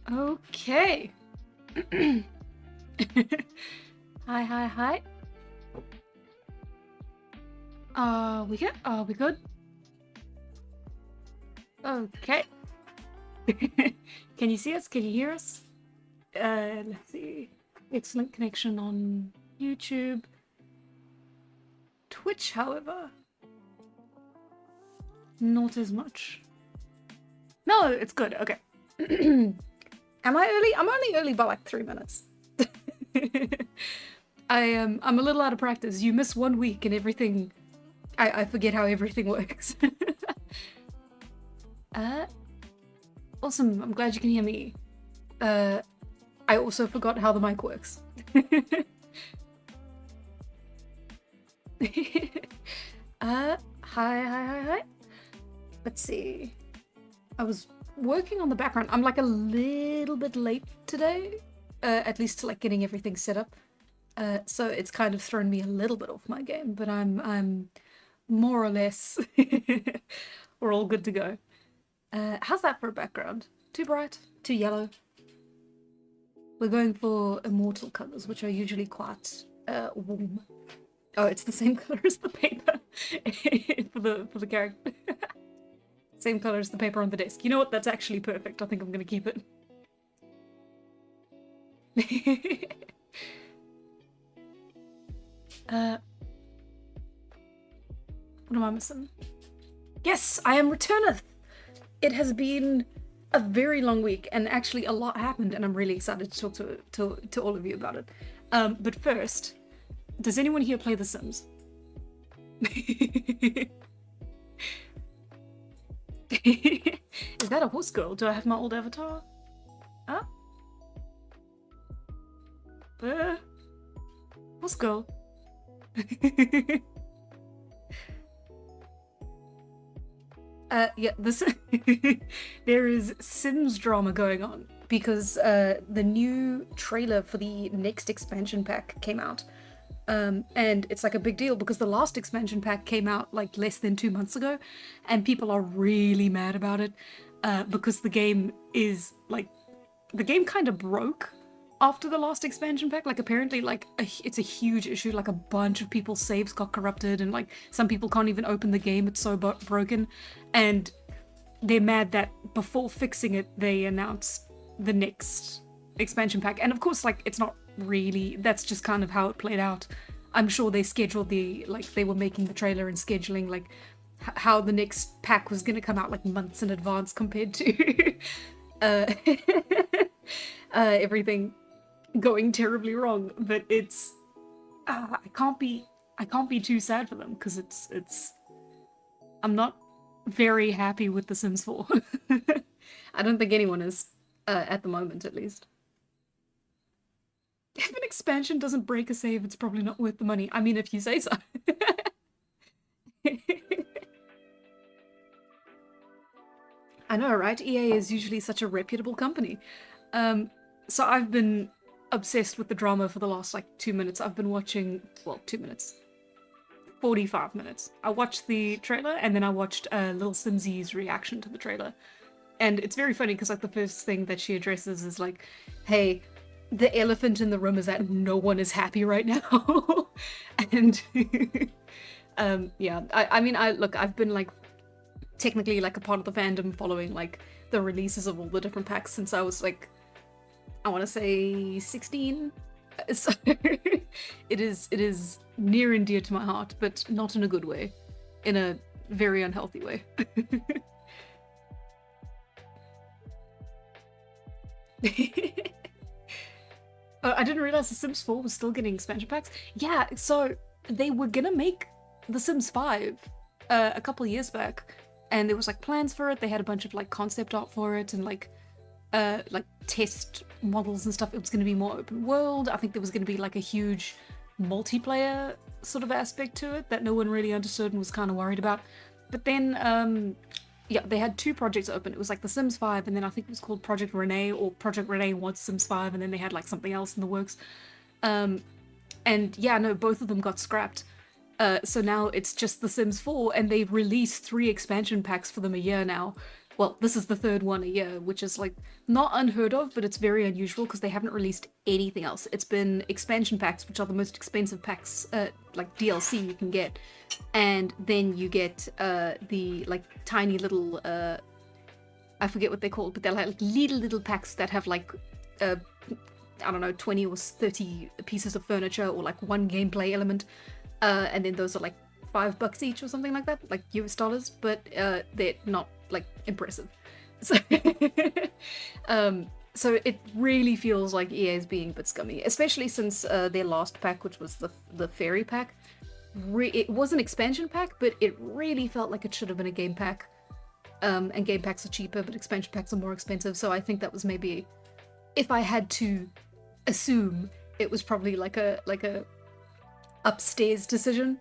Okay. Hi. We good? We good? Okay. Can you see us? Can you hear us? Let's see. Excellent connection on YouTube. Twitch, however, not as much. No, it's good. Okay. Am I early? I'm only early by like 3 minutes. I'm a little out of practice. You miss 1 week and everything. I forget how everything works. Awesome. I'm glad you can hear me. I also forgot how the mic works. Hi. Let's see. I was working on the background. I'm like a little bit late today, at least to like getting everything set up. So it's kind of thrown me a little bit off my game, but I'm more or less we're all good to go. How's that for a background? Too bright? Too yellow? We're going for Immortal colors, which are usually quite warm. Oh, it's the same color as the paper for the character. Same color as the paper on the desk. You know what? That's actually perfect. I think I'm gonna keep it. What am I missing? Yes, I am returneth. It has been a very long week, and actually a lot happened, and I'm really excited to talk to all of you about it. But first, does anyone here play The Sims? Is that a horse girl? Do I have my old avatar? Huh? Horse girl. Yeah, this there is Sims drama going on because the new trailer for the next expansion pack came out. And it's like a big deal because the last expansion pack came out like less than 2 months ago, and people are really mad about it because the game is like, the game kind of broke after the last expansion pack. Like apparently like it's a huge issue, like a bunch of people's saves got corrupted and like some people can't even open the game, it's so broken, and they're mad that before fixing it they announced the next expansion pack. And of course like it's not really, that's just kind of how it played out. I'm sure they scheduled the, like they were making the trailer and scheduling like how the next pack was going to come out like months in advance compared to everything going terribly wrong. But it's I can't be too sad for them because it's I'm not very happy with The Sims 4. I don't think anyone is at the moment, at least. If an expansion doesn't break a save, it's probably not worth the money. I mean, if you say so. I know, right? EA is usually such a reputable company. So I've been obsessed with the drama for the last like 2 minutes. I've been watching, well, 2 minutes. 45 minutes. I watched the trailer and then I watched Little Simsy's reaction to the trailer. And it's very funny because like the first thing that she addresses is like, hey, the elephant in the room is that no one is happy right now. And yeah, I mean, I've been like technically like a part of the fandom following like the releases of all the different packs since I was like, I want to say 16. So it is near and dear to my heart, but not in a good way, in a very unhealthy way. I didn't realize The Sims 4 was still getting expansion packs. Yeah, so they were gonna make The Sims 5 a couple of years back, and there was like plans for it. They had a bunch of like concept art for it and like test models and stuff. It was going to be more open world. I think there was going to be like a huge multiplayer sort of aspect to it that no one really understood and was kind of worried about. But then yeah, they had 2 projects open. It was like The Sims 5, and then I think it was called Project Renee, or Project Renee was Sims 5, and then they had like something else in the works. And yeah, no, both of them got scrapped. So now it's just The Sims 4, and they've released 3 expansion packs for them a year now. well, this is the third one a year, which is like not unheard of, but it's very unusual because they haven't released anything else. It's been expansion packs, which are the most expensive packs, like DLC you can get, and then you get the like tiny little I forget what they're called, but they're like little packs that have like I don't know, 20 or 30 pieces of furniture or like one gameplay element, and then those are like $5 each or something like that, like US dollars, but they're not like impressive. So, so it really feels like EA is being a bit scummy, especially since their last pack, which was the fairy pack. It was an expansion pack, but it really felt like it should have been a game pack. And game packs are cheaper, but expansion packs are more expensive. So I think that was maybe, if I had to assume, it was probably like a upstairs decision.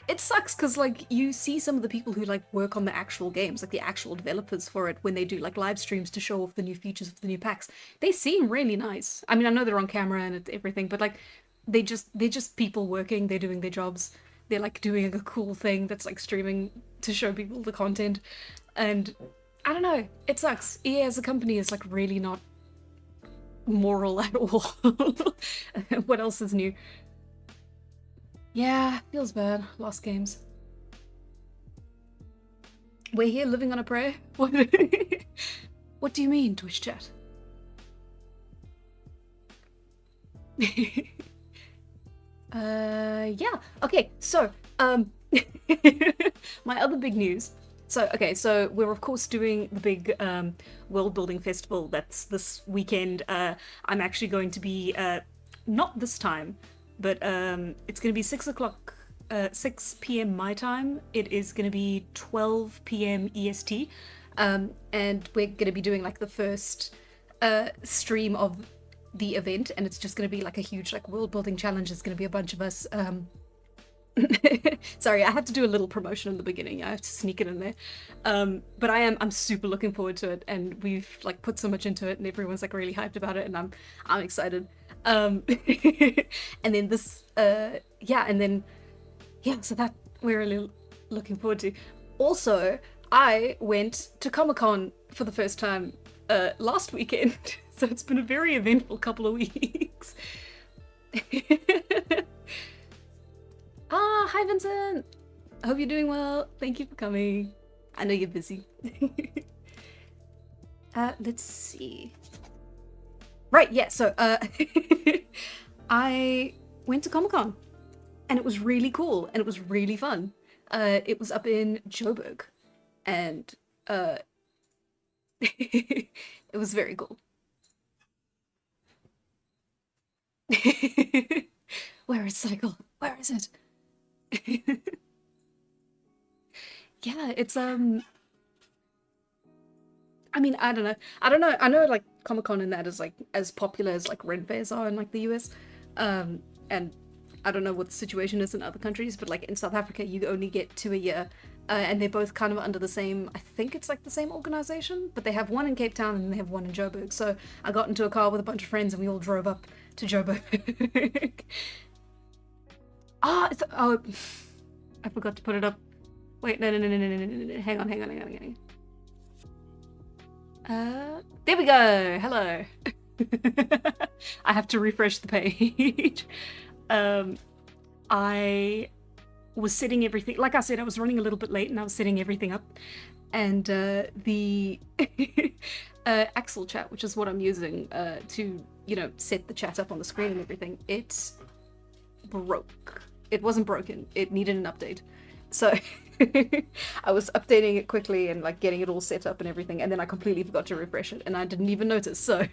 It sucks because like you see some of the people who like work on the actual games, like the actual developers for it, when they do like live streams to show off the new features of the new packs. They seem really nice. I mean, I know they're on camera and everything, but like they're just people working. They're doing their jobs. They're like doing a cool thing that's like streaming to show people the content. And I don't know, it sucks. EA as a company is like really not moral at all. What else is new? Yeah, feels bad. Lost games. We're here living on a prayer? What, what do you mean, Twitch chat? Yeah. Okay, so, my other big news. So, okay, so we're of course doing the big world building festival that's this weekend. I'm actually going to be, not this time, but it's going to be 6 o'clock, 6 p.m. my time. It is going to be 12 p.m. EST. And we're going to be doing like the first stream of the event, and it's just going to be like a huge like world building challenge. It's going to be a bunch of us. Sorry, I had to do a little promotion in the beginning. I have to sneak it in there. But I'm super looking forward to it, and we've like put so much into it, and everyone's like really hyped about it, and I'm excited. And then this, yeah, so that we're really looking forward to. Also, I went to Comic-Con for the first time last weekend, so it's been a very eventful couple of weeks. Ah, hi Vincent! I hope you're doing well. Thank you for coming. I know you're busy. Let's see. Right, yeah, so I went to Comic-Con, and it was really cool, and it was really fun. It was up in Joburg, and it was very cool. Where is Cycle? Where is it? Yeah, it's I mean, I don't know. I know like Comic-Con in that is like as popular as like Ren fairs are in like the US. And I don't know what the situation is in other countries, but like in South Africa you only get 2 a year. And they're both kind of under the same, I think it's like the same organization, but they have one in Cape Town and they have one in Joburg. So I got into a car with a bunch of friends and we all drove up to Joburg. Oh, I forgot to put it up. Wait, no. Hang on. There we go. Hello. I have to refresh the page. I was setting everything. Like I said, I was running a little bit late, and I was setting everything up. And the Axel chat, which is what I'm using to, set the chat up on the screen and everything, it broke. It wasn't broken. It needed an update. So I was updating it quickly and like getting it all set up and everything, and then I completely forgot to refresh it, and I didn't even notice. So,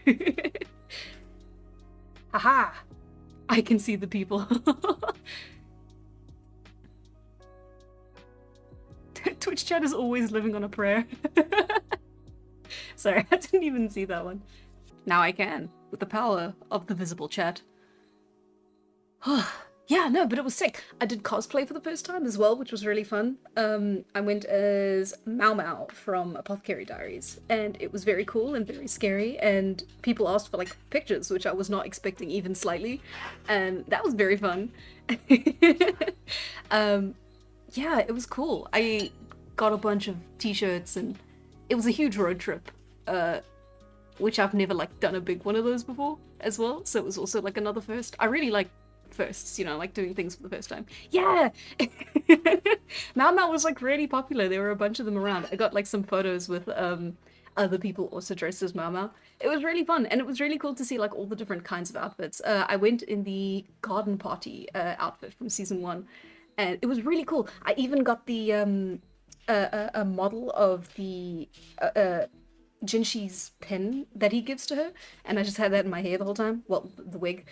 haha! I can see the people. Twitch chat is always living on a prayer. Sorry, I didn't even see that one. Now I can, with the power of the visible chat. Yeah, no, but it was sick. I did cosplay for the first time as well, which was really fun. I went as Mau Mau from Apothecary Diaries, and it was very cool and very scary, and people asked for like pictures, which I was not expecting even slightly, and that was very fun. Yeah, it was cool. I got a bunch of t-shirts and it was a huge road trip, which I've never like done a big one of those before as well. So it was also like another first. I really like firsts, you know, like doing things for the first time. Yeah. Mau Mau was like really popular. There were a bunch of them around. I got like some photos with other people also dressed as Mau Mau. It was really fun, and it was really cool to see like all the different kinds of outfits. I went in the garden party outfit from season 1, and it was really cool. I even got the a model of the Jinshi's pin that he gives to her, and I just had that in my hair the whole time. Well, the wig.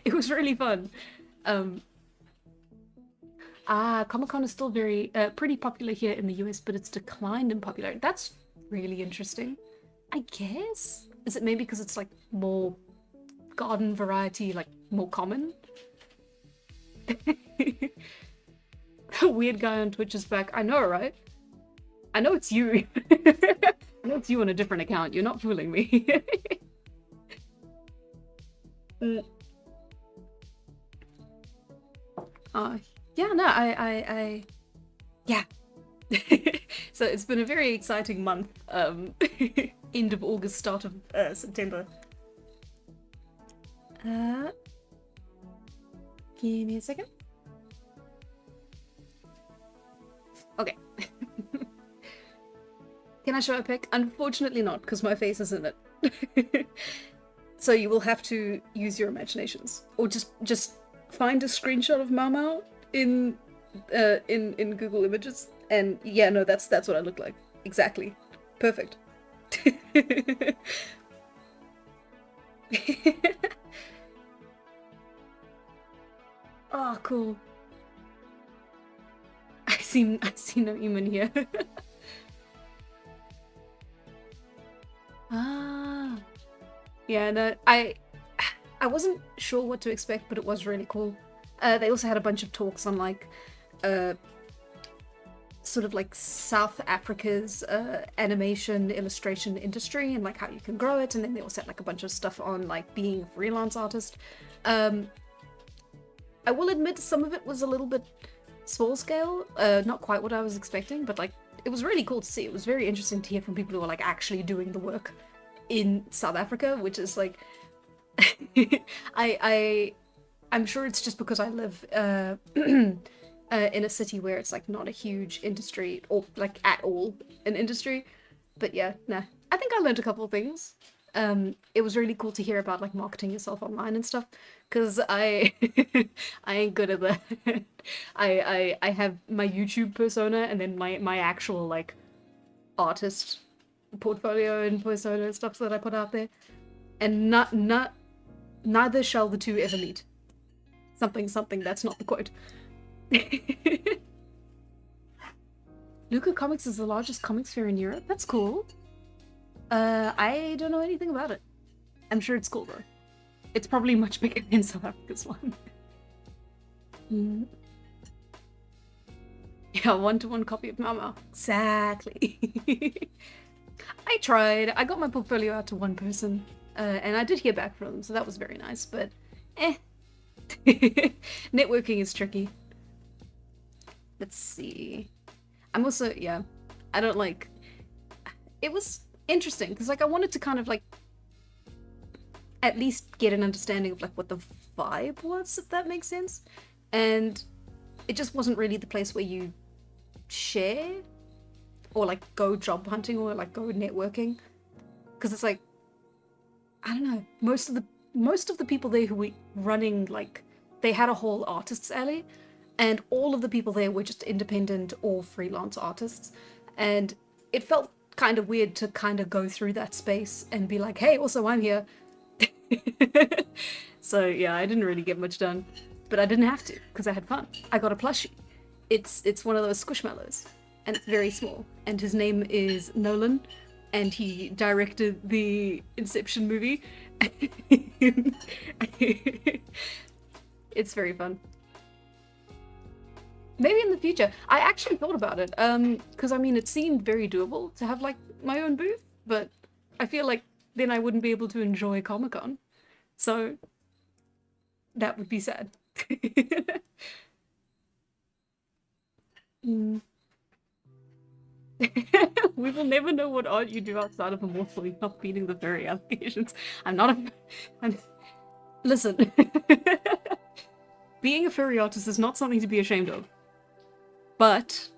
It was really fun. Comic-Con is still very pretty popular here in the US, but it's declined in popularity. That's really interesting. I guess? Is it maybe because it's like more garden variety, like more common? The weird guy on Twitch is back. I know, right? I know it's you. I know it's you on a different account. You're not fooling me. Yeah, no, yeah. So it's been a very exciting month. End of August, start of September. Give me a second. Okay. Can I show a pic? Unfortunately not, because my face is in it. So you will have to use your imaginations, or just find a screenshot of Mau Mau in Google Images, and yeah, no, that's what I look like. Exactly. Perfect. Oh, cool. I see no human here. Ah. Yeah, no, I wasn't sure what to expect, but it was really cool. They also had a bunch of talks on like sort of like South Africa's animation illustration industry and like how you can grow it, and then they also had like a bunch of stuff on like being a freelance artist. I will admit some of it was a little bit small scale, not quite what I was expecting, but like it was really cool to see. It was very interesting to hear from people who are like actually doing the work in South Africa, which is like I'm sure it's just because I live in a city where it's like not a huge industry, or like at all an industry. But yeah, nah, I think I learned a couple of things. It was really cool to hear about like marketing yourself online and stuff, because I I ain't good at that. I have my YouTube persona and then my actual like artist portfolio and persona and stuff that I put out there, and neither shall the two ever meet. Something, that's not the quote. Luca Comics is the largest comics fair in Europe. That's cool. I don't know anything about it. I'm sure it's cool though. It's probably much bigger than South Africa's one. Yeah, one-to-one copy of Mau Mau. Exactly. I tried. I got my portfolio out to one person, and I did hear back from them, so that was very nice, but networking is tricky. Let's see. I'm also, yeah, I don't like, it was interesting, because like I wanted to kind of like at least get an understanding of like what the vibe was, if that makes sense, and it just wasn't really the place where you share or like go job hunting or like go networking, because it's like, I don't know, most of the people there who were running, like they had a whole artists alley, and all of the people there were just independent or freelance artists, and it felt kind of weird to kind of go through that space and be like, hey, also I'm here. So yeah, I didn't really get much done, but I didn't have to because I had fun. I got a plushie. It's one of those squishmallows, and it's very small, and his name is Nolan, and he directed the Inception movie. It's very fun. Maybe in the future. I actually thought about it, because I mean it seemed very doable to have like my own booth, but I feel like then I wouldn't be able to enjoy Comic-Con, so that would be sad. Mm. We will never know what art you do outside of Immortal. You're not beating the furry allegations. I'm not a... Listen. Being a furry artist is not something to be ashamed of. But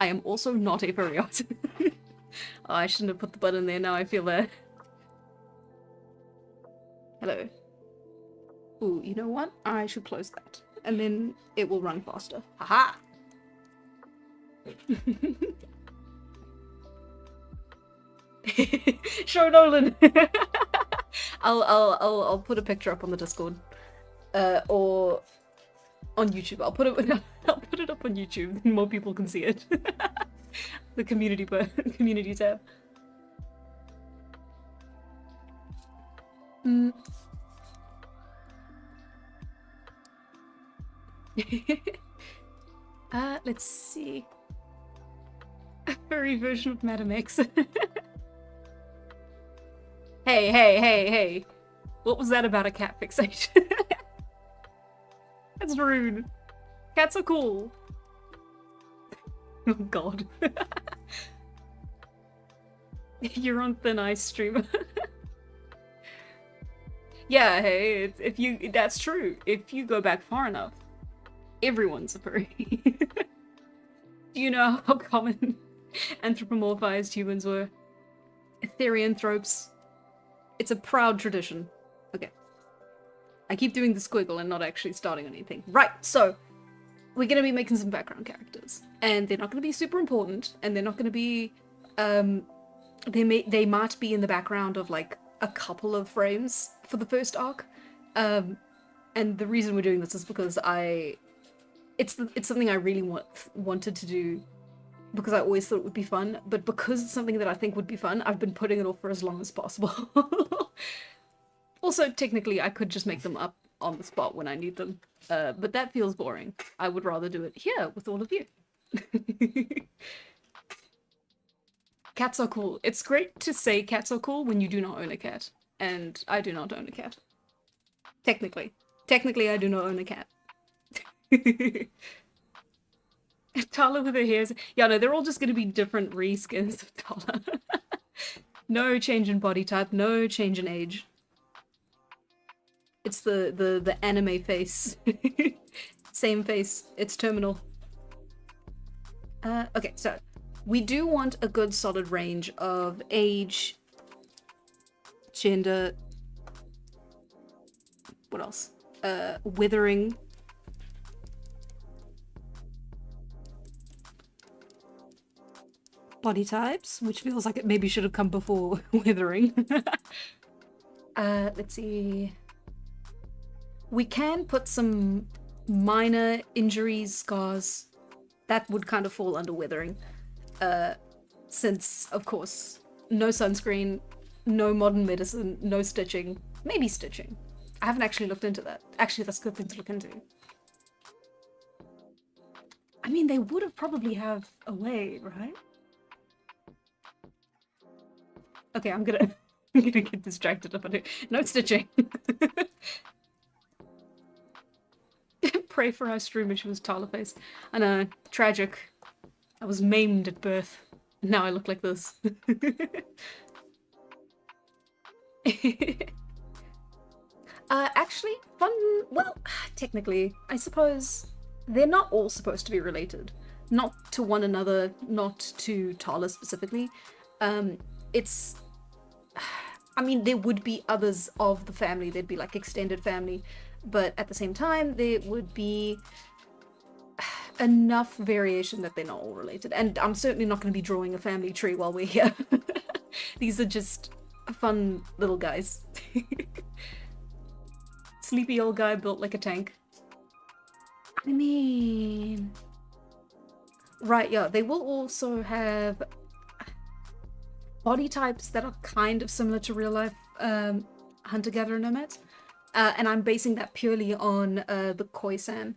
I am also not a furry artist. Oh, I shouldn't have put the button there, now I feel bad. Hello. Ooh, you know what? I should close that. And then it will run faster. Haha! Show Nolan! I'll put a picture up on the Discord. Or on YouTube. I'll put it up on YouTube. More people can see it. The community tab. Let's see. A furry version of Madam X. Hey. What was that about a cat fixation? That's rude. Cats are cool. Oh god. You're on thin ice, streamer. Yeah, hey, that's true. If you go back far enough, everyone's a furry. Do you know how common anthropomorphized humans were? Therianthropes. It's a proud tradition. Okay. I keep doing the squiggle and not actually starting on anything. Right, so we're gonna be making some background characters. And they're not gonna be super important, and they're not gonna be they might be in the background of like a couple of frames for the first arc. And the reason we're doing this is because it's something I really wanted to do because I always thought it would be fun, but because it's something that I think would be fun, I've been putting it off for as long as possible. Also, technically, I could just make them up on the spot when I need them, but that feels boring. I would rather do it here with all of you. Cats are cool. It's great to say cats are cool when you do not own a cat, and I do not own a cat. Technically. Technically, I do not own a cat. Tala with her hairs. Yeah, no, they're all just going to be different reskins of Tala. No change in body type, no change in age. It's the anime face. Same face. It's terminal. Okay, so we do want a good solid range of age, gender, what else? Withering. Body types, which feels like it maybe should have come before withering. Let's see. We can put some minor injuries, scars. That would kind of fall under withering. Since, of course, no sunscreen, no modern medicine, no stitching. Maybe stitching. I haven't actually looked into that. Actually, that's a good thing to look into. I mean, they would have probably have a way, right? Okay, I'm gonna get distracted up on it. No stitching. Pray for our streamer, she was Tala face. I know, tragic. I was maimed at birth. Now I look like this. Actually, fun. Well, technically, I suppose they're not all supposed to be related. Not to one another, not to Tala specifically. It's, I mean, there would be others of the family, there'd be like extended family, but at the same time, there would be enough variation that they're not all related. And I'm certainly not going to be drawing a family tree while we're here. These are just fun little guys. Sleepy old guy built like a tank. I mean... Right, yeah, they will also have body types that are kind of similar to real life hunter-gatherer nomads. And I'm basing that purely on the Khoisan.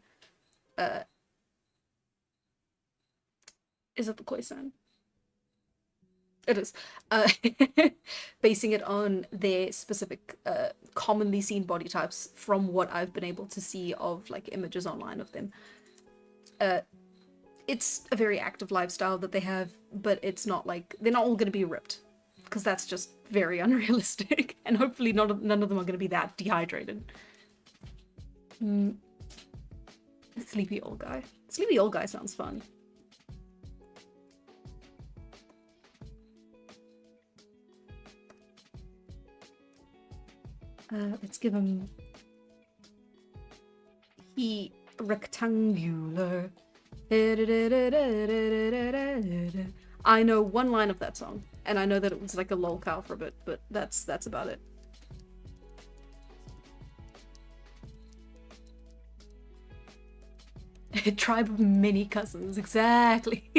Is it the Khoisan? It is. Basing it on their specific, commonly seen body types from what I've been able to see of like images online of them. it's a very active lifestyle that they have, but it's not like, they're not all going to be ripped, because that's just very unrealistic, and hopefully none of them are going to be that dehydrated. Sleepy old guy. Sleepy old guy sounds fun. Let's give him... He... rectangular. I know one line of that song, and I know that it was like a lol cow for a bit, but that's about it. A tribe of many cousins, exactly.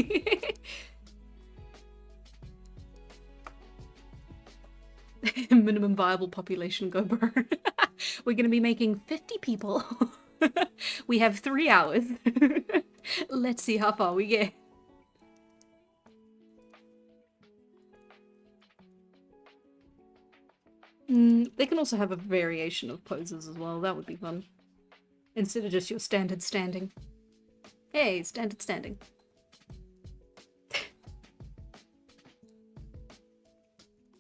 Minimum viable population, go burn. We're gonna be making 50 people. We have 3 hours. Let's see how far we get. They can also have a variation of poses as well. That would be fun. Instead of just your standard standing. Hey, standard standing.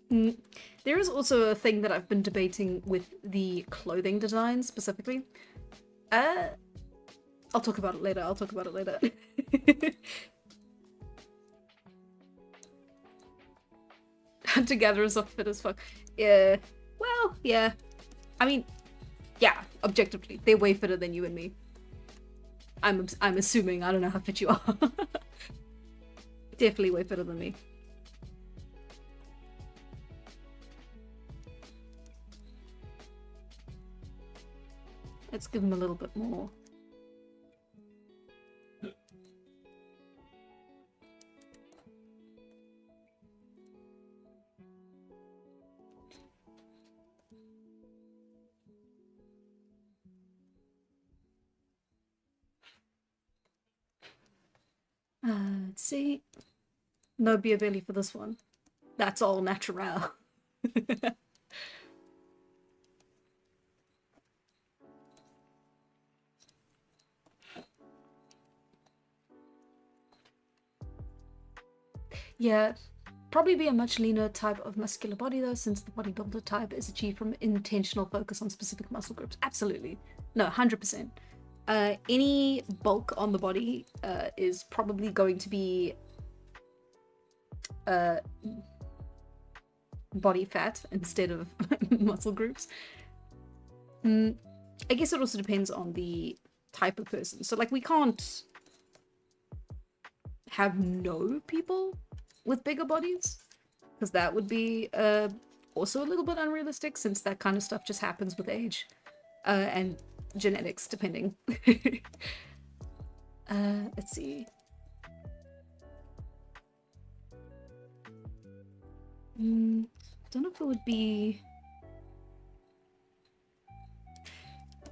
There is also a thing that I've been debating with the clothing design specifically. I'll talk about it later. I'll talk about it later. Hunter-gatherers are fit as fuck. Yeah. Well, yeah. I mean, yeah, objectively, they're way fitter than you and me. I'm assuming. I don't know how fit you are. Definitely way fitter than me. Let's give him a little bit more. Let's see. No beer belly for this one. That's all natural. Yeah, probably be a much leaner type of muscular body though, since the bodybuilder type is achieved from intentional focus on specific muscle groups. Absolutely. No, 100%. Any bulk on the body is probably going to be body fat instead of muscle groups. I guess it also depends on the type of person. So like we can't have no people with bigger bodies, because that would be also a little bit unrealistic, since that kind of stuff just happens with age and genetics, depending. Let's see. Don't know if it would be,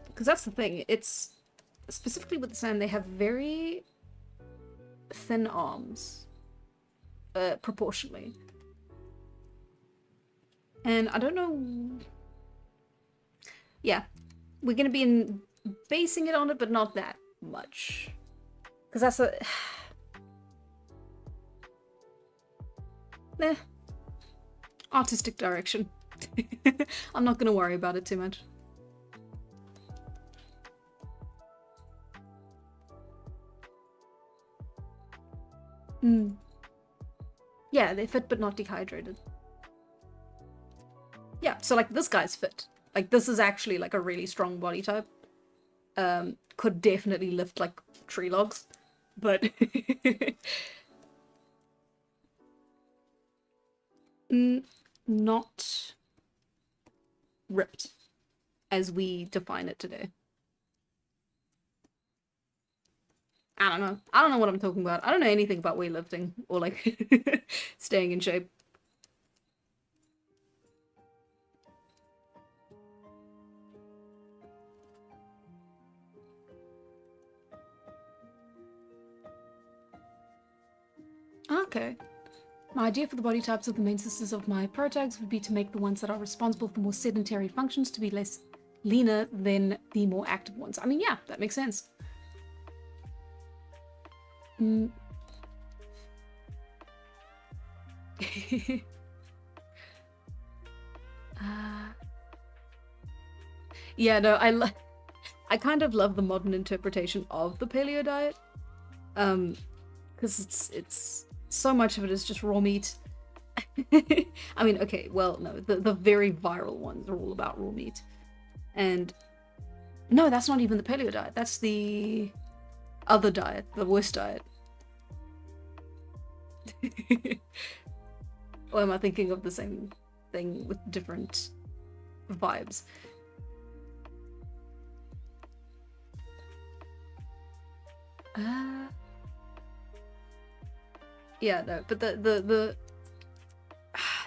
because that's the thing. It's specifically with the sand, they have very thin arms, proportionally, and I don't know. Yeah, we're gonna be basing it on it, but not that much, because that's a artistic direction. I'm not gonna worry about it too much. Yeah, they're fit but not dehydrated. Yeah, so like this guy's fit. Like this is actually like a really strong body type. Could definitely lift like tree logs, but not ripped as we define it today. I don't know. I don't know what I'm talking about. I don't know anything about weightlifting or like staying in shape. Okay. My idea for the body types of the main sisters of my protags would be to make the ones that are responsible for more sedentary functions to be less leaner than the more active ones. I mean, yeah, that makes sense. Mm. uh, yeah, no, I kind of love the modern interpretation of the paleo diet. Because it's so much of it is just raw meat. I mean, okay, well, no, the very viral ones are all about raw meat. And no, that's not even the paleo diet. That's the other diet, the worst diet. Or am I thinking of the same thing with different vibes? Yeah, no, but the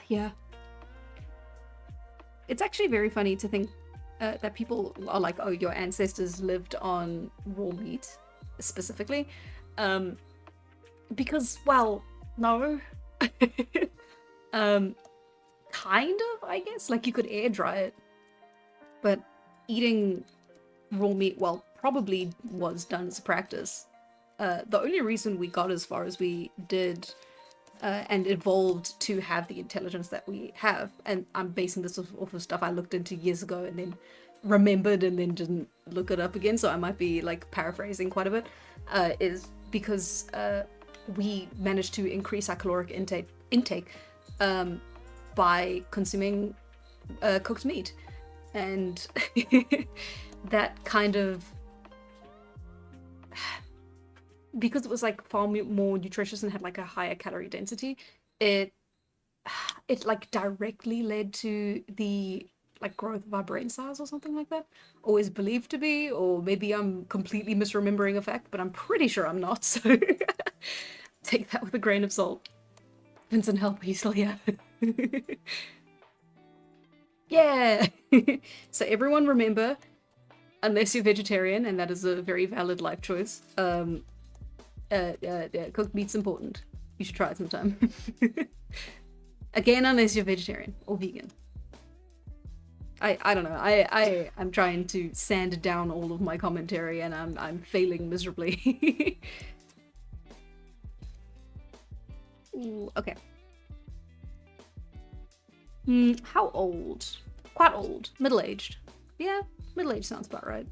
yeah. It's actually very funny to think that people are like, oh, your ancestors lived on raw meat specifically. Because, well, no. Kind of, I guess. Like, you could air dry it. But eating raw meat, well, probably was done as a practice. The only reason we got as far as we did and evolved to have the intelligence that we have, and I'm basing this off of stuff I looked into years ago and then remembered and then didn't look it up again, so I might be like paraphrasing quite a bit, is because we managed to increase our caloric intake by consuming cooked meat. And that kind of, because it was like far more nutritious and had like a higher calorie density, it like directly led to the like growth of our brain cells or something like that, or is believed to be, or maybe I'm completely misremembering a fact, but I'm pretty sure I'm not, so take that with a grain of salt. Vincent, help, he's still here. Yeah. So everyone remember, unless you're vegetarian, and that is a very valid life choice, cooked meat's important. You should try it sometime. Again, unless you're vegetarian or vegan. I don't know. I'm trying to sand down all of my commentary, and I'm failing miserably. Ooh, okay. How old? Quite old. Middle-aged. Yeah, middle-aged sounds about right.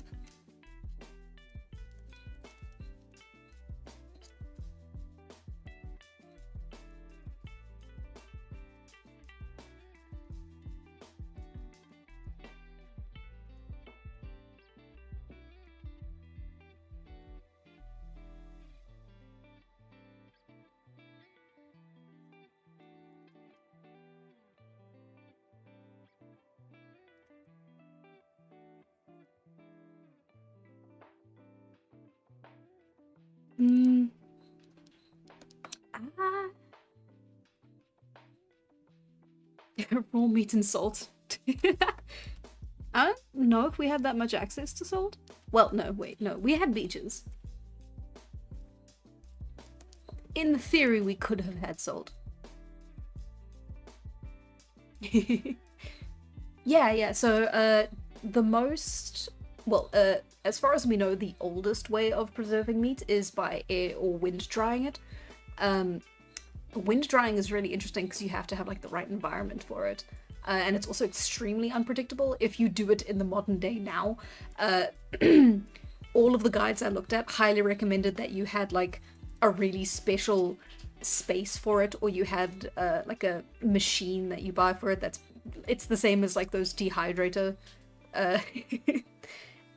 Raw meat and salt. I don't know if we had that much access to salt. Well, no, wait, no. We had beaches. In theory, we could have had salt. Yeah, so the most, well, as far as we know, the oldest way of preserving meat is by air or wind drying it. Wind drying is really interesting because you have to have like the right environment for it. And it's also extremely unpredictable if you do it in the modern day now. All of the guides I looked at highly recommended that you had like a really special space for it, or you had like a machine that you buy for it it's the same as like those dehydrator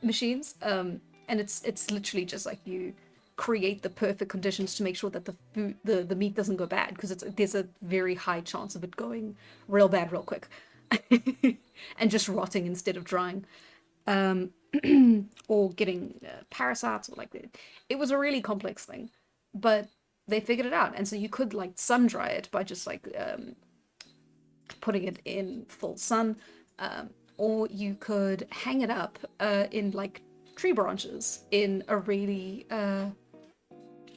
machines. And it's literally just like you create the perfect conditions to make sure that the meat doesn't go bad, because there's a very high chance of it going real bad real quick and just rotting instead of drying, or getting parasites, or like it was a really complex thing, but they figured it out. And so you could like sun dry it by just like putting it in full sun, or you could hang it up in like tree branches in a really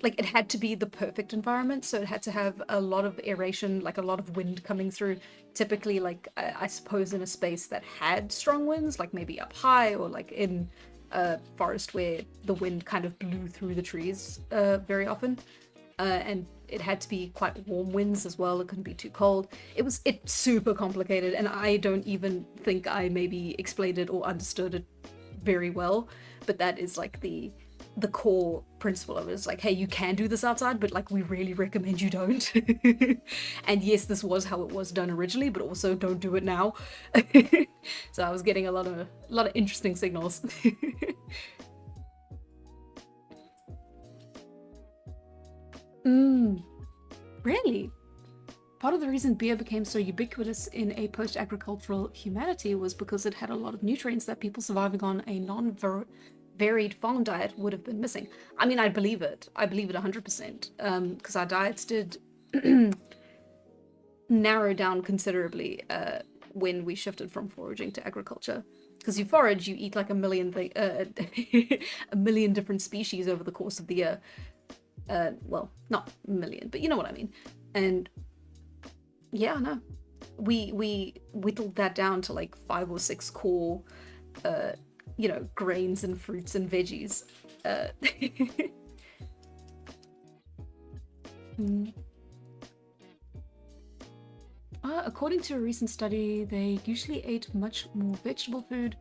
like, it had to be the perfect environment, so it had to have a lot of aeration, like a lot of wind coming through, typically like I suppose in a space that had strong winds, like maybe up high, or like in forest where the wind kind of blew through the trees very often. And it had to be quite warm winds as well. It couldn't be too cold. It's super complicated, and I don't even think I maybe explained it or understood it very well. But that is like the core principle of it. Is like, hey, you can do this outside, but like we really recommend you don't. And yes, this was how it was done originally, but also don't do it now. So I was getting a lot of interesting signals. Really? Part of the reason beer became so ubiquitous in a post-agricultural humanity was because it had a lot of nutrients that people surviving on a non-varied farm diet would have been missing. I mean, I believe it. I believe it 100%. Because our diets did narrow down considerably when we shifted from foraging to agriculture. Because you forage, you eat like a million different species over the course of the year. Well, not a million, but you know what I mean. And yeah, no, we whittled that down to like 5 or 6 core, grains and fruits and veggies. According to a recent study, they usually ate much more vegetable food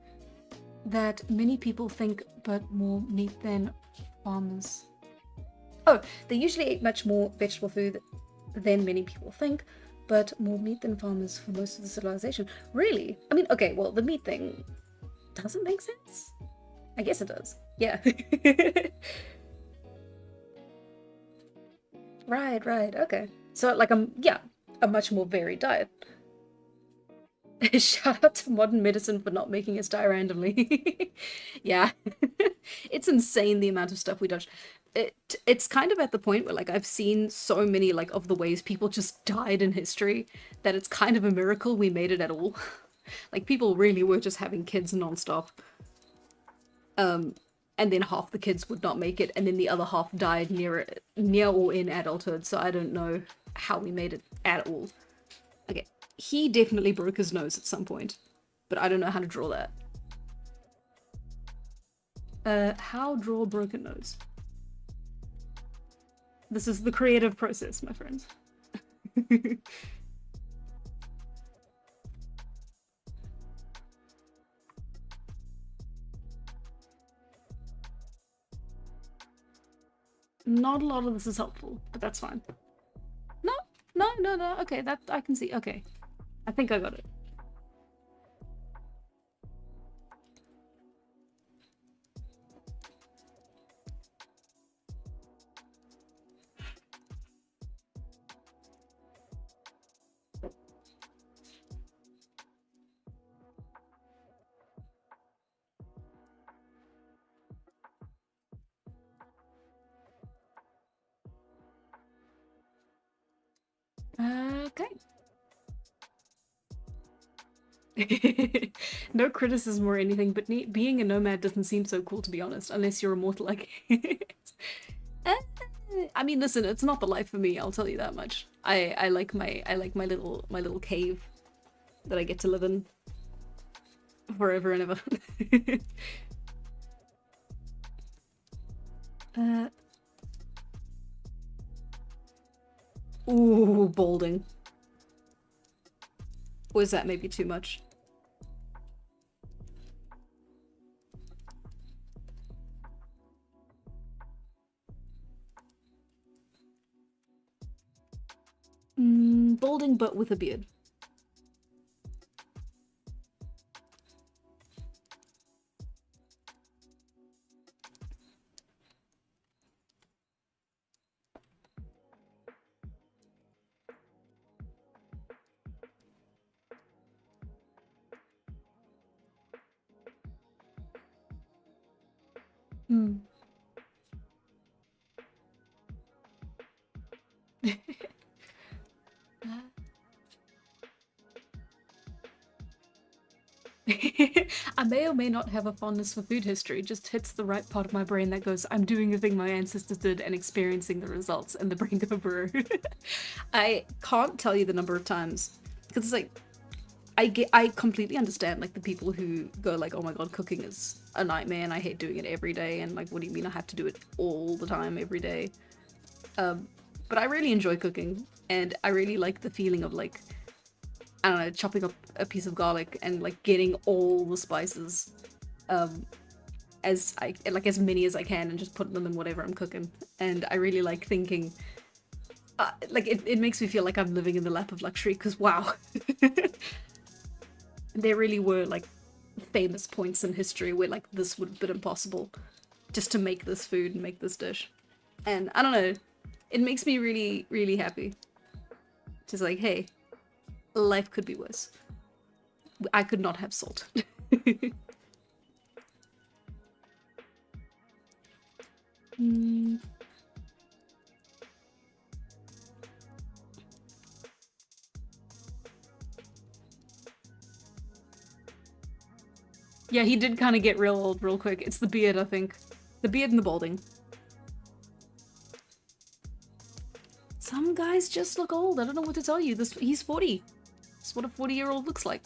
that many people think, but more meat than farmers. Oh, they usually ate much more vegetable food than many people think, but more meat than farmers for most of the civilization. Really? I mean, okay, well, the meat thing doesn't make sense. I guess it does. Yeah. Right, okay. So, like, a much more varied diet. Shout out to modern medicine for not making us die randomly. Yeah. It's insane the amount of stuff we dodge. It's kind of at the point where like I've seen so many like of the ways people just died in history that it's kind of a miracle we made it at all. Like people really were just having kids nonstop. And then half the kids would not make it, and then the other half died near or in adulthood, so I don't know how we made it at all. Okay, he definitely broke his nose at some point, but I don't know how to draw that. How draw broken nose? This is the creative process, my friends. Not a lot of this is helpful, but that's fine. No. Okay, that I can see. Okay. I think I got it. Okay. No criticism or anything, but being a nomad doesn't seem so cool, to be honest, unless you're immortal like it. I mean, listen, it's not the life for me, I'll tell you that much. I like my little cave that I get to live in forever and ever. Ooh, balding. Or is that maybe too much? Balding but with a beard. I may or may not have a fondness for food history, it just hits the right part of my brain that goes, I'm doing the thing my ancestors did and experiencing the results, and the brain go brew. I can't tell you the number of times, because it's like, I completely understand like the people who go like, oh my god, cooking is a nightmare and I hate doing it every day, and like, what do you mean I have to do it all the time every day? But I really enjoy cooking, and I really like the feeling of like, I don't know, chopping up a piece of garlic and like getting all the spices, as many as I can, and just putting them in whatever I'm cooking. And I really like thinking, like it makes me feel like I'm living in the lap of luxury, because wow. There really were like famous points in history where like this would have been impossible just to make this food and make this dish. And I don't know, it makes me really, really happy. Just like, hey, life could be worse. I could not have salt. Yeah, he did kind of get real old real quick. It's the beard, I think. The beard and the balding. Some guys just look old. I don't know what to tell you. He's 40. That's what a 40-year-old looks like.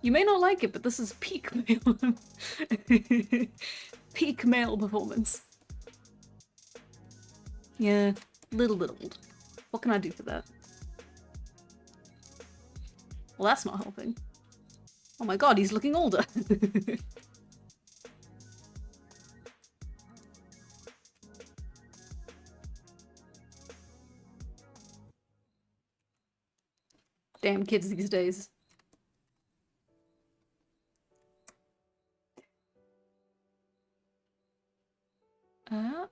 You may not like it, but this is peak male. Peak male performance. Yeah, little bit old. What can I do for that? Well, that's not helping. Oh my god, he's looking older. Damn kids these days. Okay.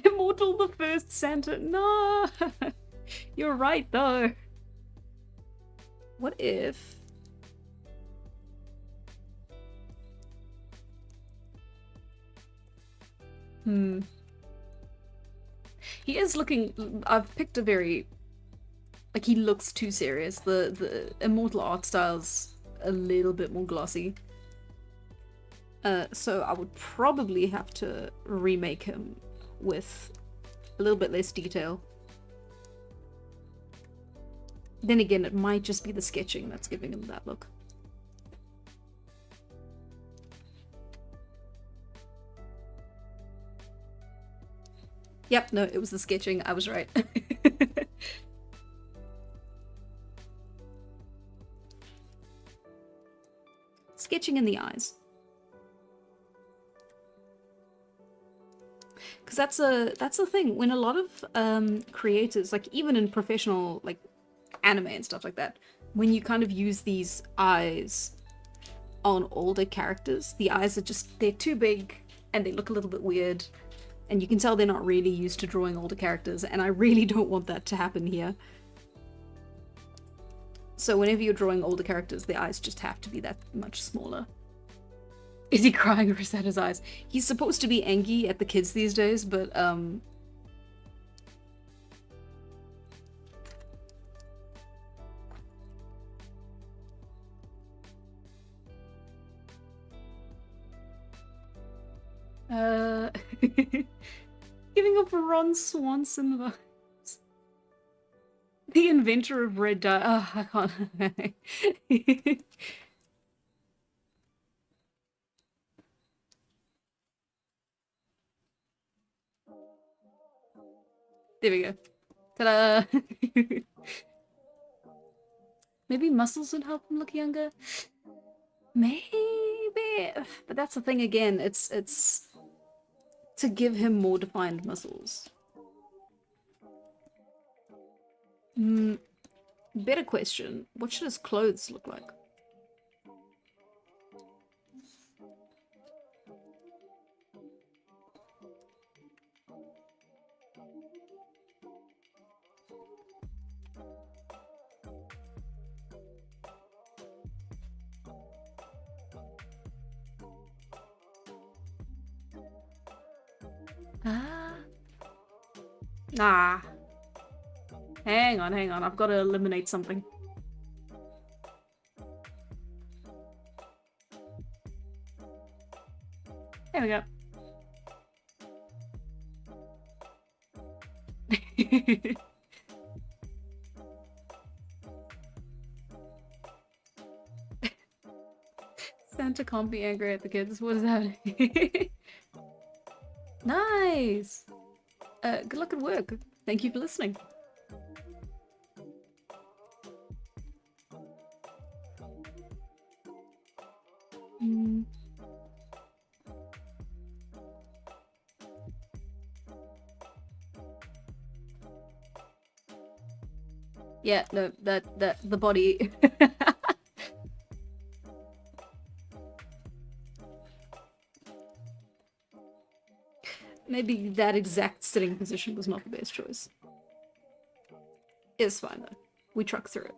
Immortal the first Santa. No! You're right, though. What if... He is looking... I've picked a very... Like, he looks too serious. The Immortal art style's a little bit more glossy. So I would probably have to remake him with a little bit less detail. Then again, it might just be the sketching that's giving him that look. Yep, no, it was the sketching. I was right. Sketching in the eyes. Because that's a thing. When a lot of creators, like even in professional like anime and stuff like that, when you kind of use these eyes on older characters, the eyes are just, they're too big and they look a little bit weird. And you can tell they're not really used to drawing older characters, and I really don't want that to happen here. So whenever you're drawing older characters, the eyes just have to be that much smaller. Is he crying or is that his eyes? He's supposed to be angry at the kids these days, but giving up Ron Swanson vibes. The inventor of red dye. Oh, I can't. There we go. Ta-da! Maybe muscles would help him look younger? Maybe, but that's the thing again. It's to give him more defined muscles. Better question. What should his clothes look like? Ah. Hang on. I've got to eliminate something. There we go. Santa can't be angry at the kids. What is happening? Nice! Good luck at work. Thank you for listening. Yeah, no, the body. Maybe that exact sitting position was not the best choice. It's fine though. We truck through it.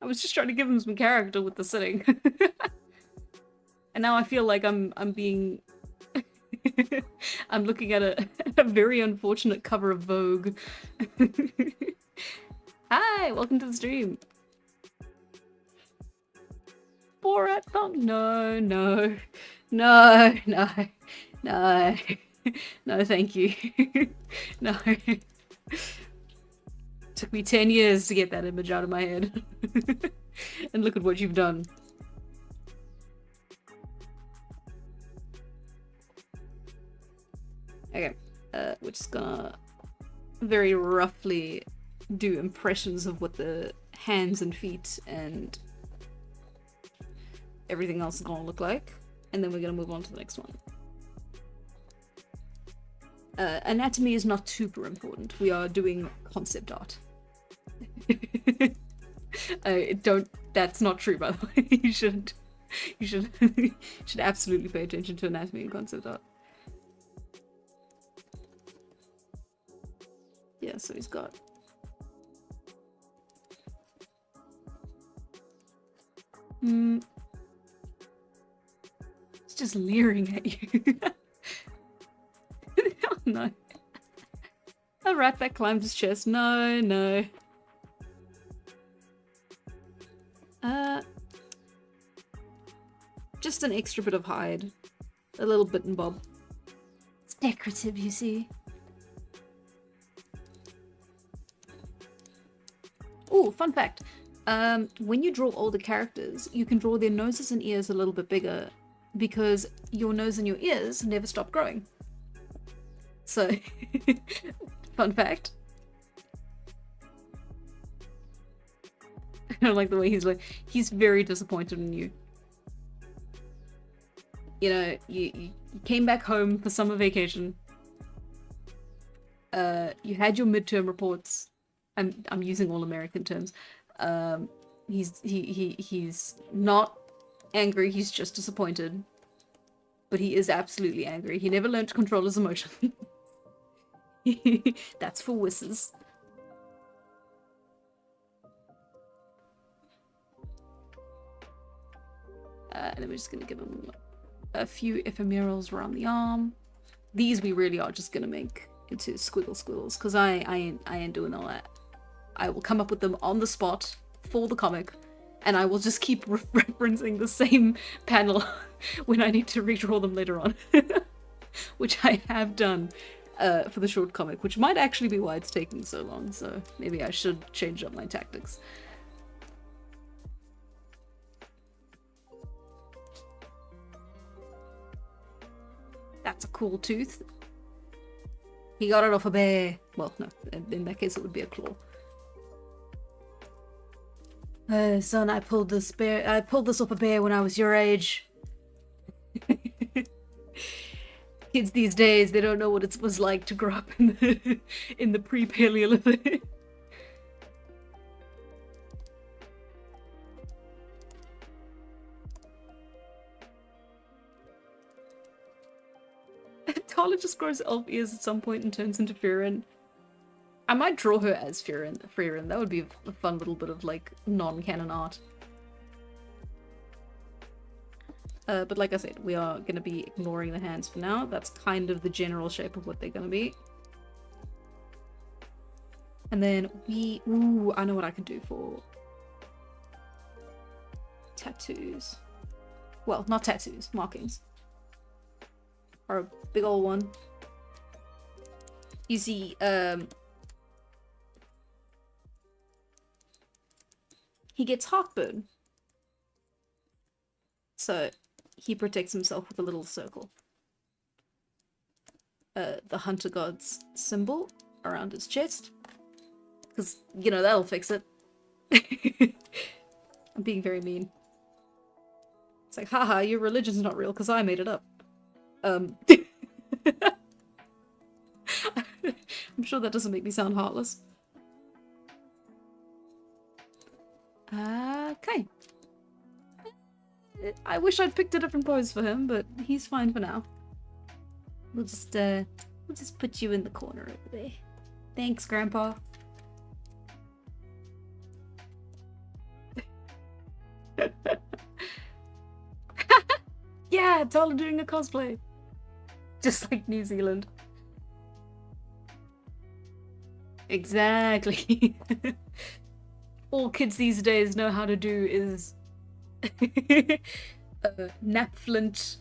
I was just trying to give him some character with the sitting. And now I feel like I'm being I'm looking at a very unfortunate cover of Vogue. Hi, welcome to the stream. Borat thong? No, no. No, no. No. No, thank you. No. Took me 10 years to get that image out of my head. And look at what you've done. Okay, we're just gonna very roughly do impressions of what the hands and feet and everything else is gonna look like, and then we're gonna move on to the next one. Anatomy is not super important. We are doing concept art. That's not true, by the way. You should absolutely pay attention to anatomy and concept art. Yeah, so he's got it's just leering at you. Oh no. A rat that climbed his chest. No, no. Just an extra bit of hide. A little bit and bob. It's decorative, you see. Oh, fun fact. When you draw older characters, you can draw their noses and ears a little bit bigger because your nose and your ears never stop growing. So, fun fact. I don't like the way he's very disappointed in you. You know, you came back home for summer vacation. You had your midterm reports. I'm using all American terms. He's not angry, he's just disappointed. But he is absolutely angry. He never learned to control his emotions. That's for wusses. And then we're just gonna give him a few ephemerals around the arm. These we really are just gonna make into squiggles, because I ain't doing all that. I will come up with them on the spot for the comic, and I will just keep referencing the same panel when I need to redraw them later on. Which I have done for the short comic, which might actually be why it's taking so long, so maybe I should change up my tactics. That's a cool tooth. He got it off a bear. Well, no, in that case it would be a claw. Son, I pulled this off a bear when I was your age. Kids these days, they don't know what it was like to grow up in the pre-Paleolithic. Tala just grows elf ears at some point and turns into Firin. I might draw her as Firin. That would be a fun little bit of like non-canon art. But like I said, we are going to be ignoring the hands for now. That's kind of the general shape of what they're going to be. And then ooh, I know what I can do for tattoos. Well, not tattoos, markings. Or a big old one. You see, he gets heartburn. So he protects himself with a little circle. The hunter god's symbol around his chest. Because, you know, that'll fix it. I'm being very mean. It's like, haha, your religion's not real because I made it up. I'm sure that doesn't make me sound heartless. Okay. I wish I'd picked a different pose for him, but he's fine for now. We'll just put you in the corner over there. Thanks, Grandpa. Yeah, Tyler doing a cosplay. Just like New Zealand. Exactly. All kids these days know how to do is nap flint,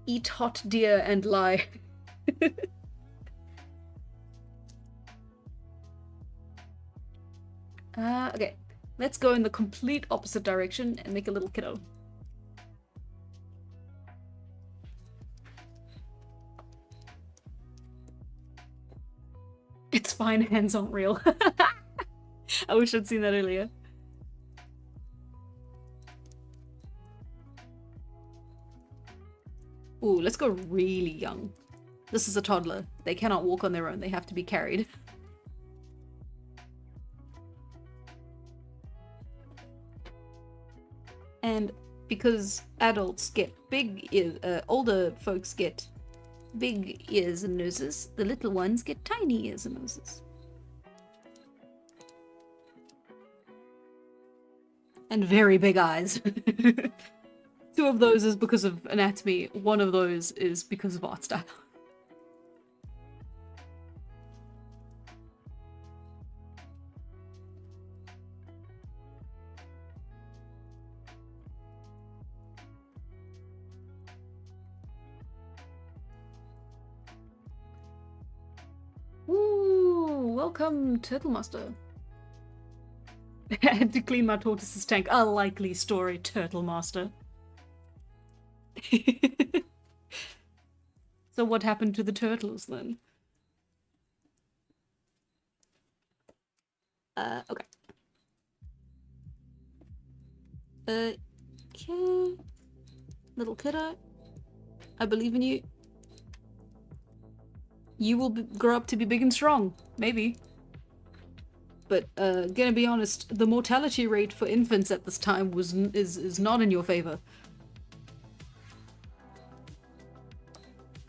eat hot deer, and lie. Okay, let's go in the complete opposite direction and make a little kiddo. It's fine, hands aren't real. I wish I'd seen that earlier. Ooh, let's go really young. This is a toddler. They cannot walk on their own. They have to be carried. And because adults get big ears, older folks get big ears and noses, the little ones get tiny ears and noses. And very big eyes. 2 of those is because of anatomy, 1 of those is because of art style. Ooh, welcome, Turtle Master. I had to clean my tortoise's tank. A likely story, Turtle Master. So what happened to the turtles then? Okay. Okay. Little kiddo. I believe in you. You will grow up to be big and strong. Maybe. But, gonna be honest, the mortality rate for infants at this time is not in your favor.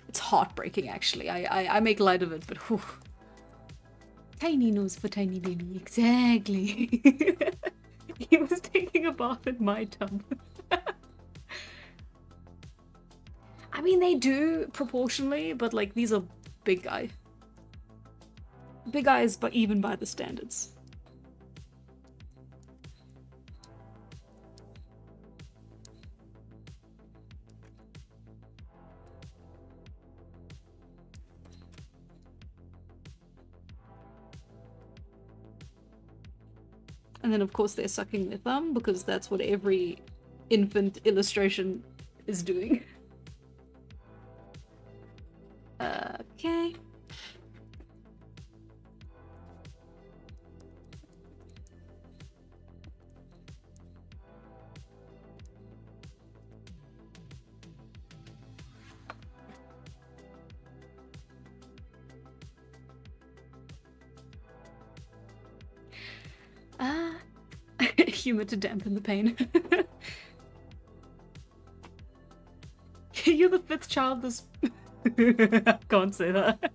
It's heartbreaking, actually. I make light of it, but whew. Tiny nose for tiny baby, exactly. He was taking a bath in my tub. I mean, they do proportionally, but like these are big guys. Big eyes, but even by the standards. And then of course they're sucking their thumb, because that's what every infant illustration is doing. Okay. Humor to dampen the pain. You're the 5th child this... I can't say that.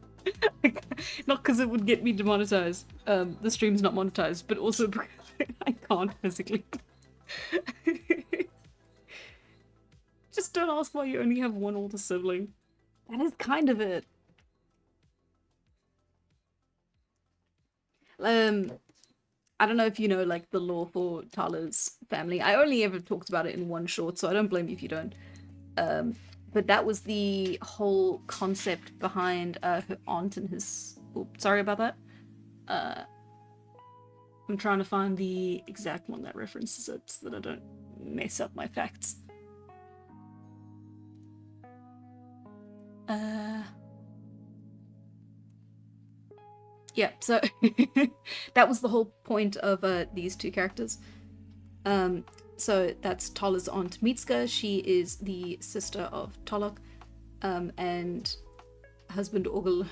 Not because it would get me demonetized. The stream's not monetized, but also because I can't physically. Just don't ask why you only have one older sibling. That is kind of it. I don't know if you know like the lore for Tala's family. I only ever talked about it in one short, so I don't blame you if you don't. Um, but that was the whole concept behind her aunt and his. Oops, sorry about that. Uh, I'm trying to find the exact one that references it so that I don't mess up my facts. Yeah, so that was the whole point of these two characters. So that's Tola's aunt Mitska. She is the sister of Tolok, and husband Ogel.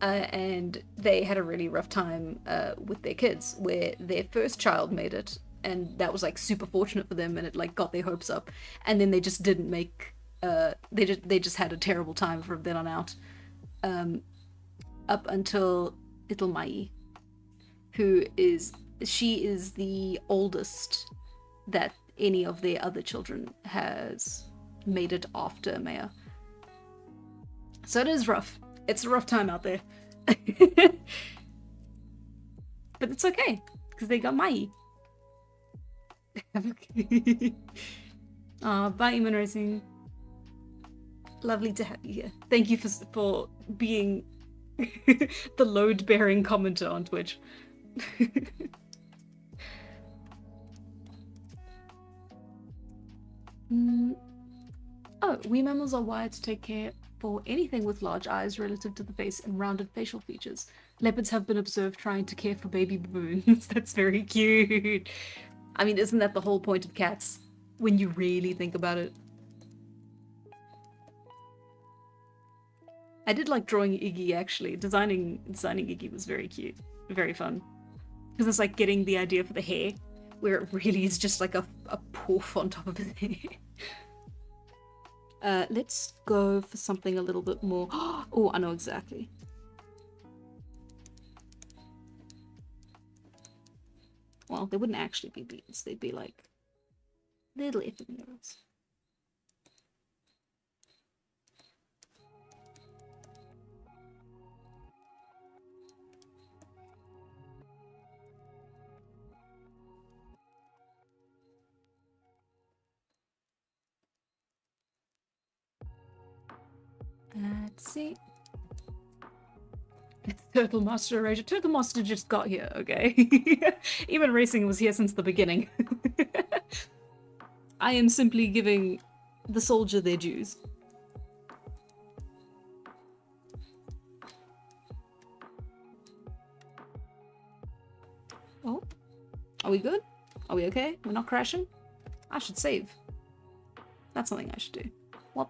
And they had a really rough time with their kids, where their first child made it, and that was like super fortunate for them, and it like got their hopes up, and then they just didn't make. They just had a terrible time from then on out, up until little Mai, she is the oldest that any of their other children has made it after Maya. So it is rough. It's a rough time out there. But it's okay, because they got Mai. Bye, Iman Racing. Lovely to have you here. Thank you for being the load-bearing commenter on Twitch. Oh, wee mammals are wired to take care for anything with large eyes relative to the face and rounded facial features. Leopards have been observed trying to care for baby baboons. That's very cute. I mean, isn't that the whole point of cats? When you really think about it. I did like drawing Iggy, actually. Designing Iggy was very cute. Very fun. Because it's like getting the idea for the hair, where it really is just like a poof on top of his hair. Let's go for something a little bit more. Oh, I know exactly. Well, they wouldn't actually be beans. They'd be like little ephemerals. Let's see. It's Turtle Master Erasure. Turtle Master just got here, okay? Even Racing was here since the beginning. I am simply giving the soldier their dues. Oh, are we good? Are we okay? We're not crashing? I should save. That's something I should do. What?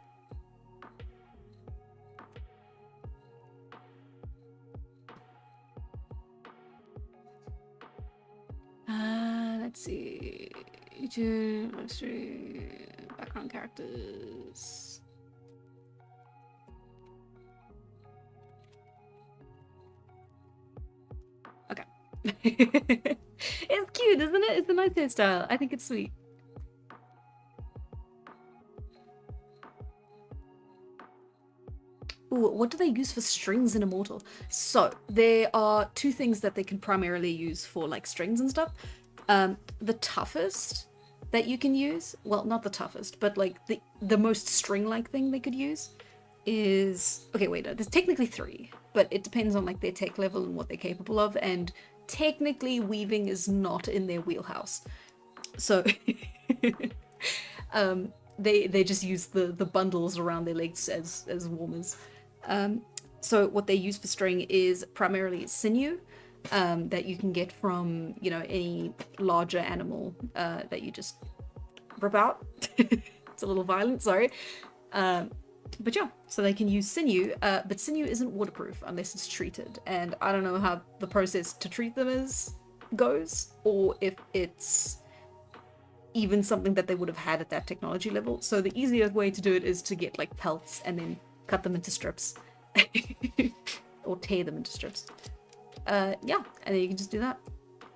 Let's see. YouTube, history, background characters. Okay. It's cute, isn't it? It's a nice hairstyle. I think it's sweet. Ooh, what do they use for strings in Immortal? So there are two things that they can primarily use for like strings and stuff. The toughest that you can use, well, not the toughest, but like the most string-like thing they could use is, okay, wait, no, there's technically three, but it depends on like their tech level and what they're capable of, and technically weaving is not in their wheelhouse. So they just use the bundles around their legs as warmers. So what they use for string is primarily sinew, that you can get from, you know, any larger animal that you just rip out. It's a little violent, sorry. But yeah, so they can use sinew, but sinew isn't waterproof unless it's treated, and I don't know how the process to treat them goes, or if it's even something that they would have had at that technology level. So the easiest way to do it is to get like pelts and then cut them into strips. Or tear them into strips. Yeah, and then you can just do that.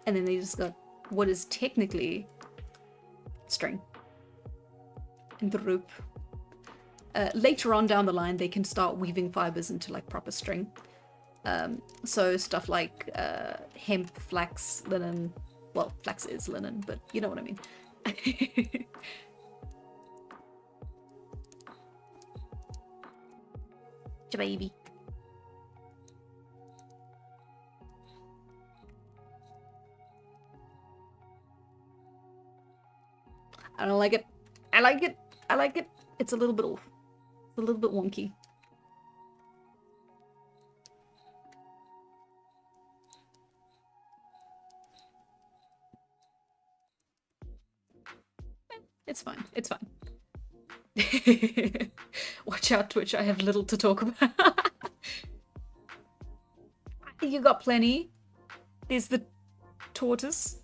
And then they just got what is technically string. And the rope. Later on down the line, they can start weaving fibers into like proper string. So stuff like hemp, flax, linen. Well, flax is linen, but you know what I mean. Baby. I don't like it. I like it. I like it. It's a little bit off. It's a little bit wonky. It's fine. It's fine. Watch out, Twitch. I have little to talk about. You got plenty. There's the tortoise.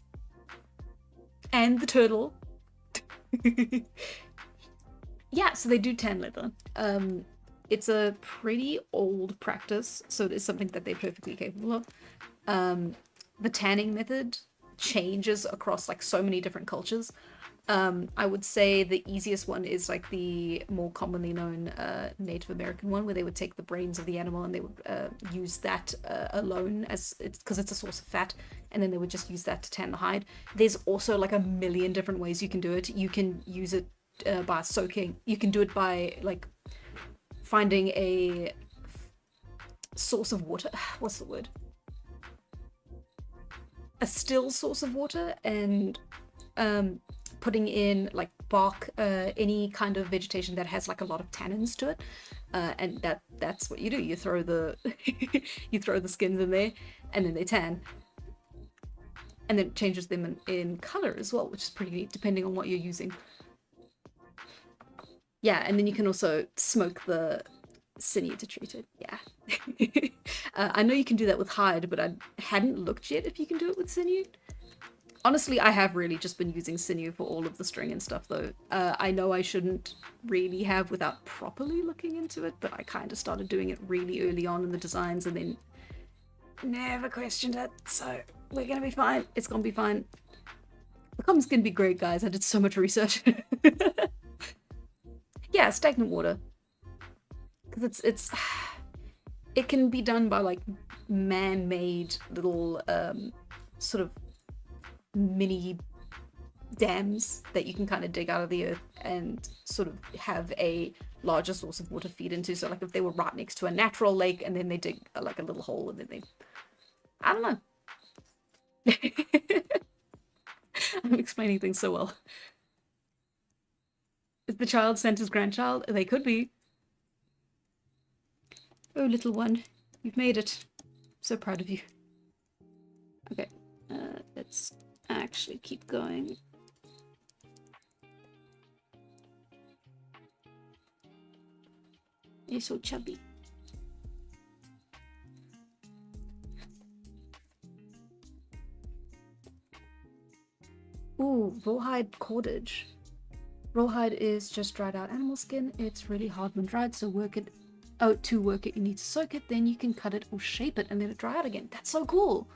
And the turtle. Yeah, so they do tan leather. It's a pretty old practice, so it is something that they're perfectly capable of. The tanning method changes across like so many different cultures. I would say the easiest one is like the more commonly known Native American one, where they would take the brains of the animal and they would use that alone as it's because it's a source of fat, and then they would just use that to tan the hide. There's also like a million different ways you can do it. You can use it by soaking. You can do it by like finding a source of water. What's the word? A still source of water, and putting in like bark, any kind of vegetation that has like a lot of tannins to it, and that's what you do. You throw the you throw the skins in there, and then they tan, and then it changes them in color as well, which is pretty neat depending on what you're using. Yeah, and then you can also smoke the sinew to treat it. Yeah. I know you can do that with hide, but I hadn't looked yet if you can do it with sinew. Honestly, I have really just been using sinew for all of the string and stuff, though. I know I shouldn't really have without properly looking into it, but I kind of started doing it really early on in the designs and then never questioned it, so we're gonna be fine. It's gonna be fine. The comment's gonna be great, guys. I did so much research. Yeah, stagnant water. Because it can be done by like man-made little sort of mini dams that you can kind of dig out of the earth and sort of have a larger source of water feed into. So like if they were right next to a natural lake and then they dig like a little hole and then they, I don't know. I'm explaining things so well. Is the child Santa's grandchild? They could be. Oh, little one, you've made it. So proud of you. Okay, let's actually keep going. You're so chubby. Ooh, rawhide cordage. Rawhide is just dried out animal skin. It's really hard when dried, so to work it you need to soak it, then you can cut it or shape it and let it dry out again. That's so cool.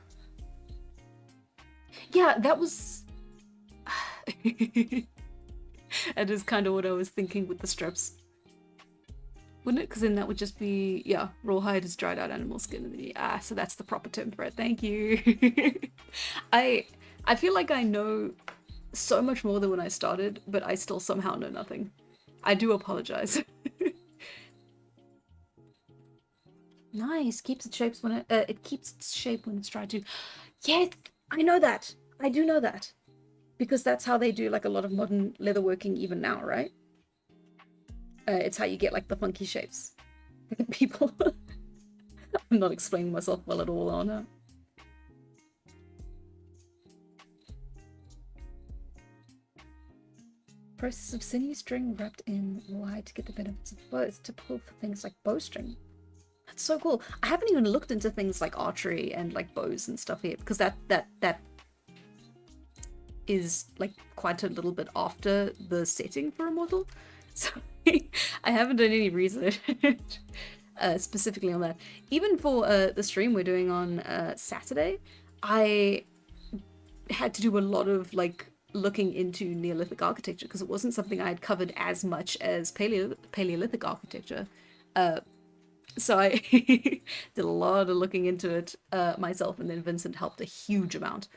Yeah, that was that is kind of what I was thinking with the strips, wouldn't it? Because then that would just be, yeah, rawhide is dried out animal skin, and then so that's the proper term for it. Thank you. I feel like I know so much more than when I started, but I still somehow know nothing. I do apologize. Nice. Keeps its shapes when it keeps its shape when it's dried too. Yes, I know that. I do know that. Because that's how they do like a lot of modern leatherworking even now, right? It's how you get like the funky shapes. People. I'm not explaining myself well at all, are now. Process of sinew string wrapped in wide to get the benefits of both. Typical for things like bowstring. That's so cool. I haven't even looked into things like archery and like bows and stuff here, because that is like quite a little bit after the setting for Immortal. So I haven't done any research specifically on that. Even for the stream we're doing on Saturday, I had to do a lot of like looking into Neolithic architecture, because it wasn't something I had covered as much as Paleolithic architecture. So I did a lot of looking into it myself, and then Vincent helped a huge amount,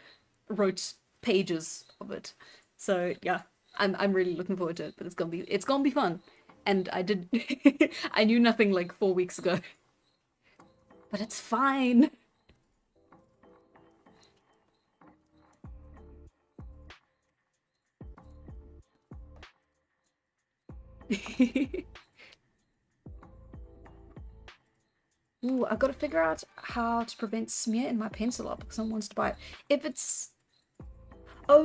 wrote pages of it. So yeah, I'm really looking forward to it. But it's gonna be fun. And I did I knew nothing like 4 weeks ago, but it's fine. Ooh, I've got to figure out how to prevent smear in my pencil art because someone wants to buy it. If it's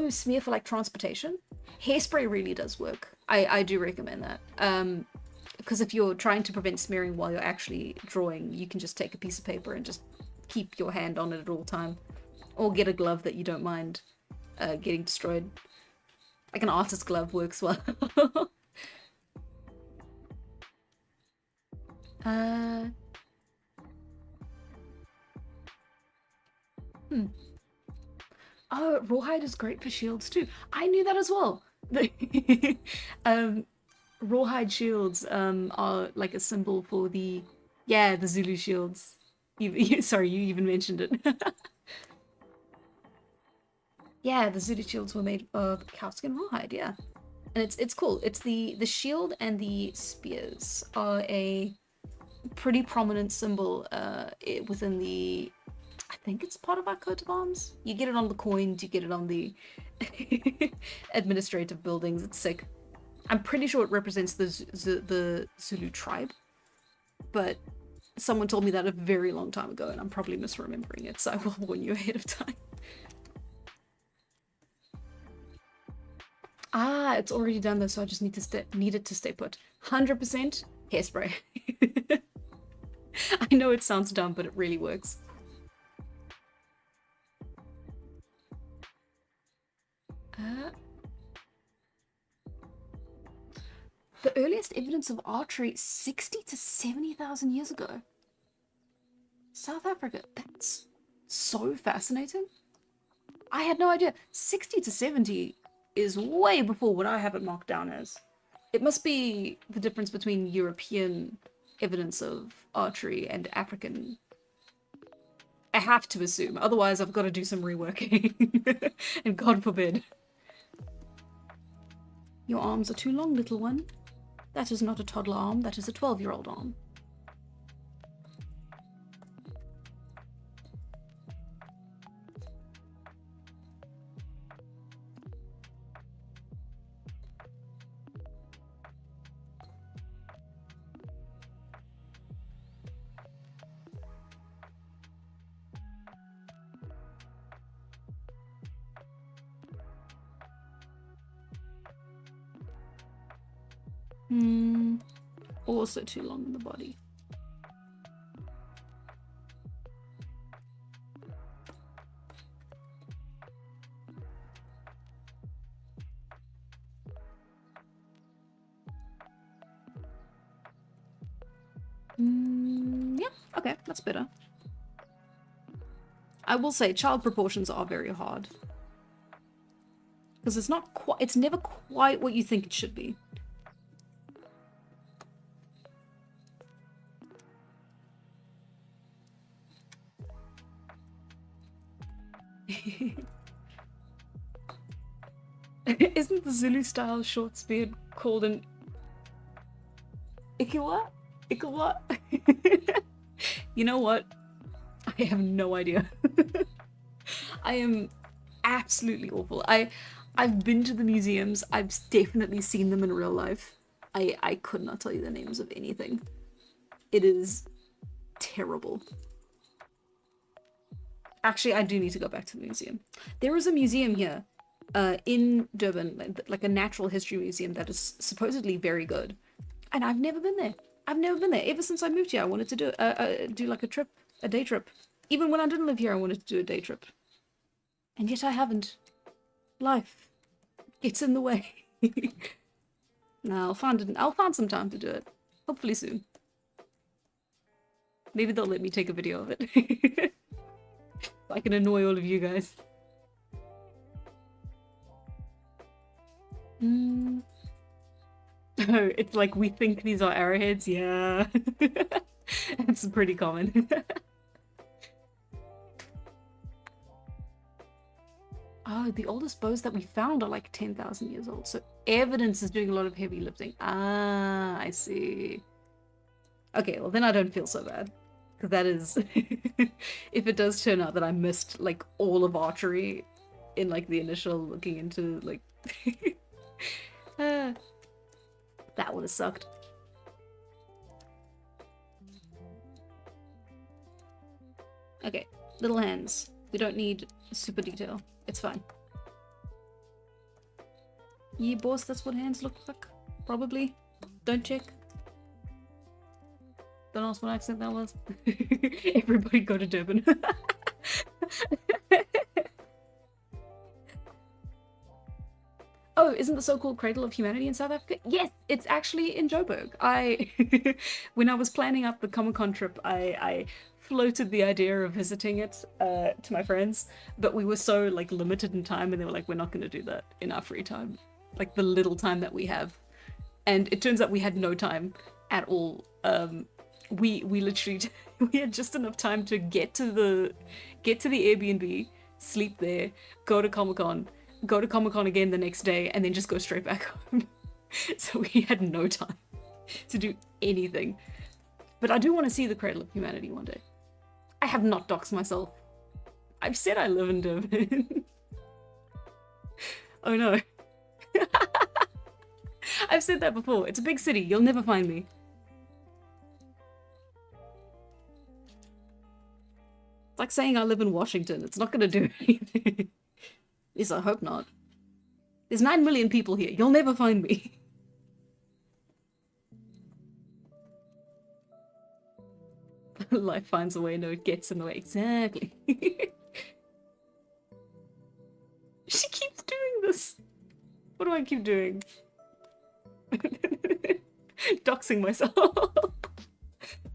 smear for like transportation, hairspray really does work. I do recommend that. Because if you're trying to prevent smearing while you're actually drawing, you can just take a piece of paper and just keep your hand on it at all time, or get a glove that you don't mind getting destroyed. Like an artist glove works well. uh, hmm. Oh, rawhide is great for shields too. I knew that as well. um, rawhide shields are like a symbol for the Zulu shields. Sorry, you even mentioned it. Yeah, the Zulu shields were made of cowskin rawhide. Yeah, and it's cool. It's the shield and the spears are a pretty prominent symbol within the. I think it's part of our coat of arms. You get it on the coins. You get it on the administrative buildings. It's sick. I'm pretty sure it represents the Zulu tribe, but someone told me that a very long time ago, and I'm probably misremembering it. So I will warn you ahead of time. Ah, it's already done though, so I just need it to stay put. 100% hairspray. I know it sounds dumb, but it really works. The earliest evidence of archery 60 to 70,000 years ago. South Africa. That's so fascinating. I had no idea. 60 to 70 is way before what I have it marked down as. It must be the difference between European evidence of archery and African. I have to assume, otherwise I've got to do some reworking. And God forbid. Your arms are too long, little one. That is not a toddler arm, that is a 12-year-old arm. Also too long in the body. Yeah, okay, that's better. I will say child proportions are very hard. Because it's never quite what you think it should be. Isn't the Zulu style short spear called an Ikiwa? Ikiwa? You know what? I have no idea. I am absolutely awful. I've been to the museums. I've definitely seen them in real life. I could not tell you the names of anything. It is terrible. Actually, I do need to go back to the museum. There is a museum here in Durban, like a natural history museum that is supposedly very good. And I've never been there. I've never been there. Ever since I moved here, I wanted to do like a day trip. Even when I didn't live here, I wanted to do a day trip. And yet I haven't. Life gets in the way. No, I'll find some time to do it. Hopefully soon. Maybe they'll let me take a video of it. I can annoy all of you guys. Oh, it's like we think these are arrowheads, yeah. It's pretty common. Oh, the oldest bows that we found are like 10,000 years old. So evidence is doing a lot of heavy lifting. Ah, I see. Okay, well then I don't feel so bad. Because that is... if it does turn out that I missed like all of archery in like the initial looking into like... that would have sucked. Okay, little hands. We don't need super detail. It's fine. Yeah, boss, that's what hands look like. Probably. Don't check. Don't ask what accent that was. Everybody go to Durban. Oh, isn't the so-called Cradle of Humanity in South Africa? Yes, it's actually in Joburg. When I was planning out the Comic-Con trip, I floated the idea of visiting it to my friends, but we were so like limited in time, and they were like, we're not going to do that in our free time, like the little time that we have. And it turns out we had no time at all. We literally we had just enough time to get to the Airbnb, sleep there, go to Comic-Con again the next day, and then just go straight back home. So we had no time to do anything. But I do want to see the Cradle of Humanity one day. I have not doxed myself. I've said I live in Durban. Oh no. I've said that before. It's a big city. You'll never find me. It's like saying I live in Washington. It's not going to do anything. At least I hope not. There's 9 million people here. You'll never find me. Life finds a way, no, it gets in the way. Exactly. She keeps doing this. What do I keep doing? Doxing myself.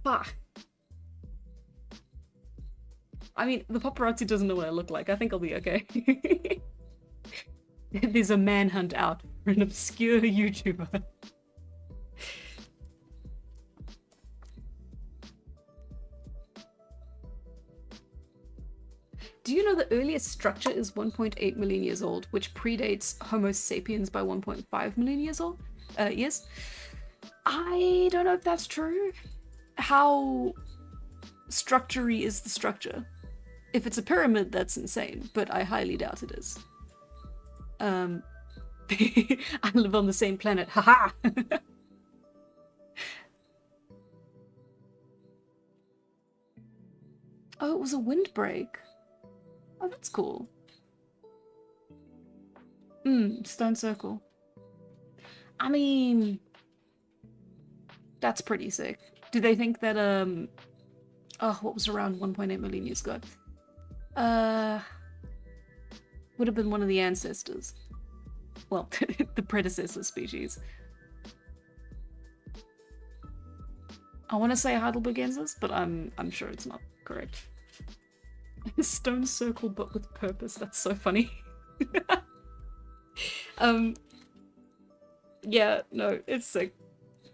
Fuck. I mean, the paparazzi doesn't know what I look like. I think I'll be okay. There's a manhunt out for an obscure YouTuber. Do you know the earliest structure is 1.8 million years old, which predates Homo sapiens by 1.5 million years old? Yes. I don't know if that's true. How structure-y is the structure? If it's a pyramid, that's insane, but I highly doubt it is. I live on the same planet, haha! Oh, it was a windbreak. Oh, that's cool. Stone circle. I mean, that's pretty sick. Do they think that, oh, what was around 1.8 million years ago? Would have been one of the ancestors. Well, the predecessor species. I want to say Heidelbergensis, but I'm sure it's not correct. Stone circle, but with purpose. That's so funny. Yeah, no, it's sick.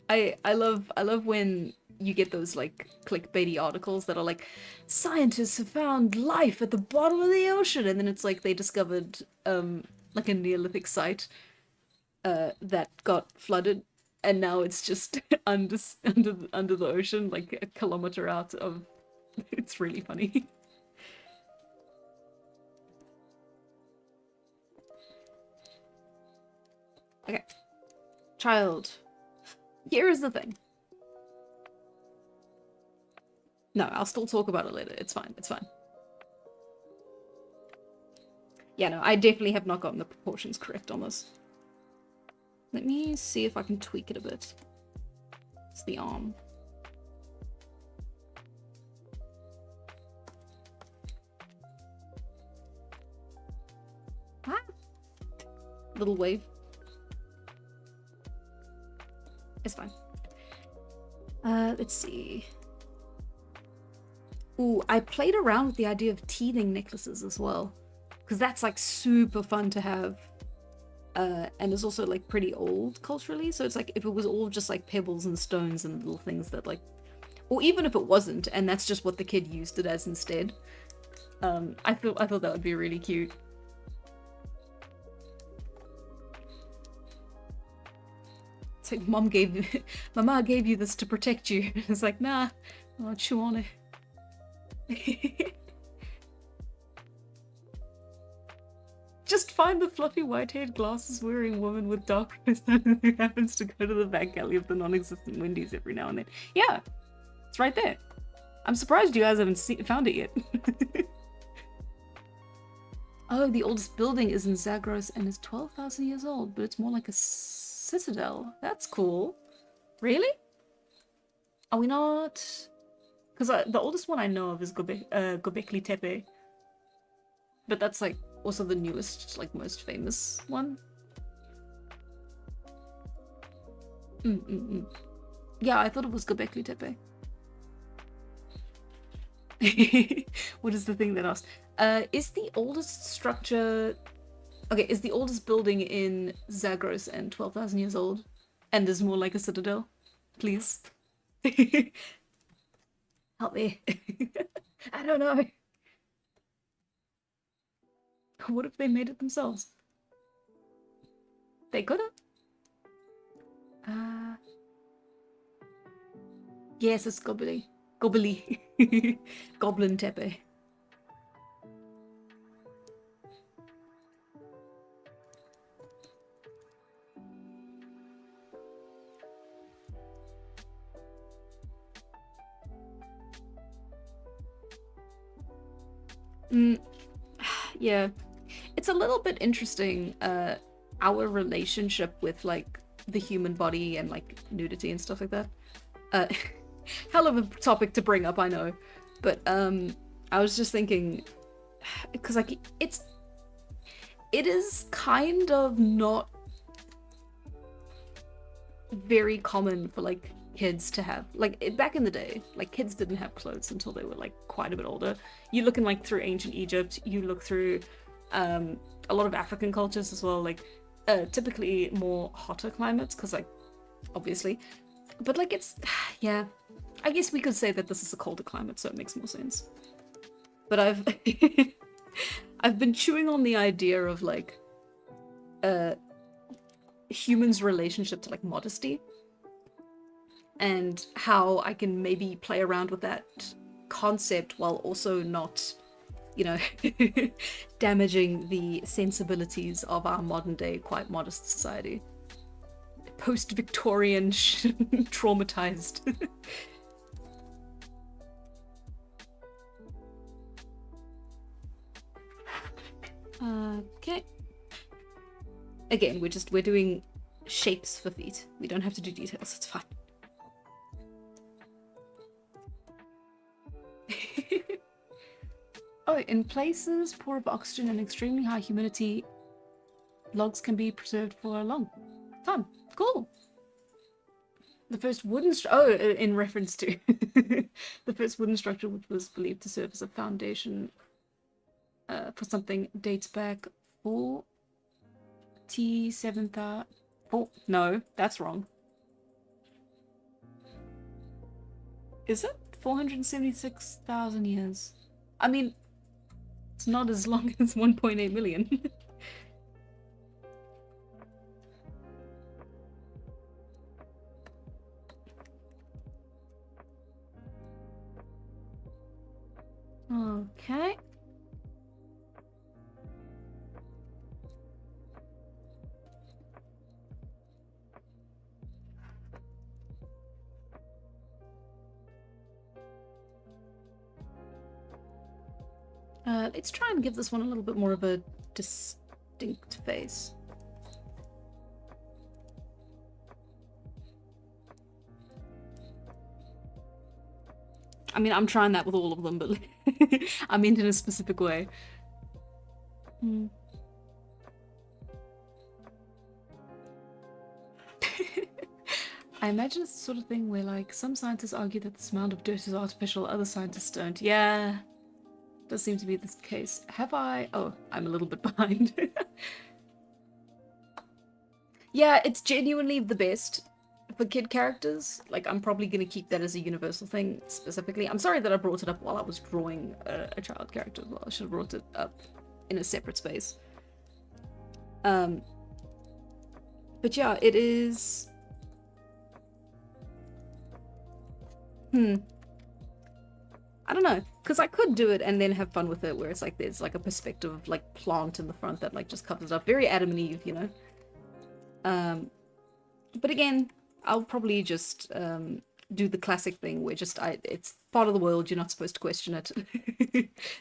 I love when you get those like clickbaity articles that are like, scientists have found life at the bottom of the ocean, and then it's like they discovered like a Neolithic site that got flooded, and now it's just under the ocean, like a kilometer out of. It's really funny. Okay, child. Here is the thing. No, I'll still talk about it later. It's fine. It's fine. Yeah, no, I definitely have not gotten the proportions correct on this. Let me see if I can tweak it a bit. It's the arm. Ah! Little wave. It's fine. Let's see. Ooh, I played around with the idea of teething necklaces as well, because that's like super fun to have, and it's also like pretty old culturally. So it's like if it was all just like pebbles and stones and little things that like, or even if it wasn't, and that's just what the kid used it as instead. I thought that would be really cute. It's like Mama gave you this to protect you. It's like, nah, I'll chew on it. Just find the fluffy white-haired glasses-wearing woman with dark eyes who happens to go to the back alley of the non-existent Wendy's every now and then. Yeah, it's right there. I'm surprised you guys haven't found it yet. Oh, the oldest building is in Zagros and is 12,000 years old, but it's more like a citadel. That's cool. Really? Are we not? Because the oldest one I know of is Göbekli Tepe. But that's like also the newest, like most famous one. Yeah, I thought it was Göbekli Tepe. What is the thing that asked? Is the oldest structure... Okay, is the oldest building in Zagros and 12,000 years old? And is more like a citadel? Please. Help me. I don't know. What if they made it themselves? They could've. Yes, it's Gobli. Goblin Tepe. Yeah, it's a little bit interesting, our relationship with like the human body and like nudity and stuff like that. Hell of a topic to bring up, I know, but I was just thinking, because like it is kind of not very common for like kids to have, like back in the day, like kids didn't have clothes until they were like quite a bit older. You look in like through ancient Egypt, you look through a lot of African cultures as well, like typically more hotter climates, because like obviously, but like it's yeah, I guess we could say that this is a colder climate, so it makes more sense. But I've I've been chewing on the idea of like humans' relationship to like modesty, and how I can maybe play around with that concept while also not, you know, damaging the sensibilities of our modern day quite modest society. Post-Victorian traumatized. Okay. Again, we're doing shapes for feet. We don't have to do details, it's fine. Oh, in places poor of oxygen and extremely high humidity, logs can be preserved for a long time. Cool. The first wooden in reference to the first wooden structure, which was believed to serve as a foundation for something, dates back 47,000. Oh no, that's wrong. Is it 476,000 years? I mean, it's not as long as 1.8 million. Okay. Let's try and give this one a little bit more of a distinct face. I mean, I'm trying that with all of them, but I mean in a specific way. I imagine it's the sort of thing where, like, some scientists argue that this amount of dirt is artificial, other scientists don't. Yeah, does seem to be the case. Have I? Oh, I'm a little bit behind. Yeah, it's genuinely the best for kid characters, like, I'm probably gonna keep that as a universal thing specifically. I'm sorry that I brought it up while I was drawing a child character as well. I should have brought it up in a separate space. But yeah, it is... I don't know, because I could do it and then have fun with it, where it's like there's like a perspective like plant in the front that like just covers up. Very Adam and Eve, you know? But again, I'll probably just do the classic thing where just it's part of the world, you're not supposed to question it.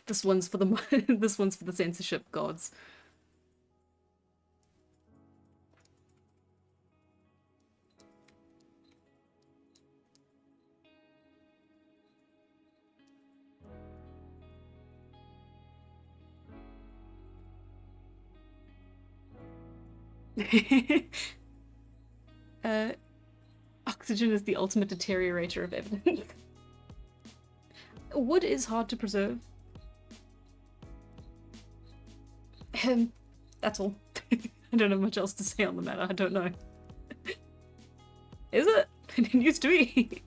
This one's for the this one's for the censorship gods. Oxygen is the ultimate deteriorator of evidence. Wood is hard to preserve. That's all. I don't have much else to say on the matter. I don't know. Is it? It didn't used to be.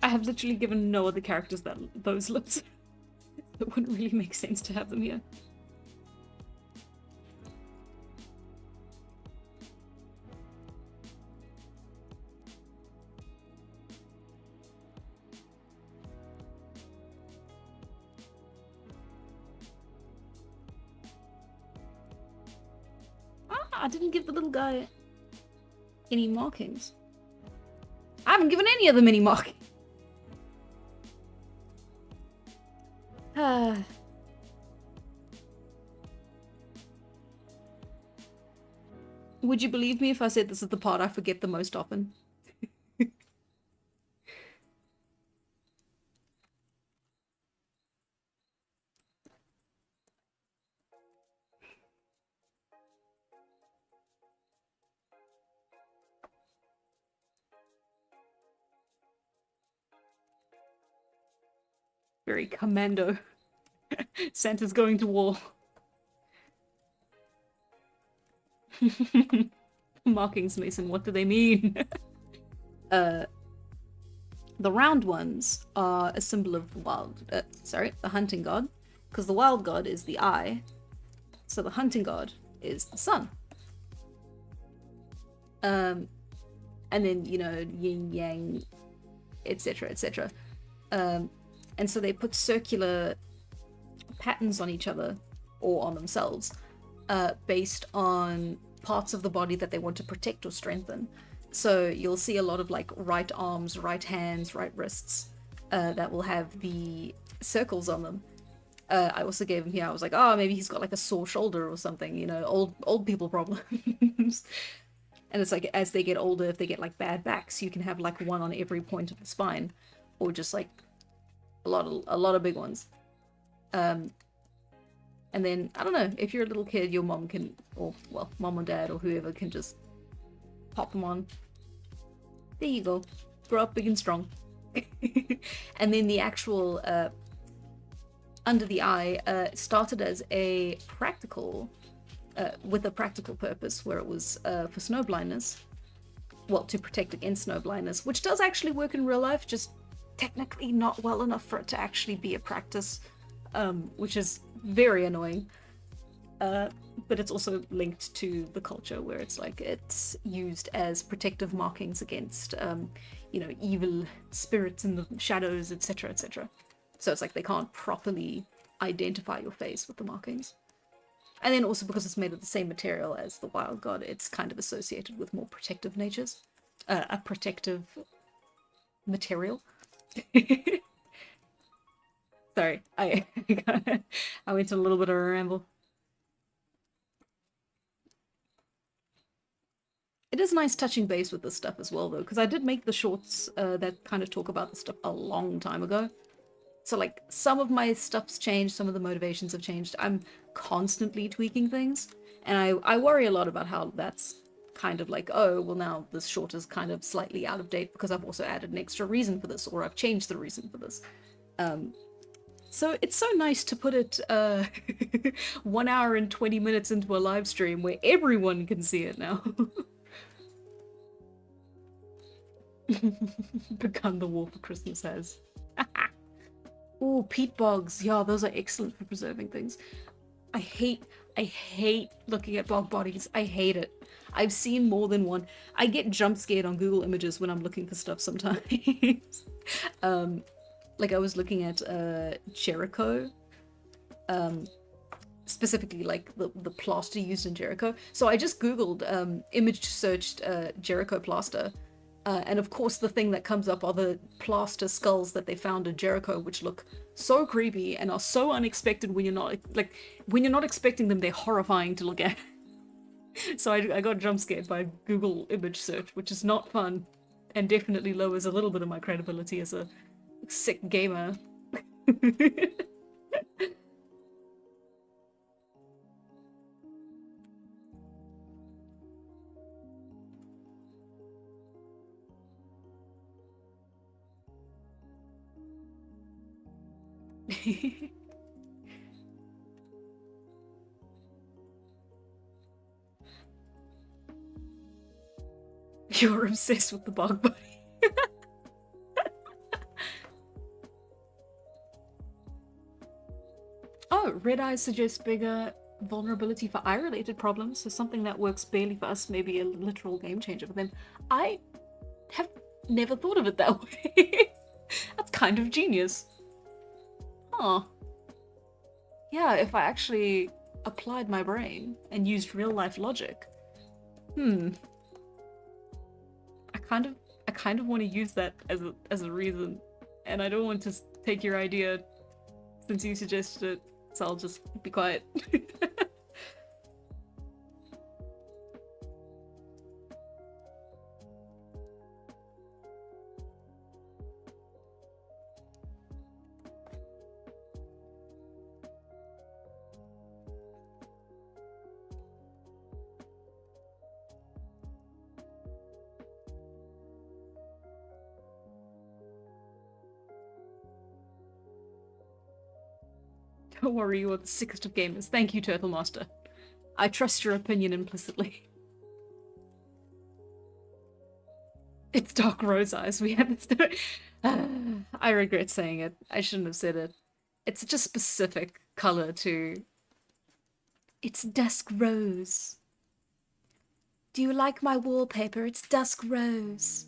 I have literally given no other characters those lips. It wouldn't really make sense to have them here. I didn't give the little guy any markings. I haven't given any of them any markings. Would you believe me if I said this is the part I forget the most often? Very commando. Santa's going to war. Markings, Mason, what do they mean? The round ones are a symbol of the the hunting god, because the wild god is the eye, so the hunting god is the sun. And then, you know, yin yang, etc, etc. And so they put circular patterns on each other or on themselves based on parts of the body that they want to protect or strengthen. So you'll see a lot of like right arms, right hands, right wrists that will have the circles on them. I also gave him here, I was like, oh, maybe he's got like a sore shoulder or something, you know, old people problems. And it's like, as they get older, if they get like bad backs, you can have like one on every point of the spine, or just like a lot of big ones. And then, I don't know, if you're a little kid, your mom can, or well, mom or dad or whoever can just pop them on. There you go. Grow up big and strong. And then the actual under the eye started as a practical, with a practical purpose, where it was for snow blindness. Well, to protect against snow blindness, which does actually work in real life, just technically not well enough for it to actually be a practice, which is very annoying. But it's also linked to the culture where it's like it's used as protective markings against, you know, evil spirits in the shadows, etc, etc. So it's like they can't properly identify your face with the markings. And then also because it's made of the same material as the wild god, it's kind of associated with more protective natures. A protective material. Sorry, I went on a little bit of a ramble. It is nice touching base with this stuff as well, though, because I did make the shorts that kind of talk about this stuff a long time ago. So, like, some of my stuff's changed, some of the motivations have changed. I'm constantly tweaking things, and I worry a lot about how that's kind of like, oh, well, now this short is kind of slightly out of date because I've also added an extra reason for this, or I've changed the reason for this. So it's so nice to put it 1 hour and 20 minutes into a live stream where everyone can see it now. Become the wolf for Christmas has. Ooh, peat bogs. Yeah, those are excellent for preserving things. I hate looking at bog bodies. I hate it. I've seen more than one. I get jump scared on Google Images when I'm looking for stuff sometimes. Like I was looking at Jericho, specifically like the plaster used in Jericho. So I just Googled, image searched Jericho plaster. And of course, the thing that comes up are the plaster skulls that they found in Jericho, which look so creepy and are so unexpected when you're not expecting them. They're horrifying to look at. So I got jump scared by Google image search, which is not fun, and definitely lowers a little bit of my credibility as a sick gamer. You're obsessed with the bog body. Oh, red eyes suggest bigger vulnerability for eye-related problems, so something that works barely for us may be a literal game changer for them. I have never thought of it that way. That's kind of genius. Huh. Yeah, if I actually applied my brain and used real-life logic. I kind of want to use that as a reason, and I don't want to take your idea since you suggested it, so I'll just be quiet. Don't worry, you are the sickest of gamers. Thank you, Turtle Master. I trust your opinion implicitly. It's dark rose eyes. We had this. I regret saying it. I shouldn't have said it. It's such a specific color too. It's dusk rose. Do you like my wallpaper? It's dusk rose.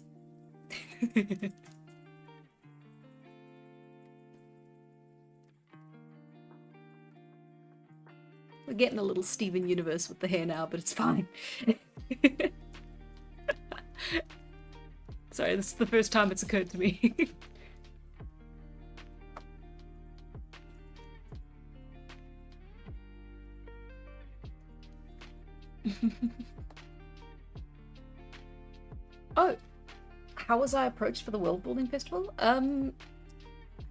We're getting a little Steven Universe with the hair now, but it's fine. Sorry, this is the first time it's occurred to me. Oh, how was I approached for the World Building Festival? How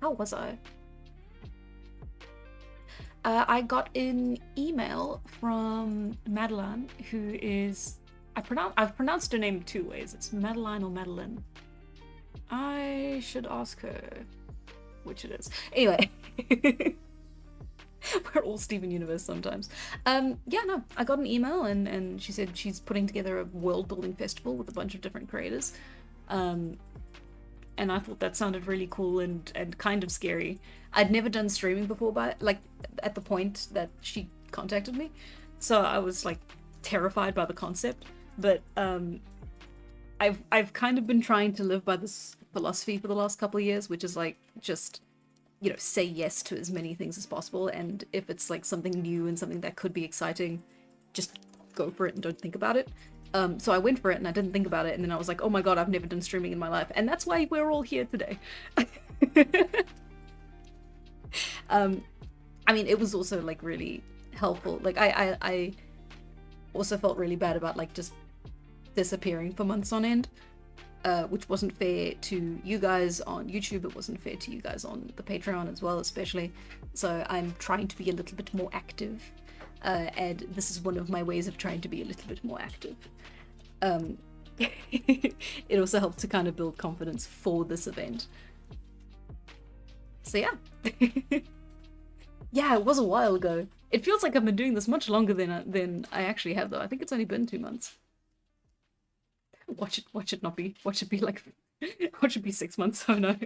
was I? I got an email from Madeline, who is... I've pronounced her name 2 ways. It's Madeline or Madeline. I should ask her which it is. Anyway. We're all Steven Universe sometimes. Yeah, no, I got an email and she said she's putting together a world building festival with a bunch of different creators. And I thought that sounded really cool and kind of scary. I'd never done streaming before, at the point that she contacted me. So I was like terrified by the concept. But I've kind of been trying to live by this philosophy for the last couple of years, which is like just, you know, say yes to as many things as possible. And if it's like something new and something that could be exciting, just go for it and don't think about it. So I went for it and I didn't think about it, and then I was like, oh my god, I've never done streaming in my life, and that's why we're all here today. I mean, it was also like really helpful. Like I also felt really bad about like just disappearing for months on end, which wasn't fair to you guys on YouTube. It wasn't fair to you guys on the Patreon as well, especially. So I'm trying to be a little bit more active, and this is one of my ways of trying to be a little bit more active. It also helped to kind of build confidence for this event. So yeah. Yeah, it was a while ago. It feels like I've been doing this much longer than I actually have, though. I think it's only been 2 months. Watch it not be. Watch it be like, watch it be 6 months. Oh no.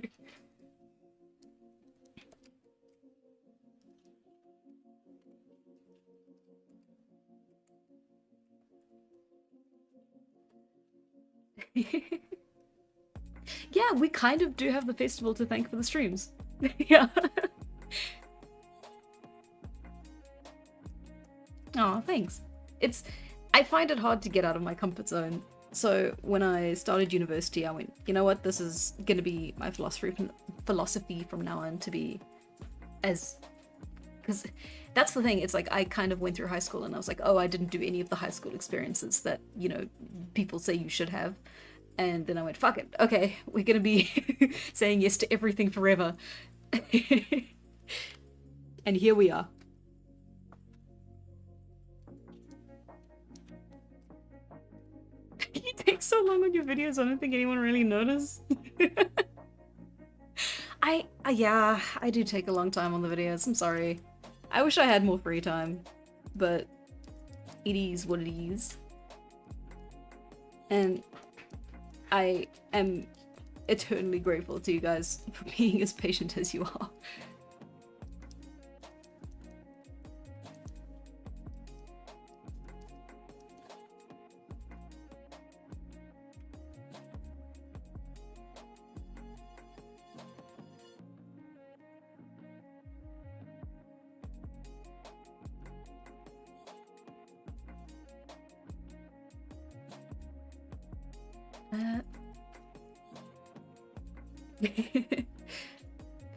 Yeah, we kind of do have the festival to thank for the streams. Yeah. Oh, thanks. I find it hard to get out of my comfort zone. So when I started university, I went, you know what, this is gonna be my philosophy from now on, to be as, because that's the thing, it's like I kind of went through high school and I was like, oh, I didn't do any of the high school experiences that, you know, people say you should have. And then I went, fuck it, okay, we're gonna be saying yes to everything forever. And here we are. You take so long on your videos, I don't think anyone really noticed. Yeah, I do take a long time on the videos, I'm sorry. I wish I had more free time, but it is what it is. And I am eternally grateful to you guys for being as patient as you are.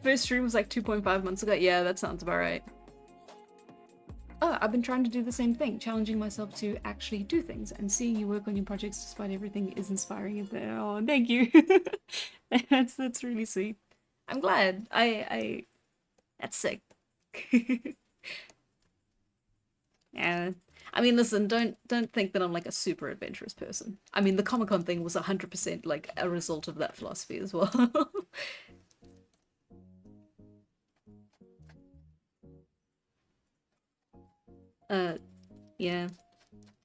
First stream was like 2.5 months ago. Yeah, that sounds about right. Oh, I've been trying to do the same thing, challenging myself to actually do things, and seeing you work on your projects despite everything is inspiring. Oh, thank you. That's really sweet. I'm glad. That's sick. Yeah. I mean, listen, don't think that I'm like a super adventurous person. I mean, the Comic-Con thing was 100% like a result of that philosophy as well. Yeah.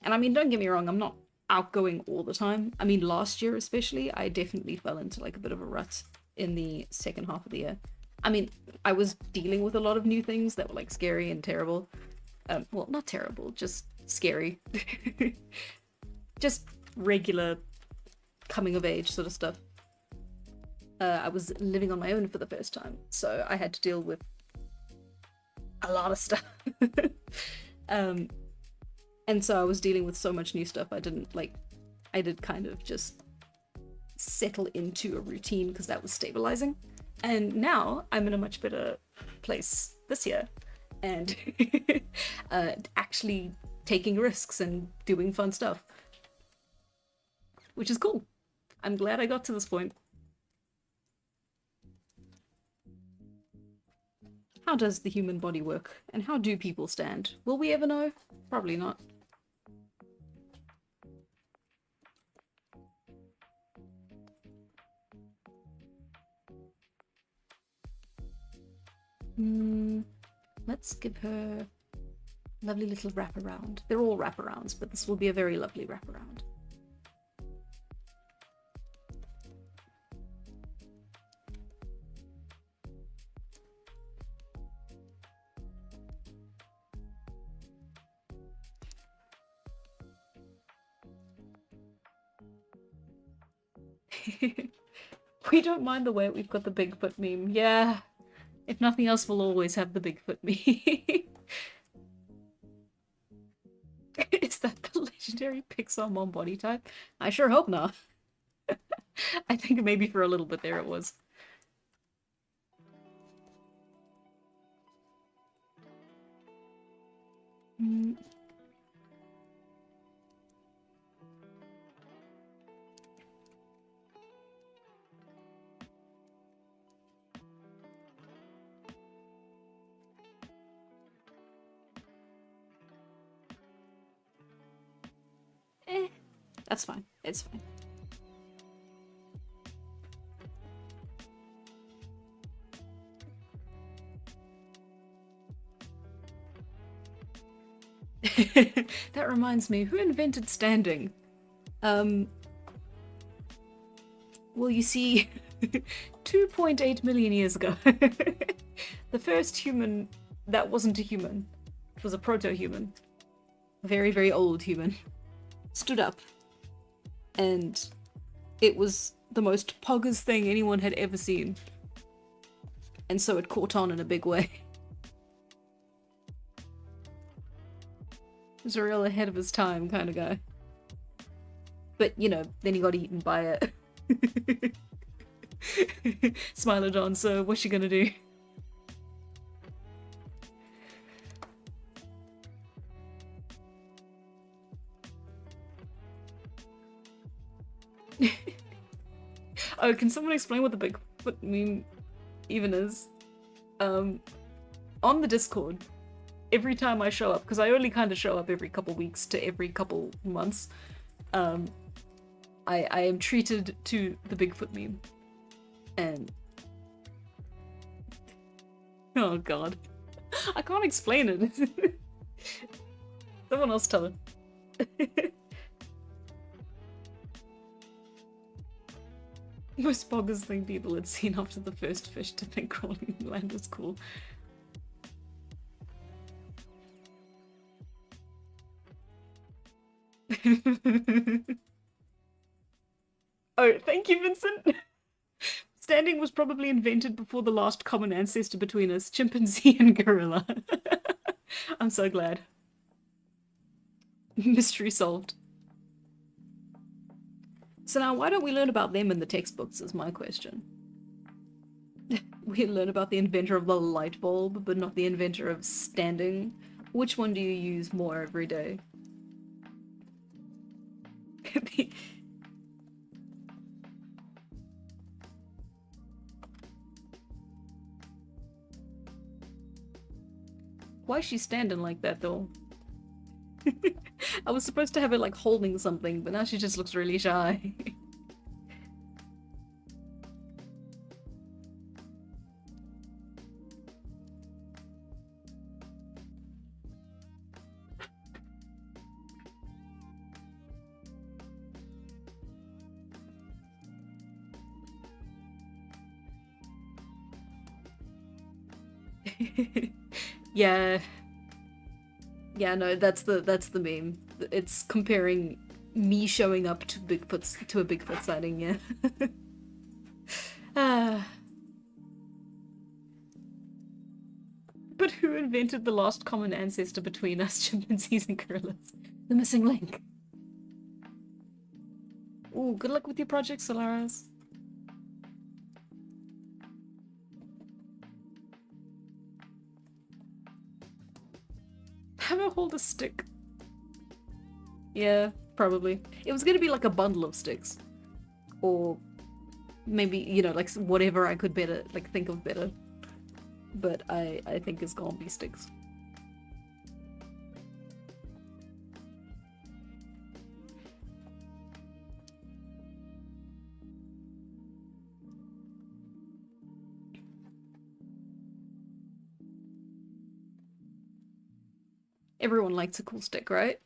And I mean, don't get me wrong, I'm not outgoing all the time. I mean, last year especially, I definitely fell into like a bit of a rut in the second half of the year. I mean, I was dealing with a lot of new things that were like scary and terrible. Well, not terrible, just scary. Just regular coming of age sort of stuff. I was living on my own for the first time, so I had to deal with a lot of stuff. And so I was dealing with so much new stuff. I did kind of just settle into a routine because that was stabilizing. And now I'm in a much better place this year, and actually taking risks and doing fun stuff, which is cool. I'm glad I got to this point. How does the human body work, and how do people stand? Will we ever know? Probably not. Let's give her a lovely little wraparound. They're all wraparounds, but this will be a very lovely wraparound. We don't mind the way we've got the Bigfoot meme. Yeah. If nothing else, we'll always have the Bigfoot meme. Is that the legendary Pixar mom body type? I sure hope not. I think maybe for a little bit there it was. That's fine. It's fine. That reminds me, who invented standing? Well, you see, 2.8 million years ago, the first human that wasn't a human, was a proto-human, a very, very old human, stood up, and it was the most poggers thing anyone had ever seen. And so it caught on in a big way. He was a real ahead of his time kind of guy. But, you know, then he got eaten by it. Smilodon, so what's she gonna do? Oh, can someone explain what the Bigfoot meme even is? On the Discord, every time I show up, because I only kind of show up every couple weeks to every couple months, I am treated to the Bigfoot meme. And... oh god. I can't explain it. Someone else tell it. Most boggers thing people had seen after the first fish to think crawling in land was cool. Oh, thank you, Vincent! Standing was probably invented before the last common ancestor between us, chimpanzee and gorilla. I'm so glad. Mystery solved. So now, why don't we learn about them in the textbooks is my question. We learn about the inventor of the light bulb, but not the inventor of standing. Which one do you use more every day? Why is she standing like that, though? I was supposed to have her, like, holding something, but now she just looks really shy. Yeah. Yeah, no, that's the meme. It's comparing me showing up to a Bigfoot sighting, yeah. But who invented the last common ancestor between us, chimpanzees and gorillas? The missing link. Ooh, good luck with your project, Solaris. Have her hold a stick. Yeah, probably. It was gonna be like a bundle of sticks. Or maybe, you know, like whatever I could better, like think of better. But I think it's gonna be sticks. Everyone likes a cool stick, right?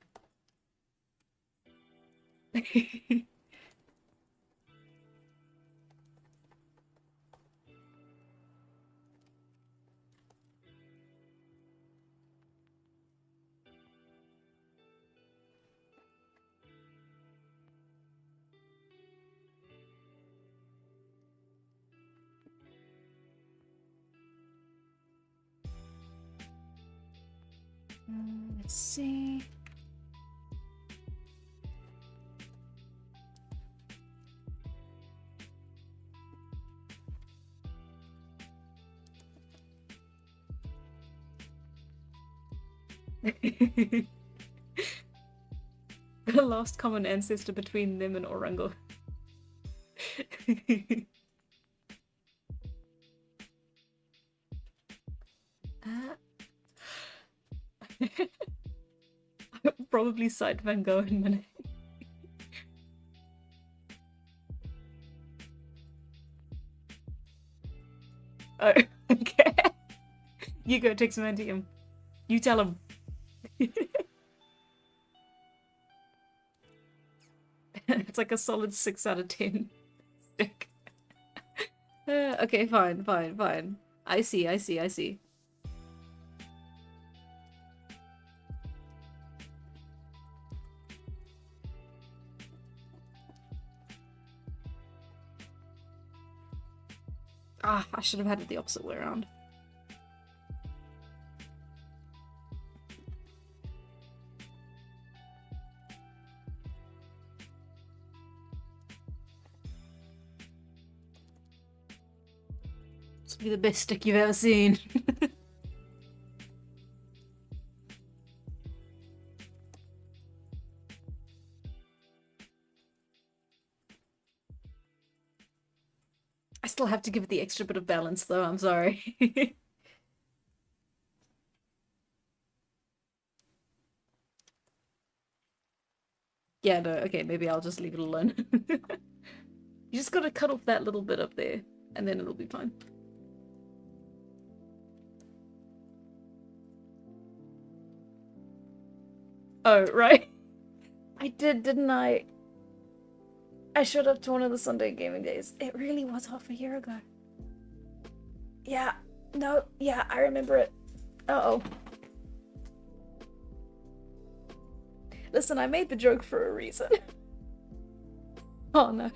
Let's see. The last common ancestor between them and Orango. Probably cite Van Gogh and Monet. You go take some Antium. You tell him. It's like a solid 6 out of 10 stick. Okay, fine, fine, fine. I see, I see, I see. Ah, I should have had it the opposite way around. This will be the best stick you've ever seen. I still have to give it the extra bit of balance though, I'm sorry. Yeah, no, okay, maybe I'll just leave it alone. You just gotta cut off that little bit up there, and then it'll be fine. Oh, right. I did, didn't I? I showed up to one of the Sunday gaming days. It really was half a year ago. Yeah, no, yeah, I remember it. Uh-oh. Listen, I made the joke for a reason. Oh no.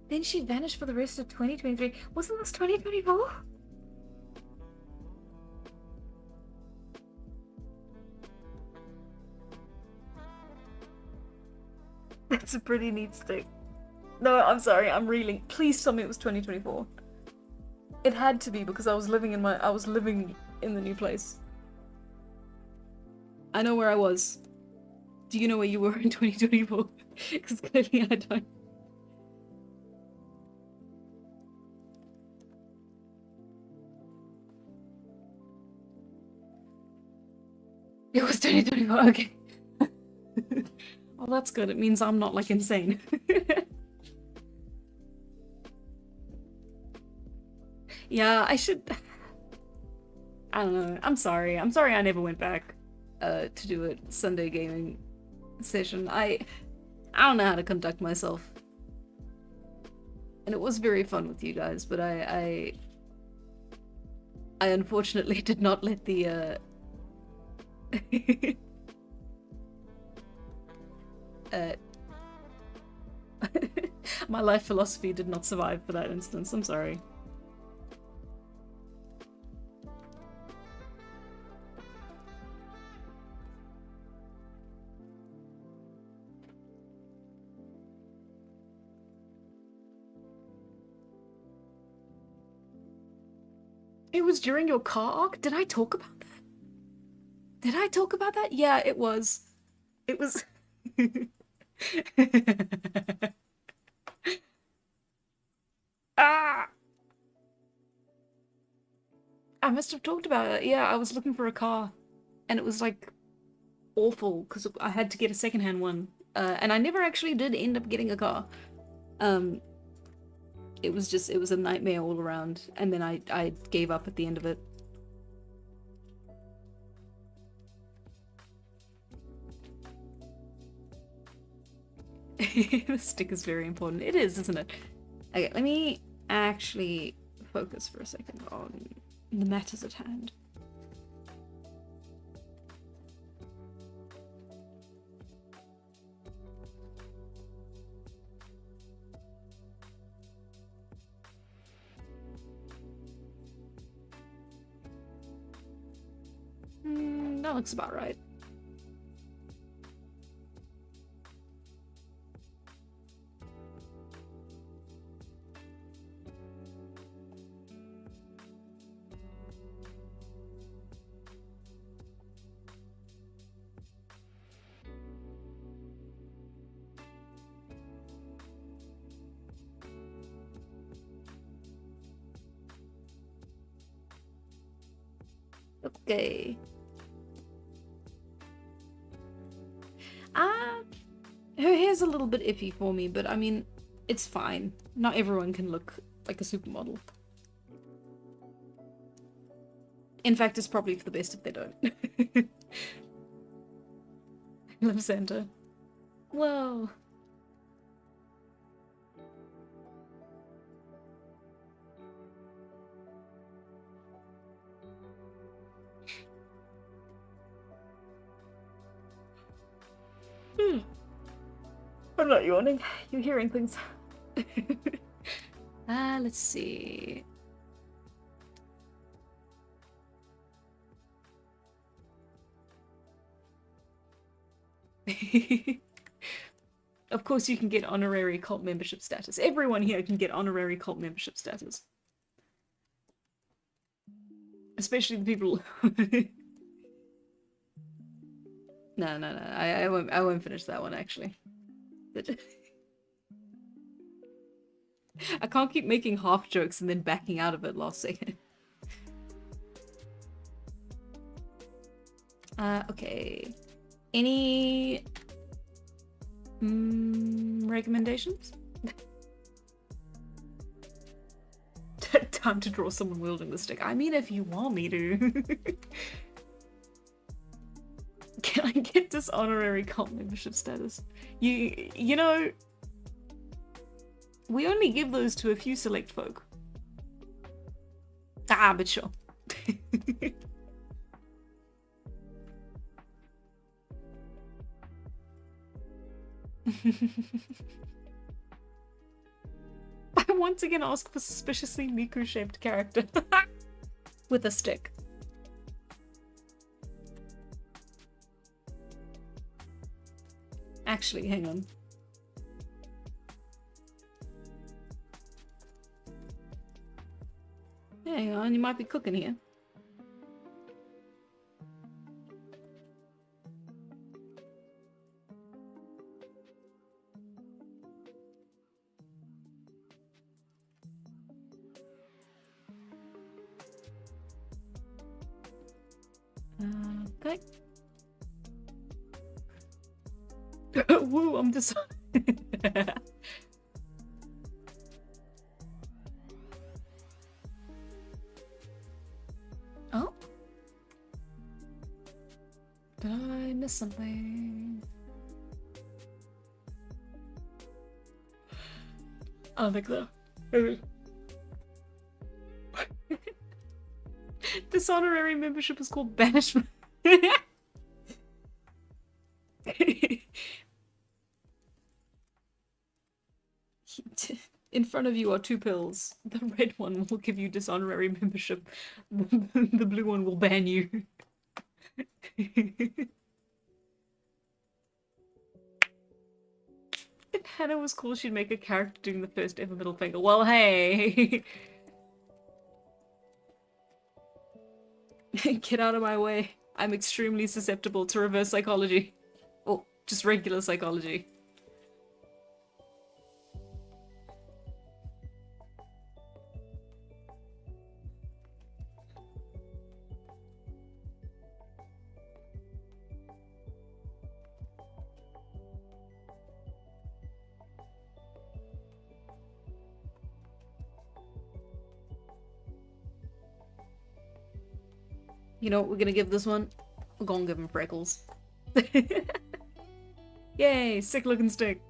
Then she vanished for the rest of 2023. Wasn't this 2024? That's a pretty neat stick. No, I'm sorry, I'm reeling. Please tell me it was 2024. It had to be because I was living in the new place. I know where I was. Do you know where you were in 2024? Because clearly I don't. It was 2024, okay. Well, that's good. It means I'm not, like, insane. Yeah, I should... I don't know. I'm sorry. I'm sorry I never went back to do a Sunday gaming session. I don't know how to conduct myself. And it was very fun with you guys, but I unfortunately did not let the my life philosophy did not survive for that instance. I'm sorry. It was during your car arc? Did I talk about that? Did I talk about that? Yeah, it was. It was... Ah! I must have talked about it. Yeah, I was looking for a car. And it was, like, awful, because I had to get a secondhand one. And I never actually did end up getting a car. It was a nightmare all around, and then I gave up at the end of it. The stick is very important. It is, isn't it? Okay, let me actually focus for a second on the matters at hand. That looks about right. Okay. Her hair's a little bit iffy for me, but I mean, It's fine. Not everyone can look like a supermodel. In fact, it's probably for the best if they don't. I love Santa. Whoa. I'm not yawning. You're hearing things. Let's see. Of course you can get honorary cult membership status. Everyone here can get honorary cult membership status. Especially the people... No, I won't finish that one, actually. I can't keep making half jokes and then backing out of it last second. Okay. Any recommendations? Time to draw someone wielding the stick. I mean, if you want me to. Can I get this honorary cult membership status? You know, we only give those to a few select folk. Ah, but sure. I once again ask for suspiciously Miku-shaped character. With a stick. Actually, hang on. Hang on, you might be cooking here. Okay. Woo, I'm just... Oh? Did I miss something? I don't think so. This honorary membership is called banishment. In front of you are 2 pills. The red one will give you dishonorary membership. The blue one will ban you. If Hannah was cool, she'd make a character doing the first ever middle finger. Well, hey! Get out of my way. I'm extremely susceptible to reverse psychology. Or just regular psychology. You know what we're gonna give this one? We're gonna give him freckles. Yay, sick looking stick.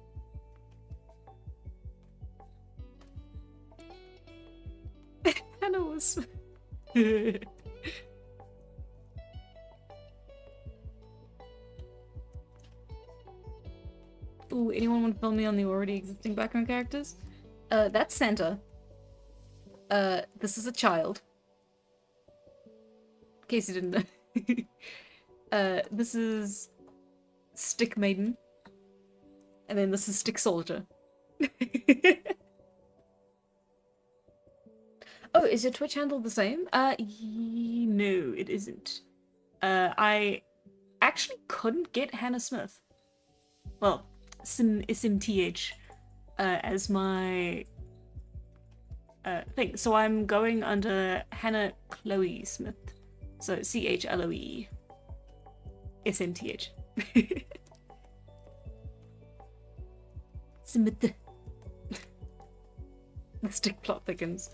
Hannah was... Ooh, anyone want to fill me on the already existing background characters? That's Santa. This is a child. In case you didn't know. This is Stick Maiden. And then this is Stick Soldier. Oh, is your Twitch handle the same? No, it isn't. I actually couldn't get Hannah Smith. Well, SMTH as my thing. So I'm going under Hannah Chloe Smith. So CHLOE SMTH. Smith. The stick plot thickens.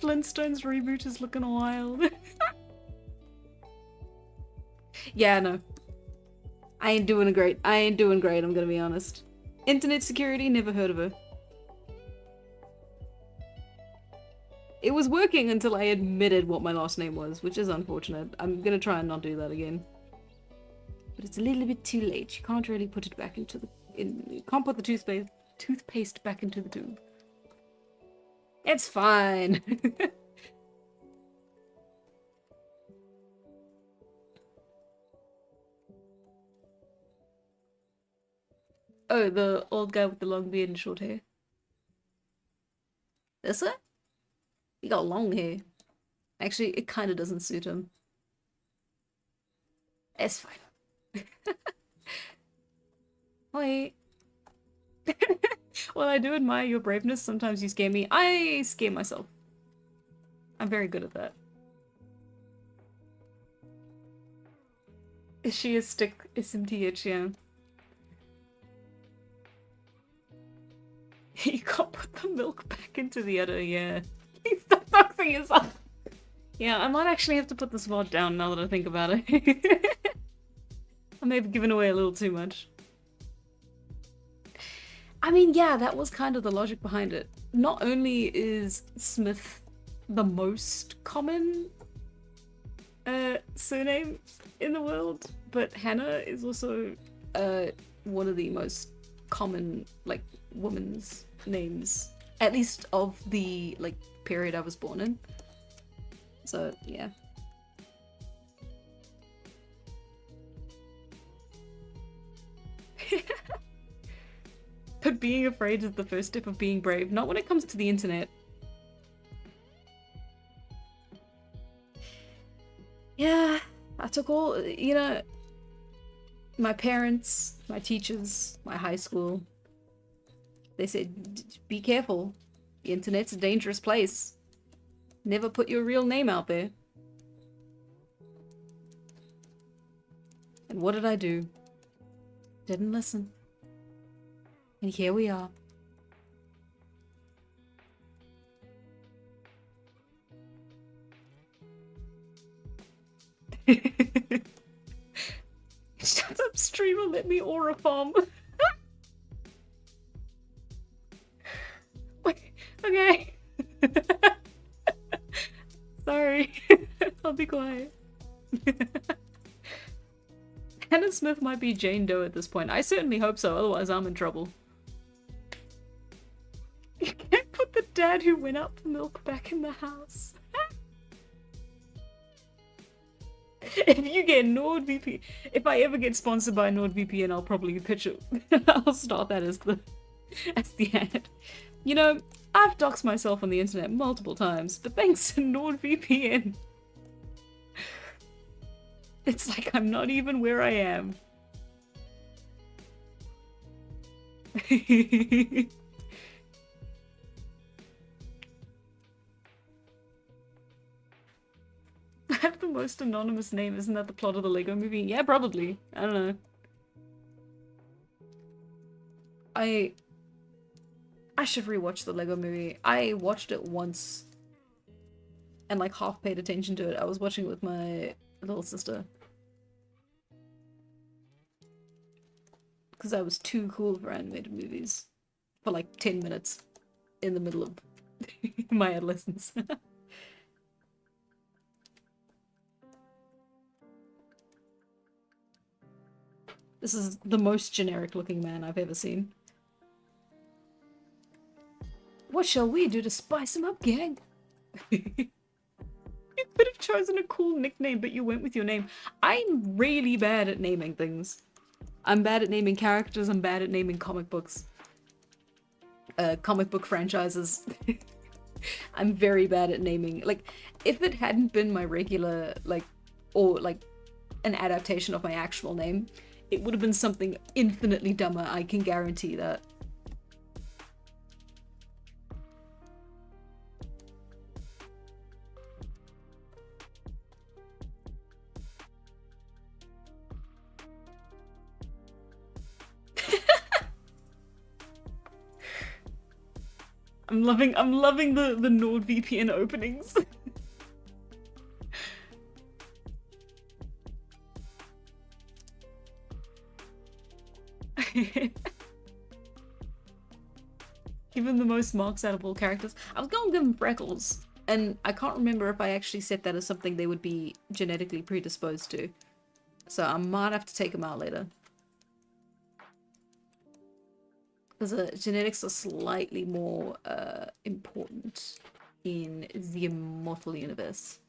Flintstones reboot is looking wild. Yeah, no. I ain't doing great. I'm gonna be honest. Internet security, never heard of her. It was working until I admitted what my last name was, which is unfortunate. I'm gonna try and not do that again. But it's a little bit too late. You can't really put it back into the... you can't put the toothpaste back into the tube. It's fine. Oh, the old guy with the long beard and short hair. This it? He got long hair. Actually, it kind of doesn't suit him. It's fine. Wait. Well, I do admire your braveness. Sometimes you scare me. I scare myself. I'm very good at that. Is she a stick SMTH? Yeah. You can't put the milk back into the udder, yeah. You stop doxing yourself. Yeah, I might actually have to put this VOD down now that I think about it. I may have given away a little too much. I mean, yeah, that was kind of the logic behind it. Not only is Smith the most common surname in the world, but Hannah is also one of the most common, like, women's names, at least of the, like, period I was born in. So, yeah. But being afraid is the first step of being brave. Not when it comes to the internet. Yeah, I took all, you know, my parents, my teachers, my high school. They said, be careful. The internet's a dangerous place. Never put your real name out there. And what did I do? Didn't listen. And here we are. Shut up, streamer, let me aura farm. Okay. Sorry. I'll be quiet. Hannah Smith might be Jane Doe at this point. I certainly hope so, otherwise I'm in trouble. You can't put the dad who went out for milk back in the house. If you get NordVPN, if I ever get sponsored by NordVPN, I'll probably pitch it. I'll start that as the ad. You know, I've doxed myself on the internet multiple times, but thanks to NordVPN, it's like I'm not even where I am. I have the most anonymous name, isn't that the plot of the Lego movie? Yeah, probably. I don't know. I should rewatch the Lego movie. I watched it once and like half paid attention to it. I was watching it with my little sister. Because I was too cool for animated movies. For like 10 minutes in the middle of my adolescence. This is the most generic looking man I've ever seen. What shall we do to spice him up, gang? You could have chosen a cool nickname, but you went with your name. I'm really bad at naming things. I'm bad at naming characters, I'm bad at naming comic books. Comic book franchises. I'm very bad at naming. Like, if it hadn't been my regular, like, or like, an adaptation of my actual name, it would have been something infinitely dumber, I can guarantee that. I'm loving the NordVPN openings. Give him the most marks out of all characters. I was gonna give him freckles, and I can't remember if I actually set that as something they would be genetically predisposed to. So I might have to take him out later. Because genetics are slightly more important in the Immortal universe.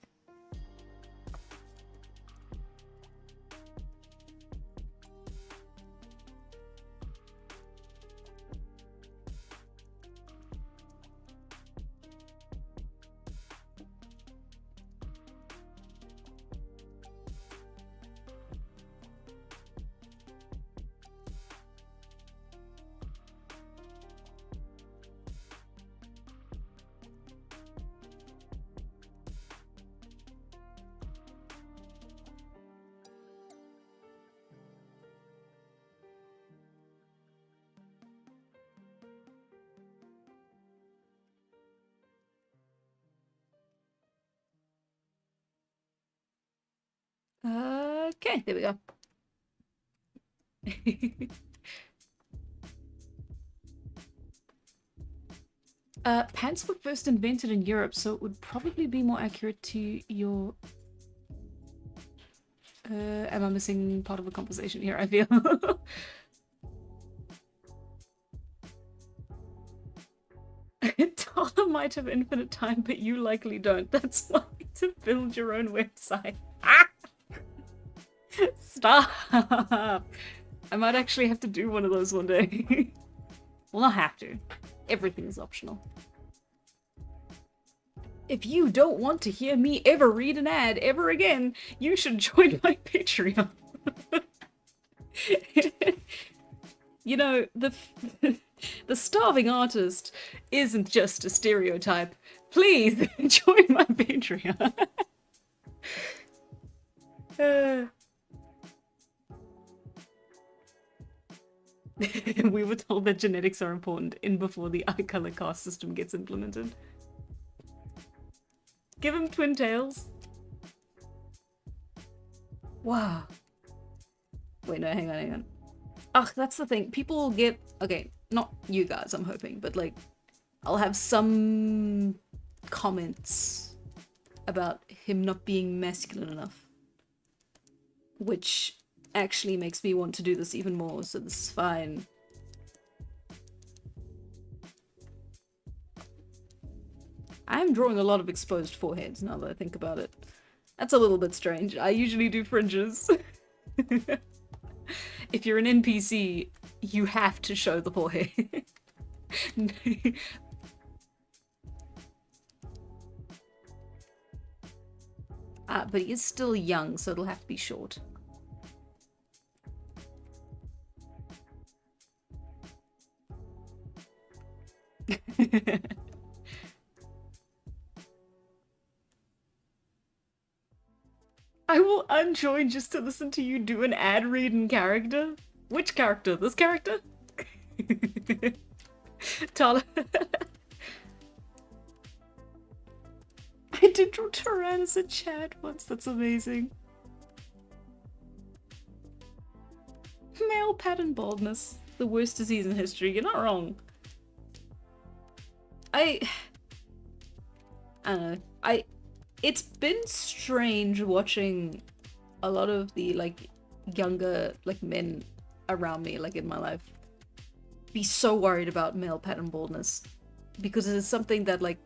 Okay, there we go. Pants were first invented in Europe, so it would probably be more accurate to your... am I missing part of the conversation here, I feel? Tala might have infinite time, but you likely don't. That's why to build your own website. Stop! I might actually have to do one of those one day. Well, not have to. Everything is optional. If you don't want to hear me ever read an ad ever again, you should join my Patreon. You know, the starving artist isn't just a stereotype. Please join my Patreon. We were told that genetics are important in before the eye color caste system gets implemented. Give him twin tails. Wow. Wait, no, hang on. Ugh, that's the thing. People will get... Okay, not you guys, I'm hoping, but like, I'll have some comments about him not being masculine enough. Which actually makes me want to do this even more, so this is fine. I'm drawing a lot of exposed foreheads now that I think about it. That's a little bit strange. I usually do fringes. If you're an NPC, you have to show the forehead. But he is still young, so it'll have to be short. I will unjoin just to listen to you do an ad read in character. Which character? This character? Tala. I did draw Turan as a Chad once, that's amazing. Male pattern baldness. The worst disease in history, you're not wrong. I don't know. It's been strange watching a lot of the like younger like men around me, like in my life, be so worried about male pattern baldness, because it is something that like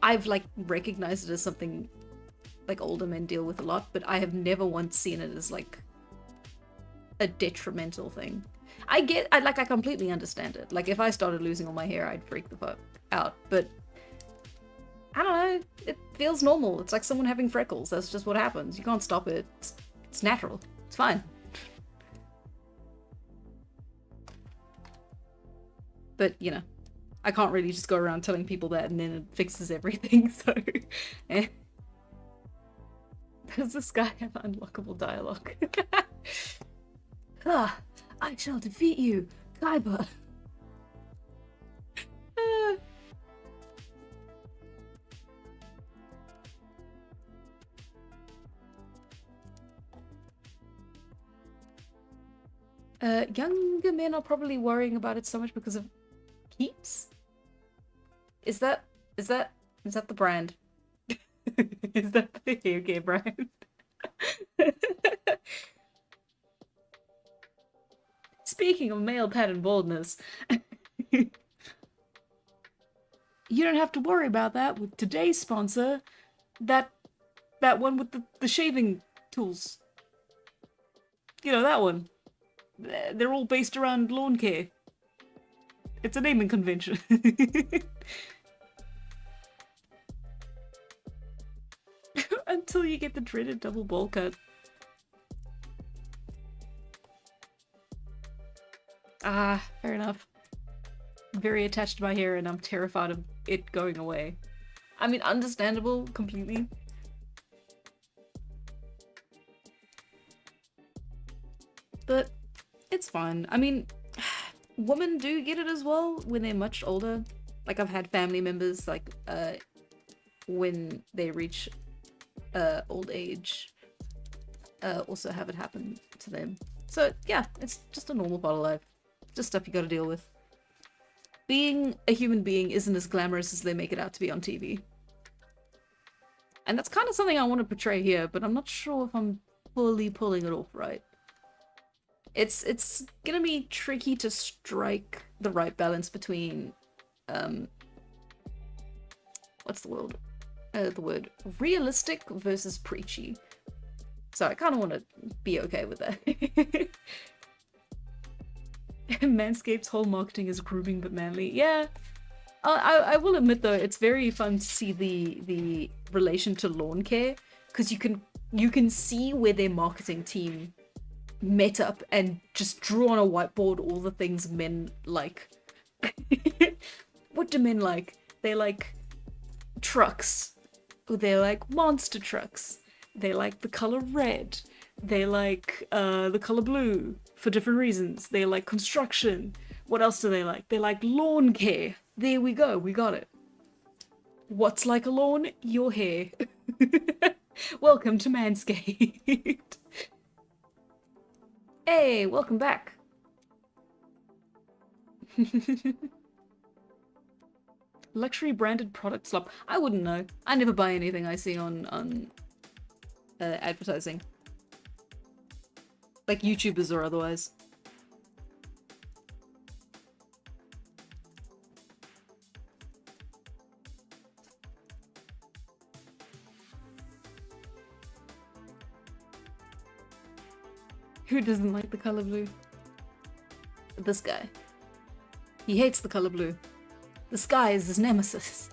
I've like recognized it as something like older men deal with a lot, but I have never once seen it as like a detrimental thing. I completely understand it. Like if I started losing all my hair, I'd freak the fuck out, but I don't know, it feels normal. It's like someone having freckles. That's just what happens. You can't stop it. It's natural. It's fine. But, you know, I can't really just go around telling people that and then it fixes everything, so... Does this guy have unlockable dialogue? I shall defeat you, Kaiba. Younger men are probably worrying about it so much because of keeps. Is that is that is that the brand? Is that the hair care brand? Speaking of male pattern baldness, you don't have to worry about that with today's sponsor, that one with the shaving tools. You know, that one. They're all based around lawn care. It's a naming convention. Until you get the dreaded double bowl cut. Ah, fair enough. I'm very attached to my hair and I'm terrified of it going away. I mean, understandable completely. But it's fine. I mean, women do get it as well when they're much older. Like, I've had family members, like, when they reach old age, also have it happen to them. So yeah, it's just a normal part of life. Just stuff you gotta deal with. Being a human being isn't as glamorous as they make it out to be on TV. And that's kind of something I want to portray here, but I'm not sure if I'm fully pulling it off right. It's gonna be tricky to strike the right balance between, what's the word? The word realistic versus preachy. So I kind of want to be okay with that. Manscaped's whole marketing is grooming but manly. Yeah, I will admit though, it's very fun to see the relation to lawn care, because you can see where their marketing team met up and just drew on a whiteboard all the things men like. What do men like? They like trucks. They like monster trucks. They like the color red. They like the color blue for different reasons. They like construction. What else do they like? They like lawn care. There we go. We got it. What's like a lawn? Your hair. Welcome to Manscaped. Hey, welcome back. Luxury branded product slop. I wouldn't know. I never buy anything I see on advertising. Like YouTubers or otherwise. Who doesn't like the color blue? This guy. He hates the color blue. The sky is his nemesis.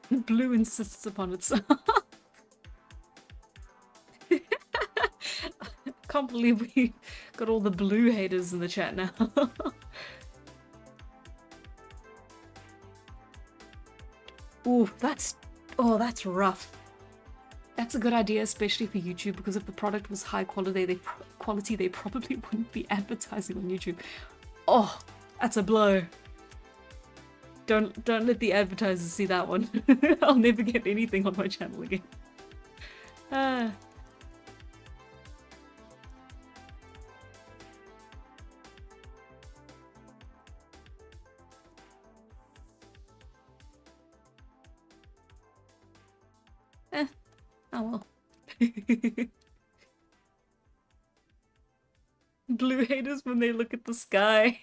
Blue insists upon itself. Can't believe we got all the blue haters in the chat now. Ooh, that's rough. That's a good idea, especially for YouTube, because if the product was high quality, they probably wouldn't be advertising on YouTube. Oh, that's a blow. Don't let the advertisers see that one. I'll never get anything on my channel again. Oh well. Blue haters when they look at the sky.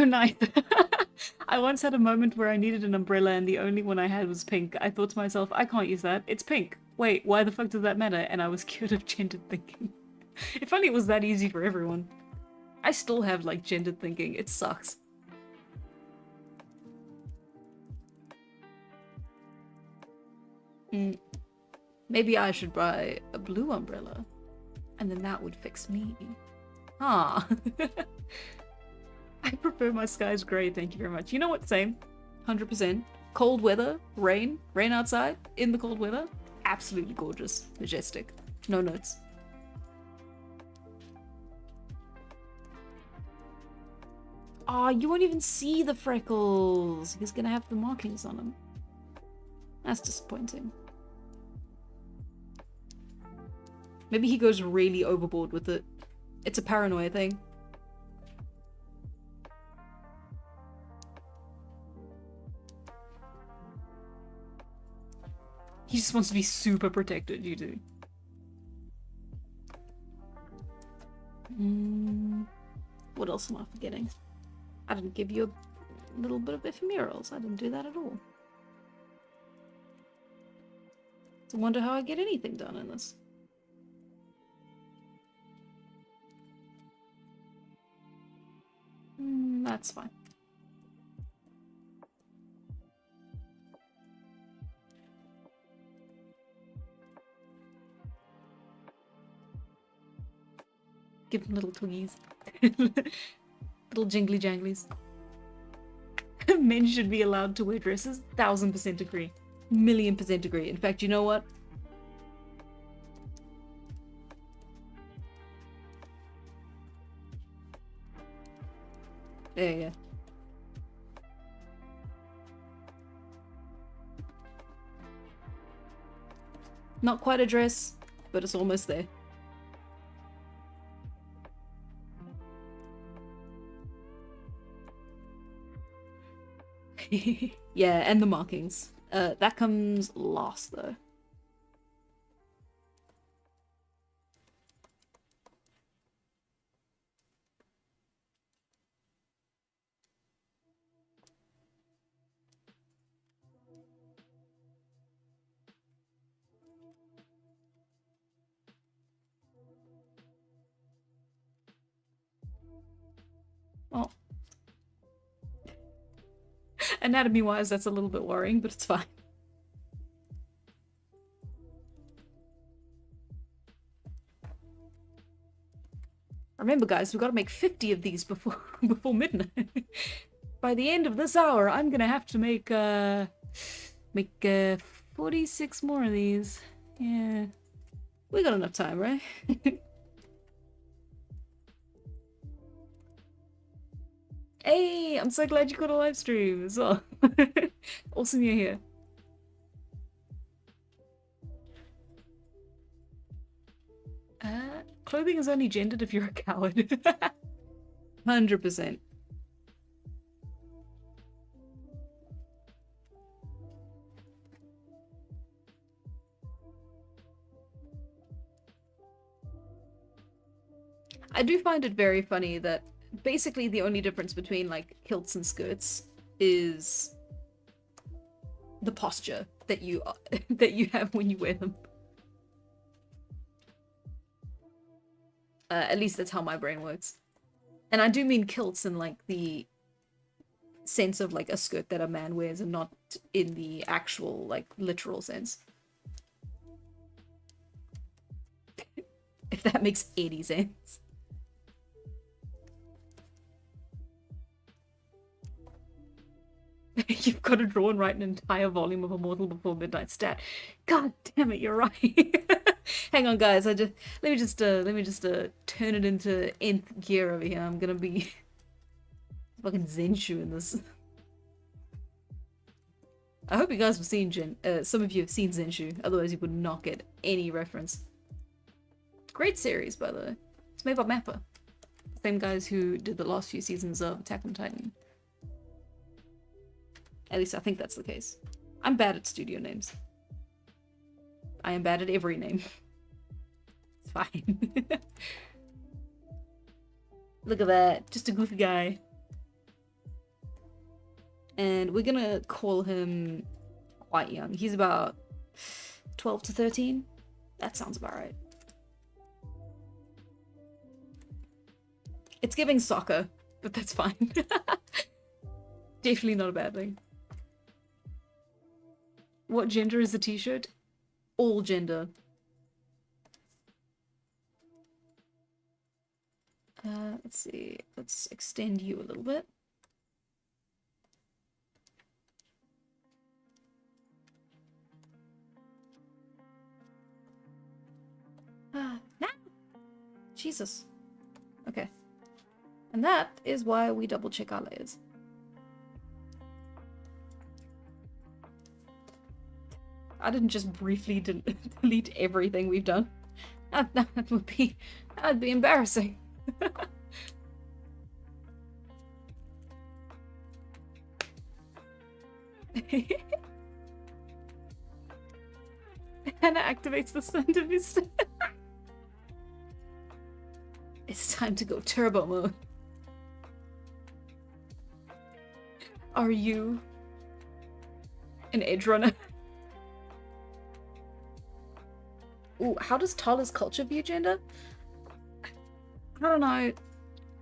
Oh, nice. I once had a moment where I needed an umbrella and the only one I had was pink. I thought to myself, I can't use that. It's pink. Wait, why the fuck does that matter? And I was cured of gendered thinking. If only it was that easy for everyone. I still have, like, gendered thinking. It sucks. Maybe I should buy a blue umbrella. And then that would fix me. Ah. I prefer my skies grey, thank you very much. You know what? Same. 100%. Cold weather, rain outside, in the cold weather. Absolutely gorgeous. Majestic. No notes. Oh, you won't even see the freckles. He's gonna have the markings on him. That's disappointing. Maybe he goes really overboard with it. It's a paranoia thing. He just wants to be super protected, you do. What else am I forgetting? I didn't give you a little bit of ephemerals. I didn't do that at all. I wonder how I get anything done in this. That's fine. Give them little twiggies. Little jingly janglies. Men should be allowed to wear dresses. 1000% agree. 1,000,000% agree. In fact, you know what? There you go. Not quite a dress, but it's almost there. Yeah, and the markings. That comes last, though. Well, anatomy-wise, that's a little bit worrying, but it's fine. Remember, guys, we've got to make 50 of these before midnight. By the end of this hour, I'm gonna have to make 46 more of these. Yeah, we got enough time, right? Hey, I'm so glad you caught a live stream as well. Awesome you're here. Clothing is only gendered if you're a coward. 100%. I do find it very funny that basically the only difference between like kilts and skirts is the posture that you have when you wear them. At least that's how my brain works. And I do mean kilts in like the sense of like a skirt that a man wears and not in the actual like literal sense. If that makes any sense. You've got to draw and write an entire volume of Immortal before midnight stat. God damn it, you're right. Hang on, guys. Let me just turn it into nth gear over here. I'm gonna be fucking Zenshu in this. I hope you guys have seen some of you have seen Zenshu. Otherwise, you would not get any reference. Great series, by the way. It's made by Mappa. Same guys who did the last few seasons of Attack on Titan. At least I think that's the case. I'm bad at studio names. I am bad at every name. It's fine. Look at that. Just a goofy guy. and we're gonna call him quite young. He's about 12 to 13. That sounds about right. It's giving soccer, but that's fine. Definitely not a bad thing. What gender is the t-shirt? All gender. Let's see. Let's extend you a little bit. No! Jesus. Okay. And that is why we double check our layers. I didn't just briefly delete everything we've done. That'd be embarrassing. Hannah activates the sound of his. It's time to go turbo mode. Are you an edge runner? Ooh, how does Tala's culture view gender? I don't know.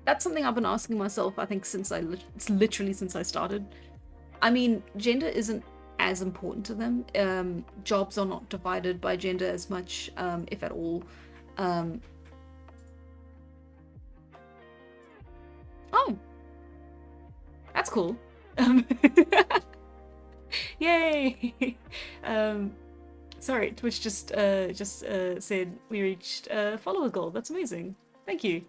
That's something I've been asking myself, I think, it's literally since I started. I mean, gender isn't as important to them. Jobs are not divided by gender as much, if at all. Oh, that's cool. Yay! Sorry, Twitch just said we reached a follower goal. That's amazing. Thank you.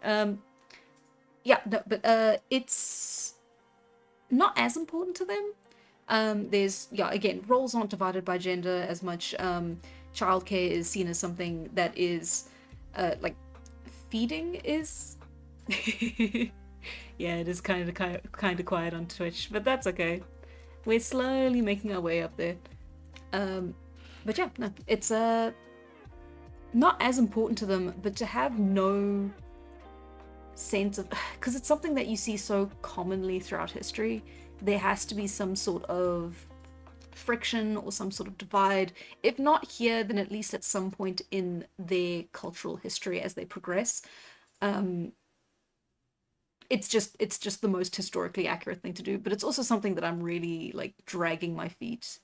Yeah, no, but it's not as important to them. There's, yeah, again, roles aren't divided by gender as much. Childcare is seen as something that is, like, feeding is. Yeah, it is kind of quiet on Twitch, but that's okay. We're slowly making our way up there. But yeah, no, it's not as important to them, but to have no sense of, because it's something that you see so commonly throughout history, there has to be some sort of friction or some sort of divide. If not here, then at least at some point in their cultural history as they progress. It's just the most historically accurate thing to do, but it's also something that I'm really like dragging my feet.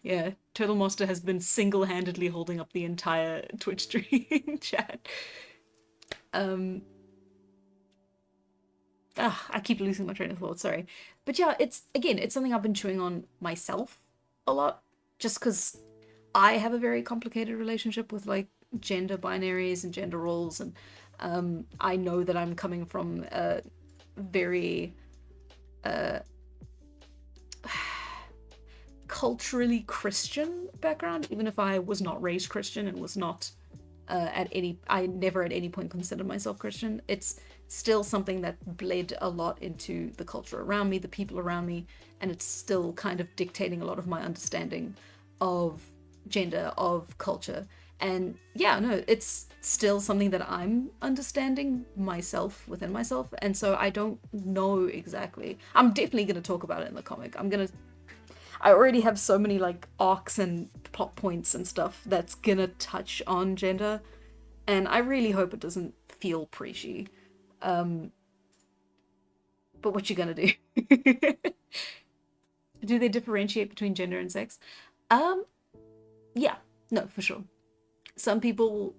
Yeah, Turtle Monster has been single-handedly holding up the entire Twitch stream chat. I keep losing my train of thought, sorry. But yeah, it's something I've been chewing on myself a lot, just because I have a very complicated relationship with like gender binaries and gender roles, and I know that I'm coming from a very culturally Christian background, even if I was not raised Christian and was not I never at any point considered myself Christian. It's still something that bled a lot into the culture around me, the people around me, and it's still kind of dictating a lot of my understanding of gender, of culture. And yeah, no, it's still something that I'm understanding myself within myself, and so I don't know exactly. I'm definitely going to talk about it in the comic. I already have so many like arcs and plot points and stuff that's gonna touch on gender, and I really hope it doesn't feel preachy. But what you gonna do? Do they differentiate between gender and sex? Yeah, no, for sure. Some people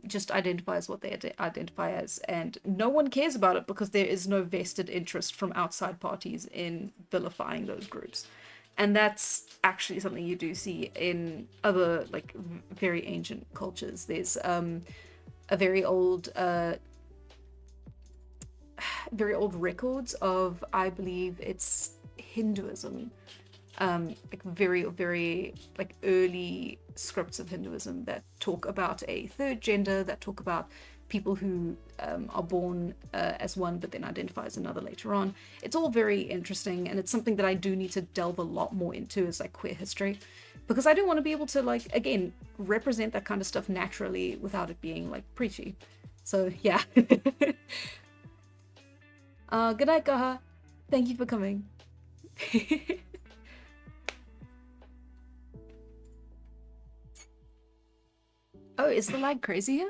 just identify as what they identify as, and no one cares about it because there is no vested interest from outside parties in vilifying those groups. And that's actually something you do see in other like very ancient cultures. There's a very old records of, I believe it's Hinduism, like very like early scripts of Hinduism that talk about a third gender, that talk about people who are born as one but then identify as another later on. It's all very interesting, and it's something that I do need to delve a lot more into as like queer history, because I do want to be able to like, again, represent that kind of stuff naturally without it being like preachy. So yeah. Good night, Gaha. Thank you for coming. Oh, is the lag crazy here?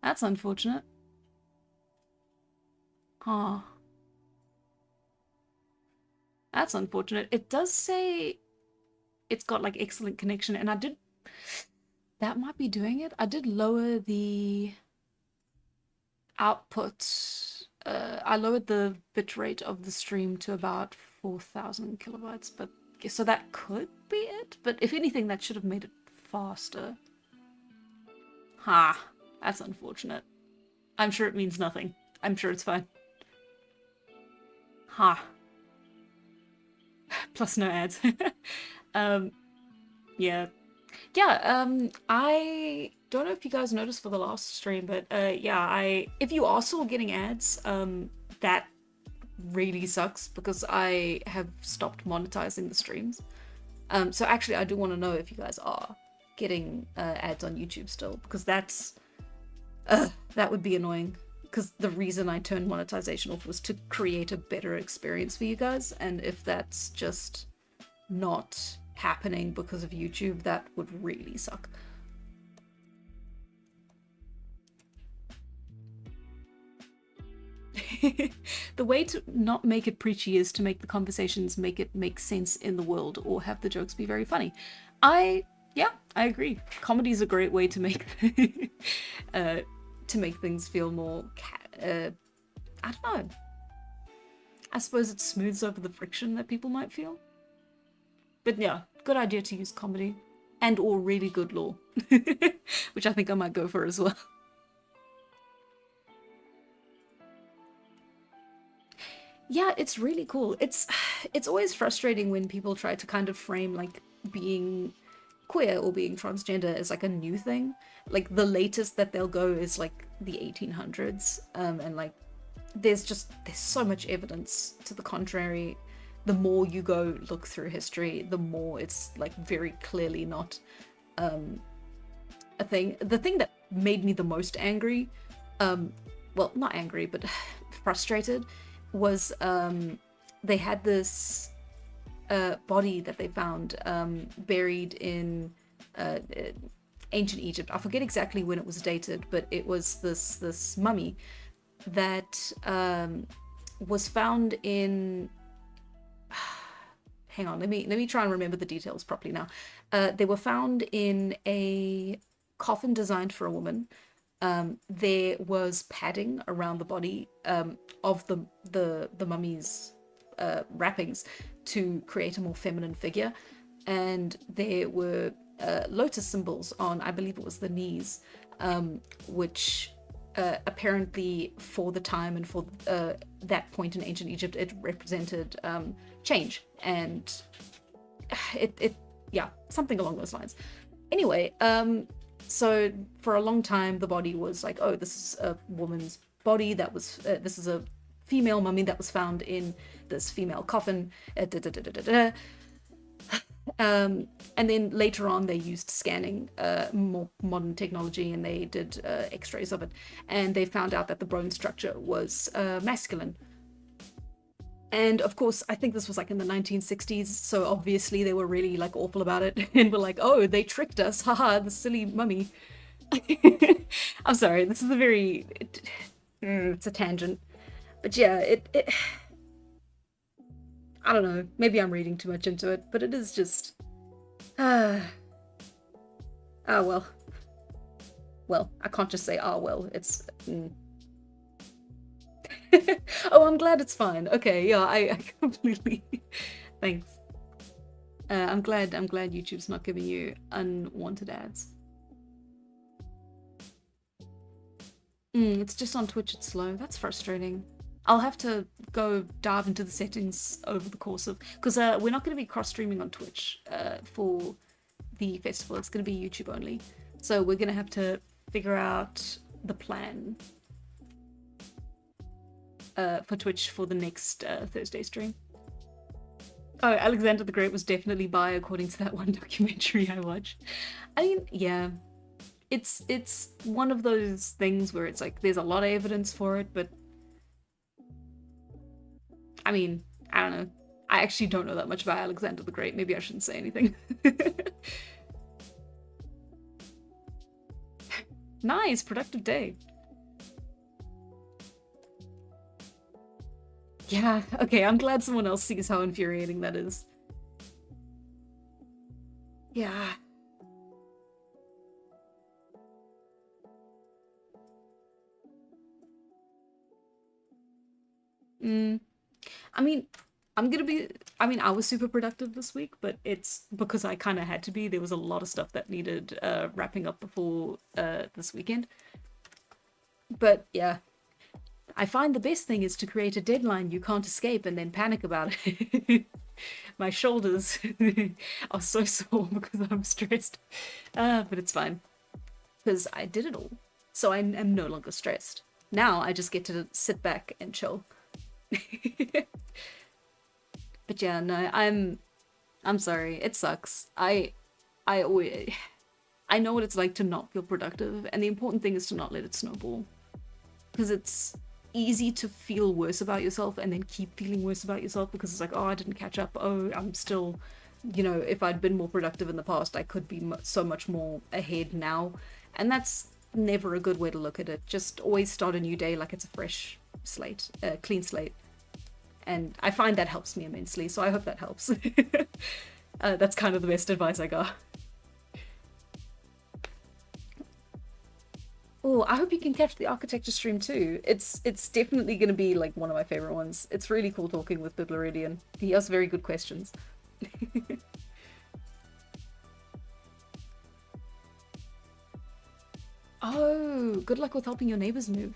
That's unfortunate. Huh. That's unfortunate. It does say it's got like excellent connection, and I did. That might be doing it. I did lower the output. I lowered the bitrate of the stream to about 4,000 kilobytes, but so that could be it. But if anything, that should have made it faster. Ha, that's unfortunate. I'm sure it means nothing. I'm sure it's fine. Ha. Plus no ads. Yeah. I don't know if you guys noticed for the last stream, but yeah, if you are still getting ads, that really sucks because I have stopped monetizing the streams. So actually I do want to know if you guys are getting ads on YouTube still, because that would be annoying, because the reason I turned monetization off was to create a better experience for you guys, and if that's just not happening because of YouTube, that would really suck. The way to not make it preachy is to make the conversations make sense in the world, or have the jokes be very funny. I agree. Comedy is a great way to make to make things feel more I don't know. I suppose it smooths over the friction that people might feel. But yeah, good idea to use comedy and or really good lore, which I think I might go for as well. Yeah, it's really cool. It's always frustrating when people try to kind of frame like being queer or being transgender as like a new thing. Like the latest that they'll go is like the 1800s, and like there's so much evidence to the contrary. The more you go look through history, the more it's like very clearly not a thing. The thing that made me the most angry, well, not angry, but frustrated, was they had this body that they found buried in ancient Egypt. I forget exactly when it was dated, but it was this mummy that was found in. Hang on, let me try and remember the details properly now. They were found in a coffin designed for a woman. There was padding around the body of the mummy's wrappings to create a more feminine figure, and there were lotus symbols on, I believe it was the knees, which apparently for the time and for that point in ancient Egypt, it represented change, and it something along those lines. Anyway, so for a long time the body was like, oh, this is a woman's body that was this is a female mummy that was found in this female coffin, and then later on they used scanning, more modern technology, and they did x-rays of it, and they found out that the bone structure was masculine. And of course, I think this was like in the 1960s, so obviously they were really like awful about it and were like, oh, they tricked us, haha, the silly mummy. I'm sorry, this is a very it's a tangent, but yeah, it I don't know, maybe I'm reading too much into it, but it is just well, I can't just say well, it's oh, I'm glad it's fine. Okay, yeah, I completely thanks. I'm glad YouTube's not giving you unwanted ads. It's just on Twitch it's slow. That's frustrating. I'll have to go dive into the settings over the course of, because we're not going to be cross-streaming on Twitch for the festival. It's going to be YouTube only. So we're going to have to figure out the plan for Twitch for the next Thursday stream. Oh, Alexander the Great was definitely bi, according to that one documentary I watched. I mean, yeah. it's one of those things where it's like there's a lot of evidence for it, but I mean, I don't know. I actually don't know that much about Alexander the Great. Maybe I shouldn't say anything. Nice, productive day. Yeah, okay, I'm glad someone else sees how infuriating that is. Yeah. I mean, I was super productive this week, but it's because I kind of had to be. There was a lot of stuff that needed wrapping up before this weekend. But yeah, I find the best thing is to create a deadline you can't escape and then panic about it. My shoulders are so sore because I'm stressed. But it's fine. Because I did it all. So I am no longer stressed. Now I just get to sit back and chill. But yeah, no, I'm sorry. It sucks. I always I know what it's like to not feel productive, and the important thing is to not let it snowball. Because it's easy to feel worse about yourself and then keep feeling worse about yourself because it's like, oh, I didn't catch up. Oh, I'm still, if I'd been more productive in the past, I could be so much more ahead now. And that's never a good way to look at it. Just always start a new day like it's a fresh slate, clean slate. And I find that helps me immensely, so I hope that helps. That's kind of the best advice I got. Oh, I hope you can catch the architecture stream too. It's definitely going to be like one of my favorite ones. It's really cool talking with Biblaridian. He asks very good questions. Oh, good luck with helping your neighbors move.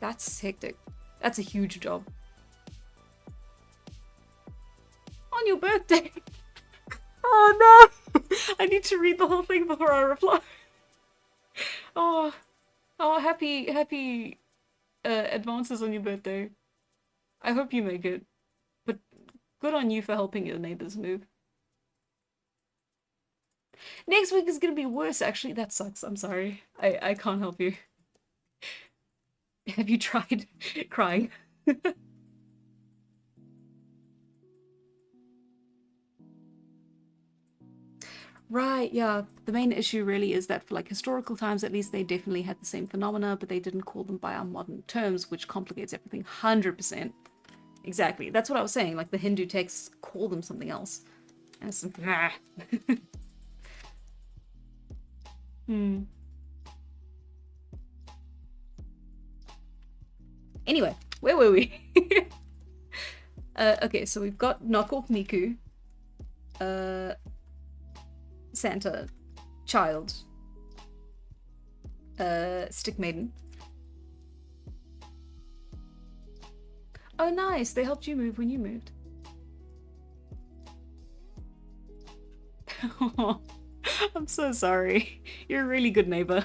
That's hectic. That's a huge job. On your birthday! Oh no! I need to read the whole thing before I reply. Oh, happy advances on your birthday. I hope you make it. But good on you for helping your neighbors move. Next week is gonna be worse, actually. That sucks. I'm sorry. I can't help you. Have you tried crying? Right, yeah. The main issue really is that for like historical times, at least they definitely had the same phenomena, but they didn't call them by our modern terms, which complicates everything 100%. Exactly. That's what I was saying. Like the Hindu texts call them something else. And it's like, hmm. Anyway, where were we? Okay, so we've got Knock Off Miku, Santa, Child, Stick Maiden. Oh, nice. They helped you move when you moved. I'm so sorry. You're a really good neighbor.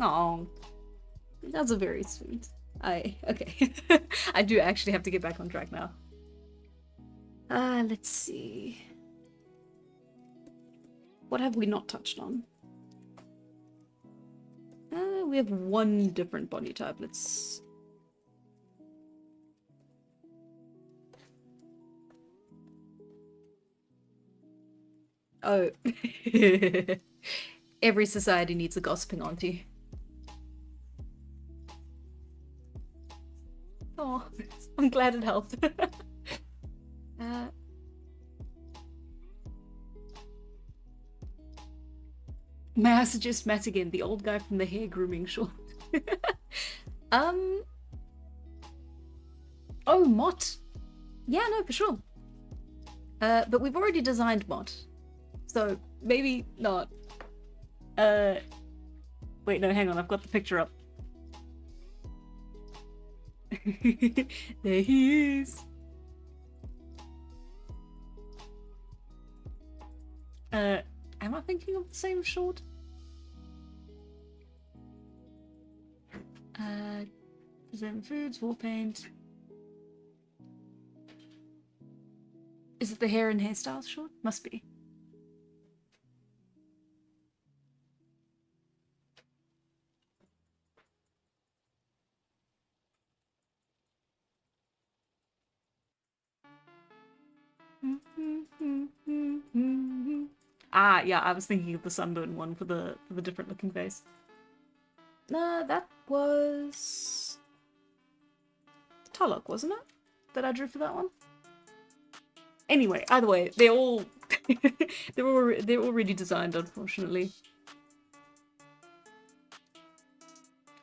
Oh, that's a very sweet. Okay. I do actually have to get back on track now. Let's see. What have we not touched on? We have one different body type. Let's... Oh. Every society needs a gossiping auntie. Oh, I'm glad it helped. May I suggest Matt again, the old guy from the hair grooming shop? Oh, Mott. Yeah, no, for sure. But we've already designed Mott, so maybe not. Wait, no, hang on, I've got the picture up. There he is. Am I thinking of the same short? Present foods, wall paint. Is it the hair and hairstyles short? Must be. Ah, yeah, I was thinking of the sunburn one for the different looking face. Nah, that was Tulloch, wasn't it? That I drew for that one. Anyway, either way, they're all they're already designed, unfortunately.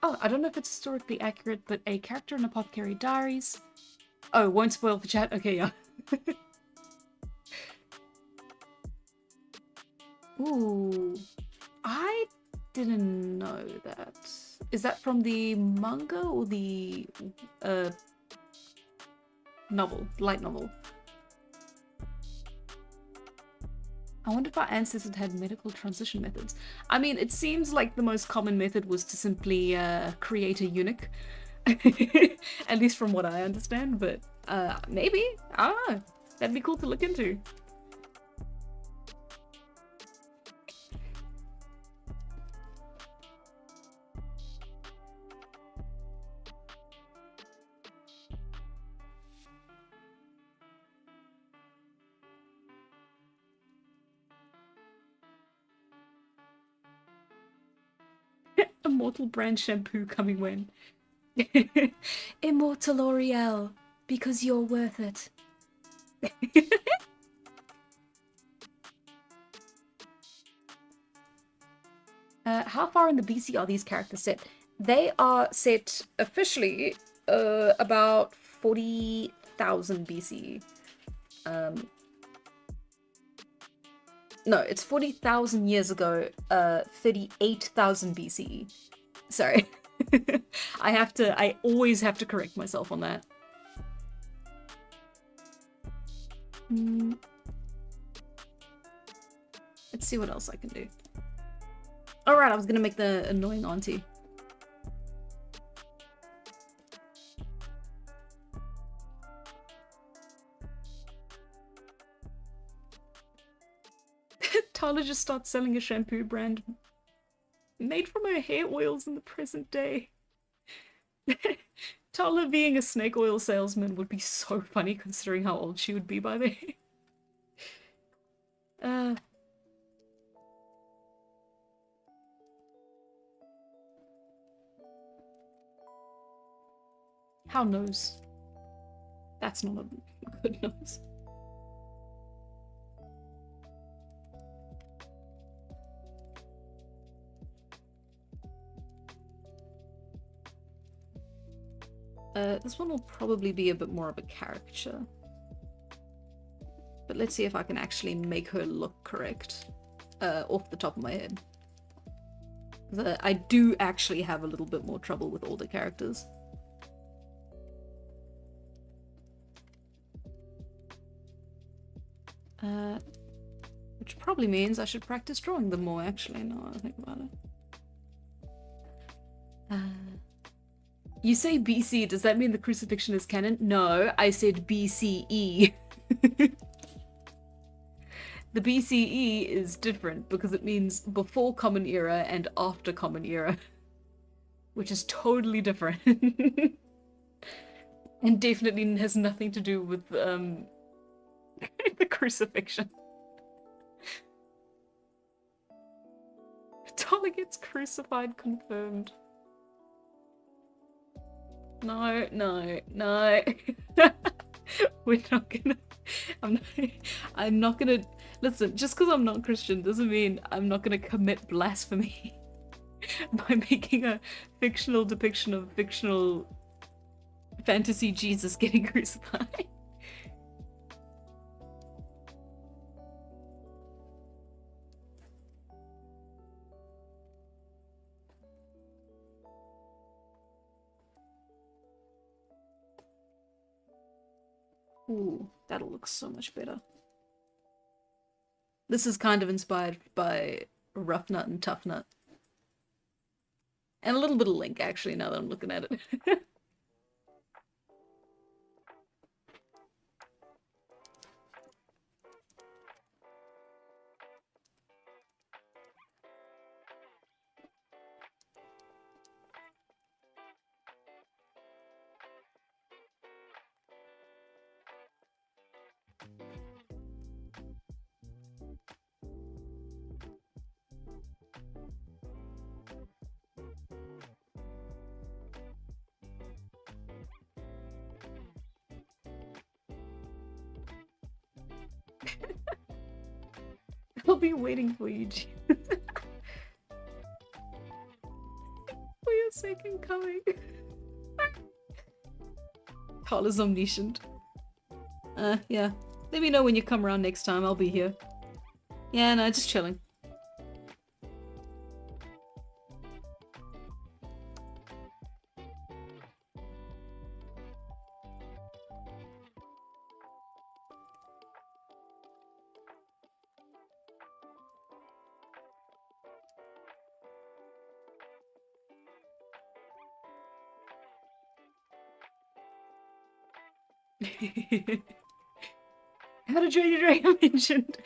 Oh, I don't know if it's historically accurate, but a character in Apothecary Diaries. Oh, won't spoil for chat. Okay, yeah. Ooh, I didn't know that. Is that from the manga or the novel, light novel? I wonder if our ancestors had medical transition methods. I mean, it seems like the most common method was to simply create a eunuch. At least from what I understand, but maybe. I don't know. That'd be cool to look into. Immortal brand shampoo coming when? Immortal L'Oreal, because you're worth it. How far in the BC are these characters set? They are set officially about 40,000 BC. No, it's 40,000 years ago, 38,000 BCE. Sorry. I always have to correct myself on that. Let's see what else I can do. Alright, I was gonna make the annoying auntie. Tala just starts selling a shampoo brand made from her hair oils in the present day. Tala being a snake oil salesman would be so funny considering how old she would be by then. How nose? That's not a good nose. This one will probably be a bit more of a caricature. But let's see if I can actually make her look correct off the top of my head. I do actually have a little bit more trouble with older characters. Which probably means I should practice drawing them more, actually, now I think about it. You say BC, does that mean the crucifixion is canon? No, I said BCE. The BCE is different because it means before Common Era and after Common Era, which is totally different. And definitely has nothing to do with the crucifixion. Tala gets crucified confirmed. No, no, no. We're not gonna... I'm not gonna... Listen, just because I'm not Christian doesn't mean I'm not gonna commit blasphemy by making a fictional depiction of fictional fantasy Jesus getting crucified. Ooh, that'll look so much better. This is kind of inspired by Rough Nut and Tough Nut. And a little bit of Link, actually, now that I'm looking at it. be waiting for you, G. For your second coming. Carl is omniscient. Yeah. Let me know when you come around next time. I'll be here. Yeah, no, just chilling. How did you Dragon mentioned?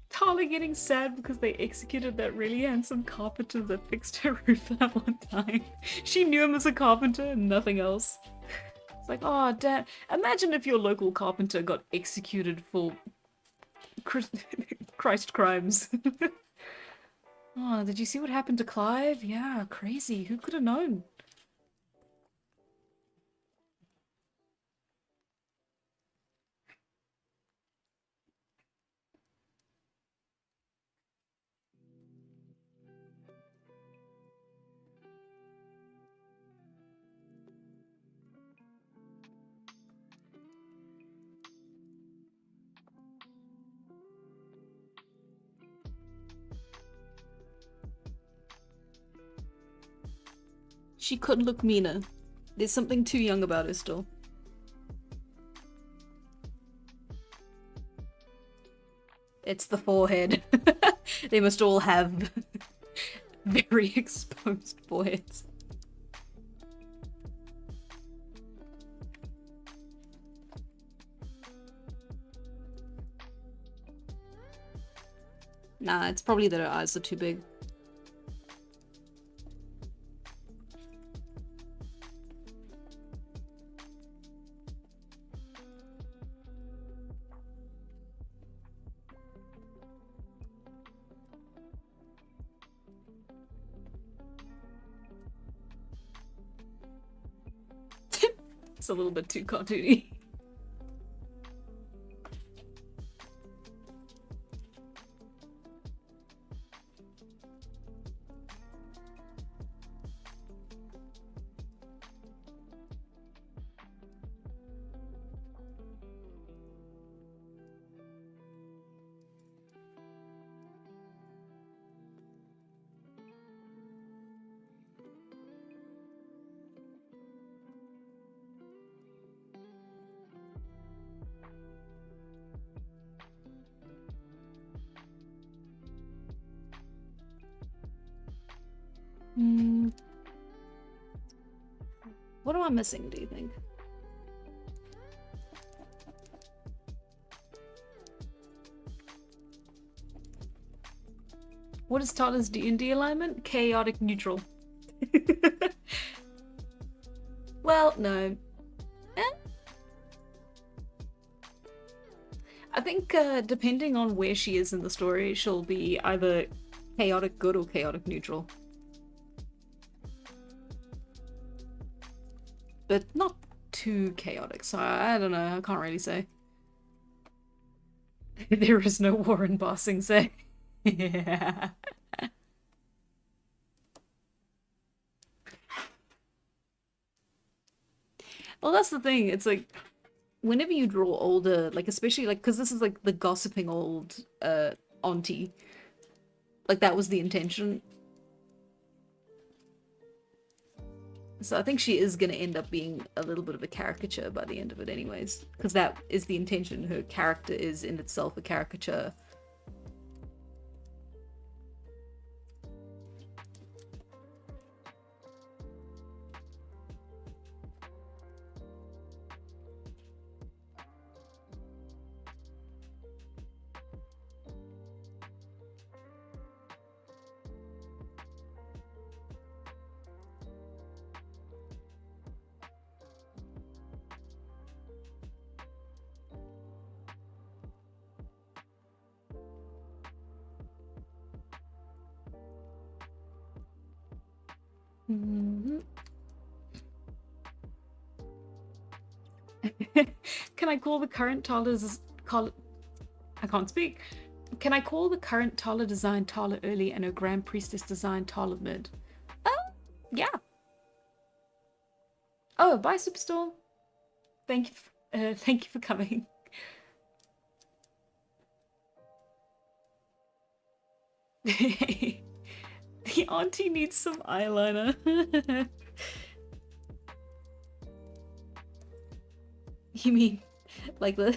Tala getting sad because they executed that really handsome carpenter that fixed her roof that one time. She knew him as a carpenter and nothing else. It's like, oh damn. Imagine if your local carpenter got executed for Christ crimes. Oh, did you see what happened to Clive? Yeah, crazy. Who could have known? She could look meaner. There's something too young about her still. It's the forehead. They must all have very exposed foreheads. Nah, it's probably that her eyes are too big. It's a little bit too cartoony. What am I missing, do you think? What is Tata's D&D alignment? Chaotic neutral. Well, no. I think depending on where she is in the story, she'll be either chaotic good or chaotic neutral. But not too chaotic, so I don't know, I can't really say. There is no war in Ba Sing Se. Yeah. Well, that's the thing, it's like, whenever you draw older, like, especially, like, because this is, like, the gossiping old, auntie. Like, that was the intention. So I think she is going to end up being a little bit of a caricature by the end of it anyways. Because that is the intention. Her character is in itself a caricature. Mhm. Can I call the current Tala's I can't speak. Can I call the current Tala design Tala early and her Grand Priestess design Tala mid? Yeah. Oh, bye, Superstore. Thank you for coming. The auntie needs some eyeliner. You mean like the?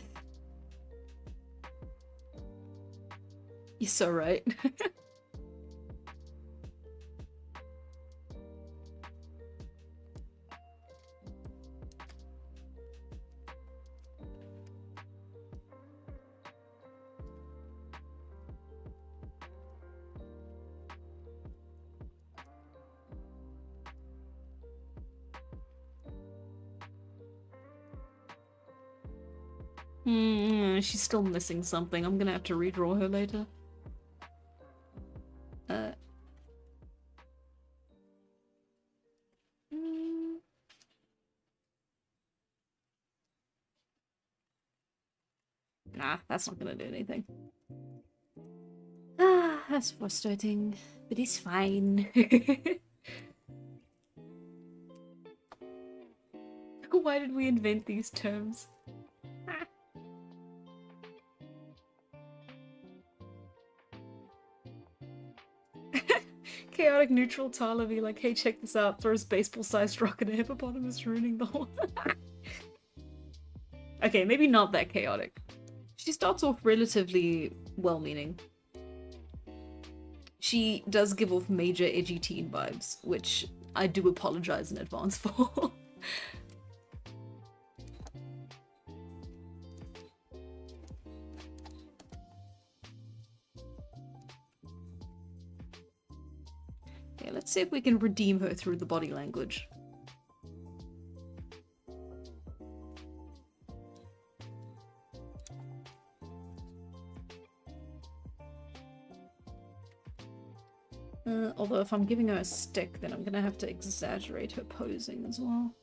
You're so right. She's still missing something. I'm gonna have to redraw her later. Nah, that's not gonna do anything. Ah, that's frustrating, but it's fine. Why did we invent these terms? Chaotic neutral Tala be like, hey, check this out. Throws baseball-sized rock at a hippopotamus, ruining the whole. Okay, maybe not that chaotic. She starts off relatively well-meaning. She does give off major edgy teen vibes, which I do apologize in advance for. Yeah, let's see if we can redeem her through the body language. Although if I'm giving her a stick, then I'm gonna have to exaggerate her posing as well.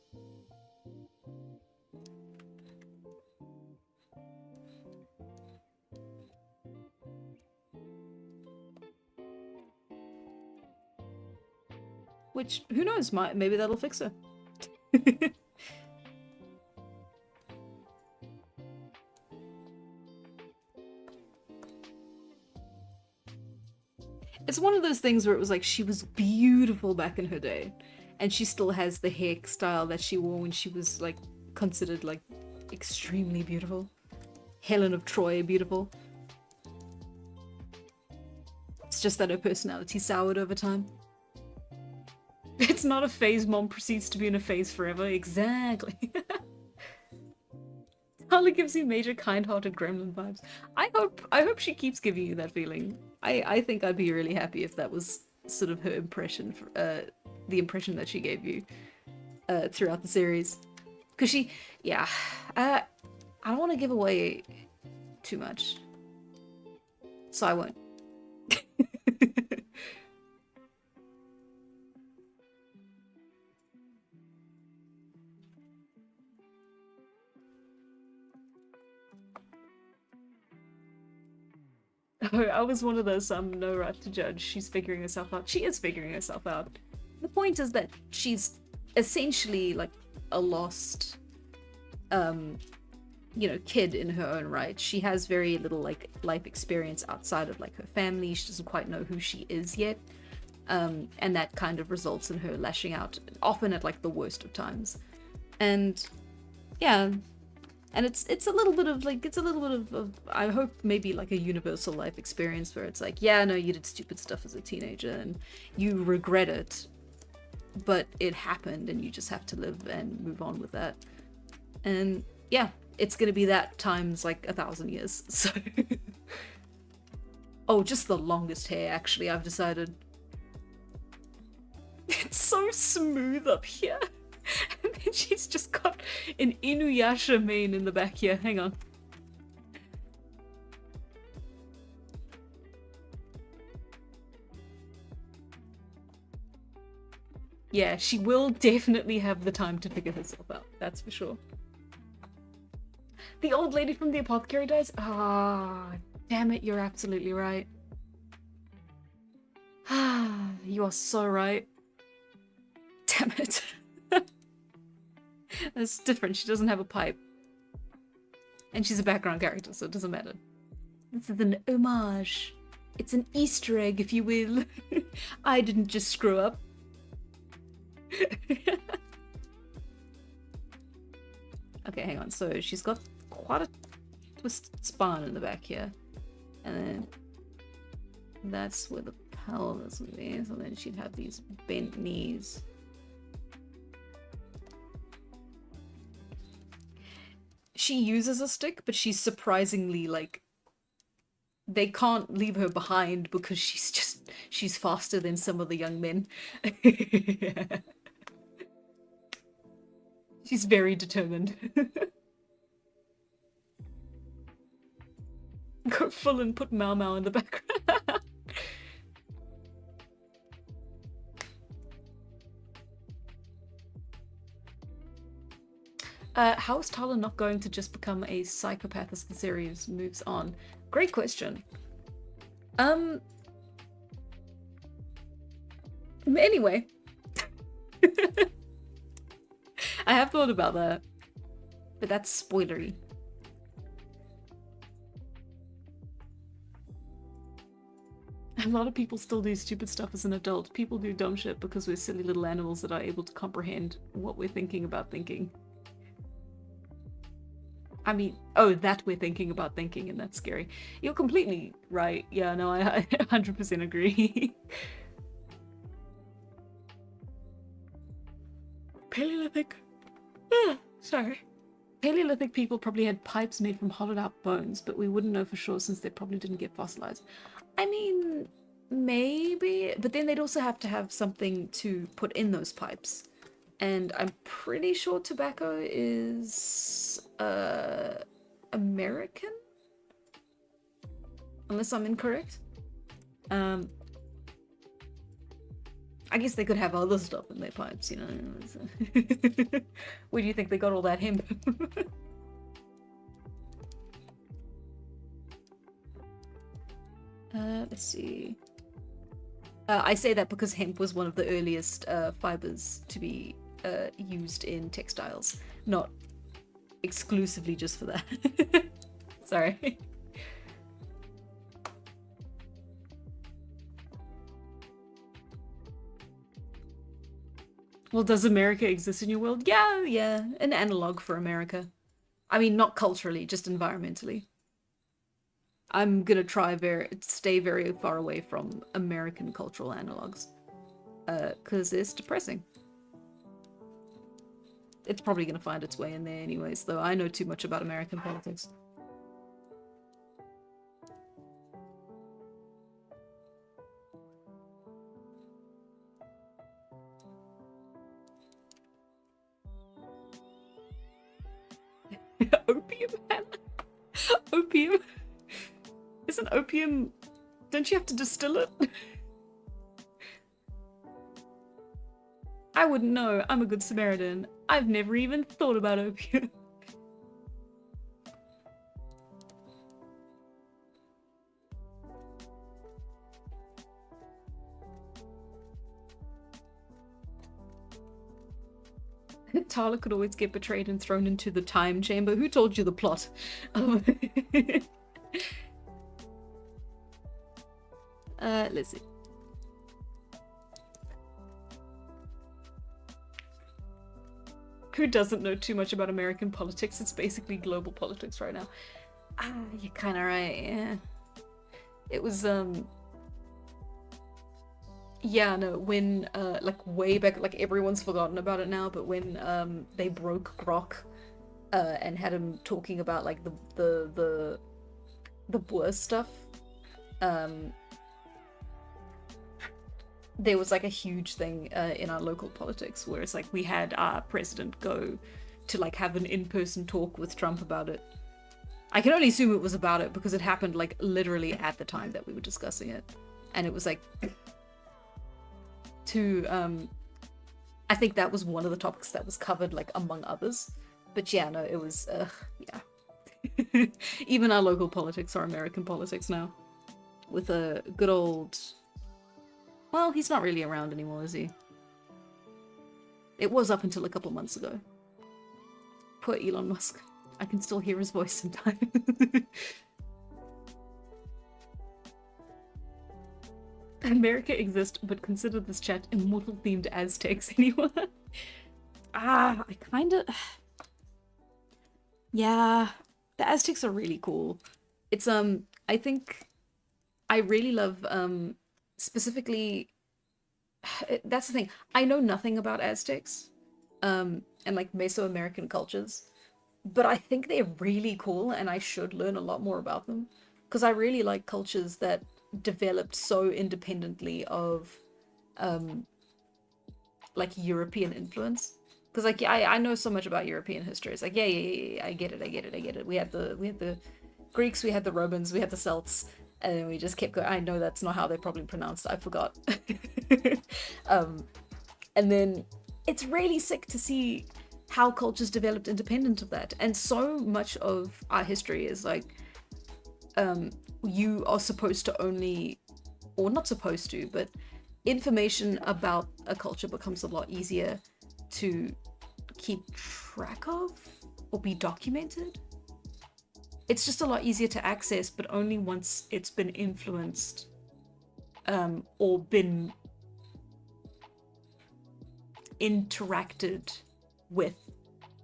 Which, who knows, maybe that'll fix her. It's one of those things where it was like she was beautiful back in her day, and she still has the hairstyle that she wore when she was like considered like extremely beautiful. Helen of Troy beautiful. It's just that her personality soured over time. It's not a phase mom proceeds to be in a phase forever. Exactly. Tala gives you major kind-hearted gremlin vibes. I hope she keeps giving you that feeling. I think I'd be really happy if that was sort of her impression, the impression that she gave you throughout the series. Because she, yeah, I don't want to give away too much, so I won't. I was one of those, no right to judge. She's figuring herself out. She is figuring herself out. The point is that she's essentially like a lost, you know, kid in her own right. She has very little like life experience outside of like her family. She doesn't quite know who she is yet. And that kind of results in her lashing out, often at like the worst of times. And yeah. And it's a little bit of like, I hope maybe like a universal life experience where it's like, yeah, no, you did stupid stuff as a teenager and you regret it, but it happened and you just have to live and move on with that. And yeah, it's gonna be that times like 1,000 years, so. Oh, just the longest hair, actually, I've decided. It's so smooth up here. And then she's just got an Inuyasha mane in the back here. Hang on. Yeah, she will definitely have the time to figure herself out. That's for sure. The old lady from the apothecary dies? Ah, damn it, you're absolutely right. You are so right. Damn it. That's different. She doesn't have a pipe. And she's a background character, so it doesn't matter. This is an homage. It's an Easter egg, if you will. I didn't just screw up. Okay, hang on. So she's got quite a twisted spine in the back here. And then that's where the pelvis is. And then she'd have these bent knees. She uses a stick, but she's surprisingly, like, they can't leave her behind because she's faster than some of the young men. She's very determined. Go full and put Mau Mau in the background. How is Tala not going to just become a psychopath as the series moves on? Great question. Anyway. I have thought about that. But that's spoilery. A lot of people still do stupid stuff as an adult. People do dumb shit because we're silly little animals that are able to comprehend what we're thinking about thinking. I mean, oh, that we're thinking about thinking, and that's scary. You're completely right. Yeah, no, I 100% agree. Paleolithic. Sorry. Paleolithic people probably had pipes made from hollowed out bones, but we wouldn't know for sure since they probably didn't get fossilized. I mean, maybe, but then they'd also have to have something to put in those pipes. And I'm pretty sure tobacco is American? Unless I'm incorrect. I guess they could have other stuff in their pipes, you know. Where do you think they got all that hemp? Let's see. I say that because hemp was one of the earliest fibers to be used in textiles, not exclusively just for that. Sorry. Well, does America exist in your world? Yeah, an analog for America. I mean, not culturally, just environmentally. I'm gonna try stay very far away from American cultural analogs, because it's depressing. It's probably gonna find its way in there anyways, though I know too much about American politics. Opium? Opium? Isn't opium... Don't you have to distill it? I wouldn't know. I'm a good Samaritan. I've never even thought about opium. Tala could always get betrayed and thrown into the time chamber. Who told you the plot? Let's see. Who doesn't know too much about American politics? It's basically global politics right now. You're kind of right, yeah. It was, yeah, no, when, like, way back, like, everyone's forgotten about it now, but when, they broke Grok, and had him talking about, like, the Boer stuff, there was, like, a huge thing, in our local politics, where it's like, we had our president go to, like, have an in-person talk with Trump about it. I can only assume it was about it, because it happened, like, literally at the time that we were discussing it. And it was, like... to I think that was one of the topics that was covered, like among others. But yeah, no, it was yeah. Even our local politics are American politics now, with a good old. Well, he's not really around anymore, is he? It was up until a couple months ago. Poor Elon Musk. I can still hear his voice sometimes. America exists, but consider this chat immortal themed Aztecs anyone? I kind of. Yeah, the Aztecs are really cool. It's I think I really love specifically. That's the thing. I know nothing about Aztecs, and like Mesoamerican cultures, but I think they're really cool, and I should learn a lot more about them because I really like cultures that developed so independently of like European influence. Because like I know so much about European history. It's like yeah, I get it. We had the Greeks, we had the Romans, we had the Celts, and then we just kept going. I know that's not how they're probably pronounced. I forgot. And then it's really sick to see how cultures developed independent of that. And so much of our history is like you are supposed to only, or not supposed to, but information about a culture becomes a lot easier to keep track of or be documented. It's just a lot easier to access, but only once it's been influenced or been interacted with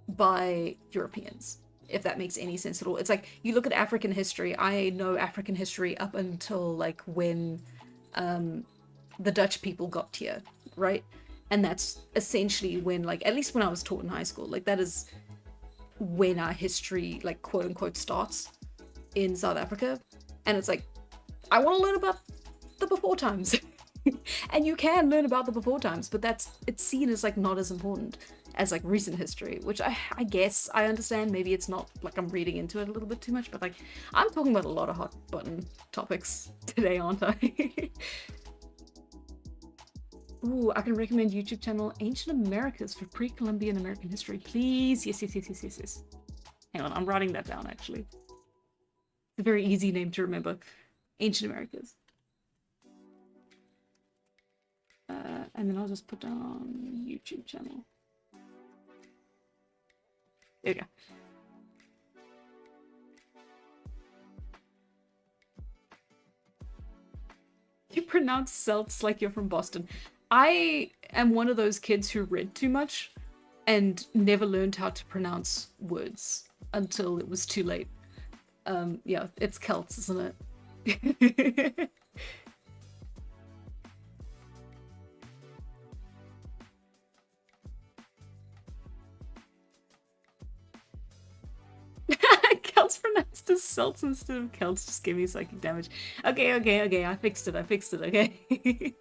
by Europeans, if that makes any sense at all. It's like you look at African history. I know African history up until like when the Dutch people got here, right? And that's essentially when, like, at least when I was taught in high school, like that is when our history, like, quote unquote, starts in South Africa. And it's like, I want to learn about the before times. And you can learn about the before times, but it's seen as like not as important as like recent history, which I guess I understand. Maybe it's not, like, I'm reading into it a little bit too much, but like I'm talking about a lot of hot button topics today, aren't I? Ooh, I can recommend YouTube channel Ancient Americas for pre-Columbian American history, please. Yes. Hang on, I'm writing that down actually. It's a very easy name to remember. Ancient Americas. And then I'll just put down YouTube channel. There we go. You pronounce Celts like you're from Boston. I am one of those kids who read too much and never learned how to pronounce words until it was too late. Yeah, it's Celts, isn't it? Celts pronounced as Celts instead of Celts just gave me psychic damage. Okay, I fixed it, okay.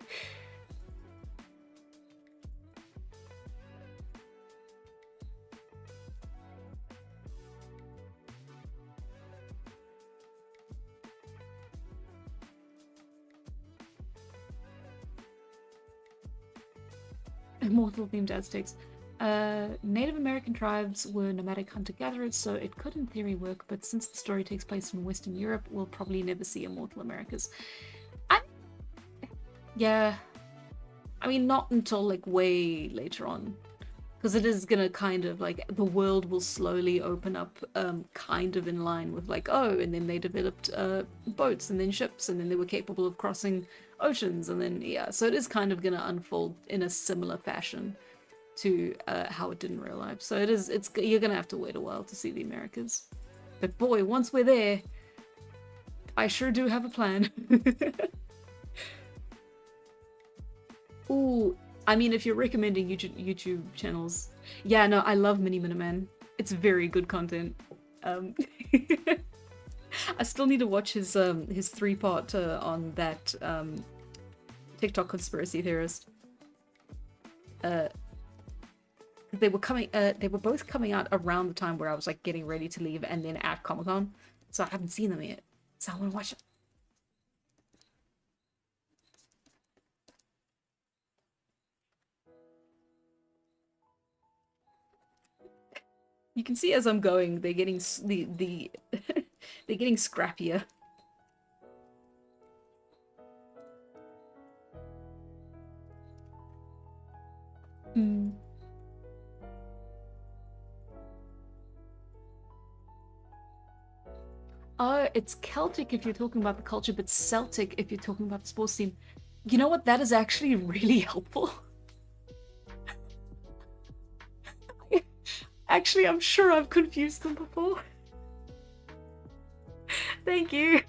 Immortal themed Aztecs. Native American tribes were nomadic hunter-gatherers, so it could in theory work, but since the story takes place in Western Europe, we'll probably never see Immortal Americas. Yeah. I mean, not until, like, way later on. Because it is gonna kind of, like, the world will slowly open up, kind of in line with, like, oh, and then they developed, boats, and then ships, and then they were capable of crossing oceans, and then, yeah, so it is kind of gonna unfold in a similar fashion to how it did in real life. So you're gonna have to wait a while to see the Americas. But boy, once we're there, I sure do have a plan. Ooh, I mean, if you're recommending YouTube channels, yeah, no, I love Mini Miniman. It's very good content. I still need to watch his 3-part on that TikTok conspiracy theorist. They were both coming out around the time where I was like getting ready to leave and then at Comic-Con. So I haven't seen them yet. So I want to watch it. You can see as I'm going, they're getting they're getting scrappier. Hmm. Oh, it's Celtic if you're talking about the culture, but Celtic if you're talking about the sports team. You know what? That is actually really helpful. Actually, I'm sure I've confused them before. Thank you.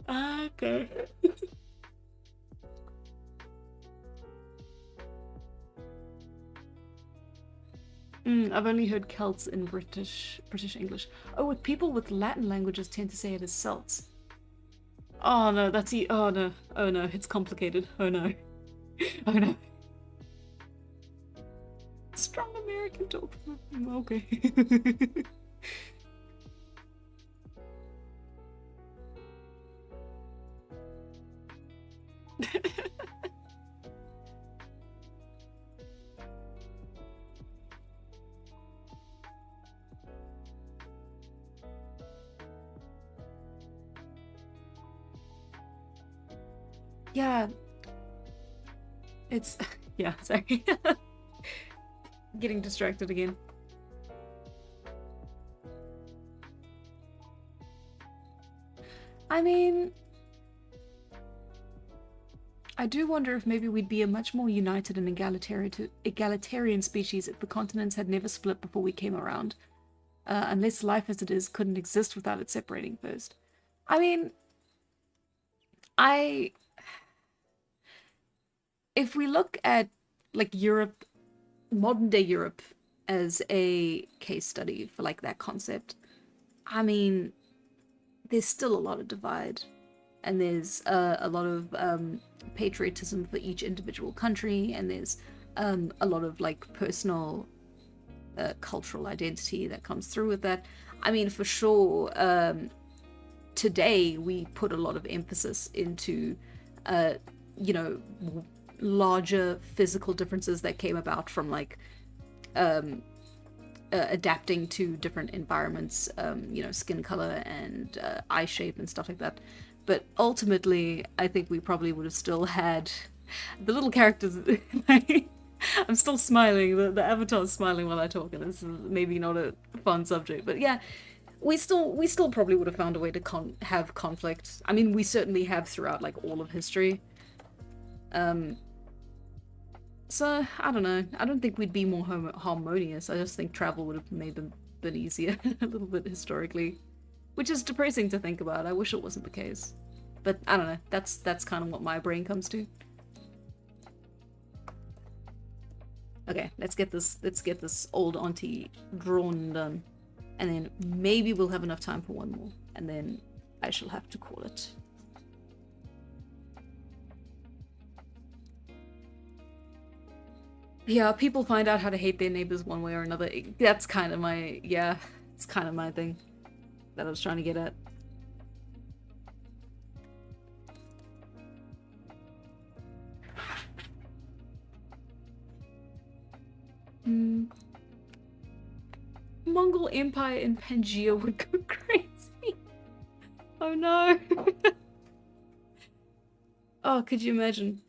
Okay. I've only heard Celts in British English. Oh, people with Latin languages tend to say it as Celts. Oh no, that's oh no. Oh no, it's complicated. Oh no. Oh no. Strong American talk. Okay. Yeah. It's yeah, sorry. Getting distracted again. I mean, I do wonder if maybe we'd be a much more united and egalitarian species if the continents had never split before we came around. Unless life as it is couldn't exist without it separating first. I mean, if we look at like Europe, modern day Europe as a case study for like that concept, I mean, there's still a lot of divide, and there's a lot of patriotism for each individual country, and there's a lot of like personal cultural identity that comes through with that. I mean, for sure, today we put a lot of emphasis into, you know, larger physical differences that came about from like adapting to different environments, you know, skin color and eye shape and stuff like that. But ultimately, I think we probably would have still had the little characters. I'm still smiling. The avatar's smiling while I talk, and this is maybe not a fun subject, but yeah, we still probably would have found a way to have conflict. I mean, we certainly have throughout like all of history. So I don't know. I don't think we'd be more harmonious. I just think travel would have made them a bit easier, a little bit historically, which is depressing to think about. I wish it wasn't the case, but I don't know. That's kind of what my brain comes to. Okay, let's get this old auntie drawn done, and then maybe we'll have enough time for one more, and then I shall have to call it. Yeah, people find out how to hate their neighbors one way or another. That's kind of my, yeah, it's kind of my thing that I was trying to get at. Mongol Empire in Pangaea would go crazy. Oh no. Oh, could you imagine?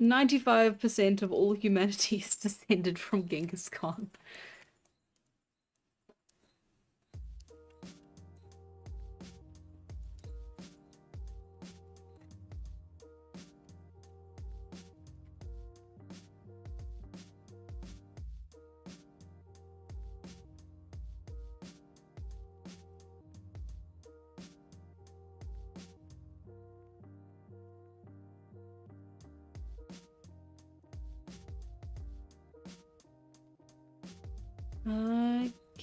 95% of all humanity is descended from Genghis Khan.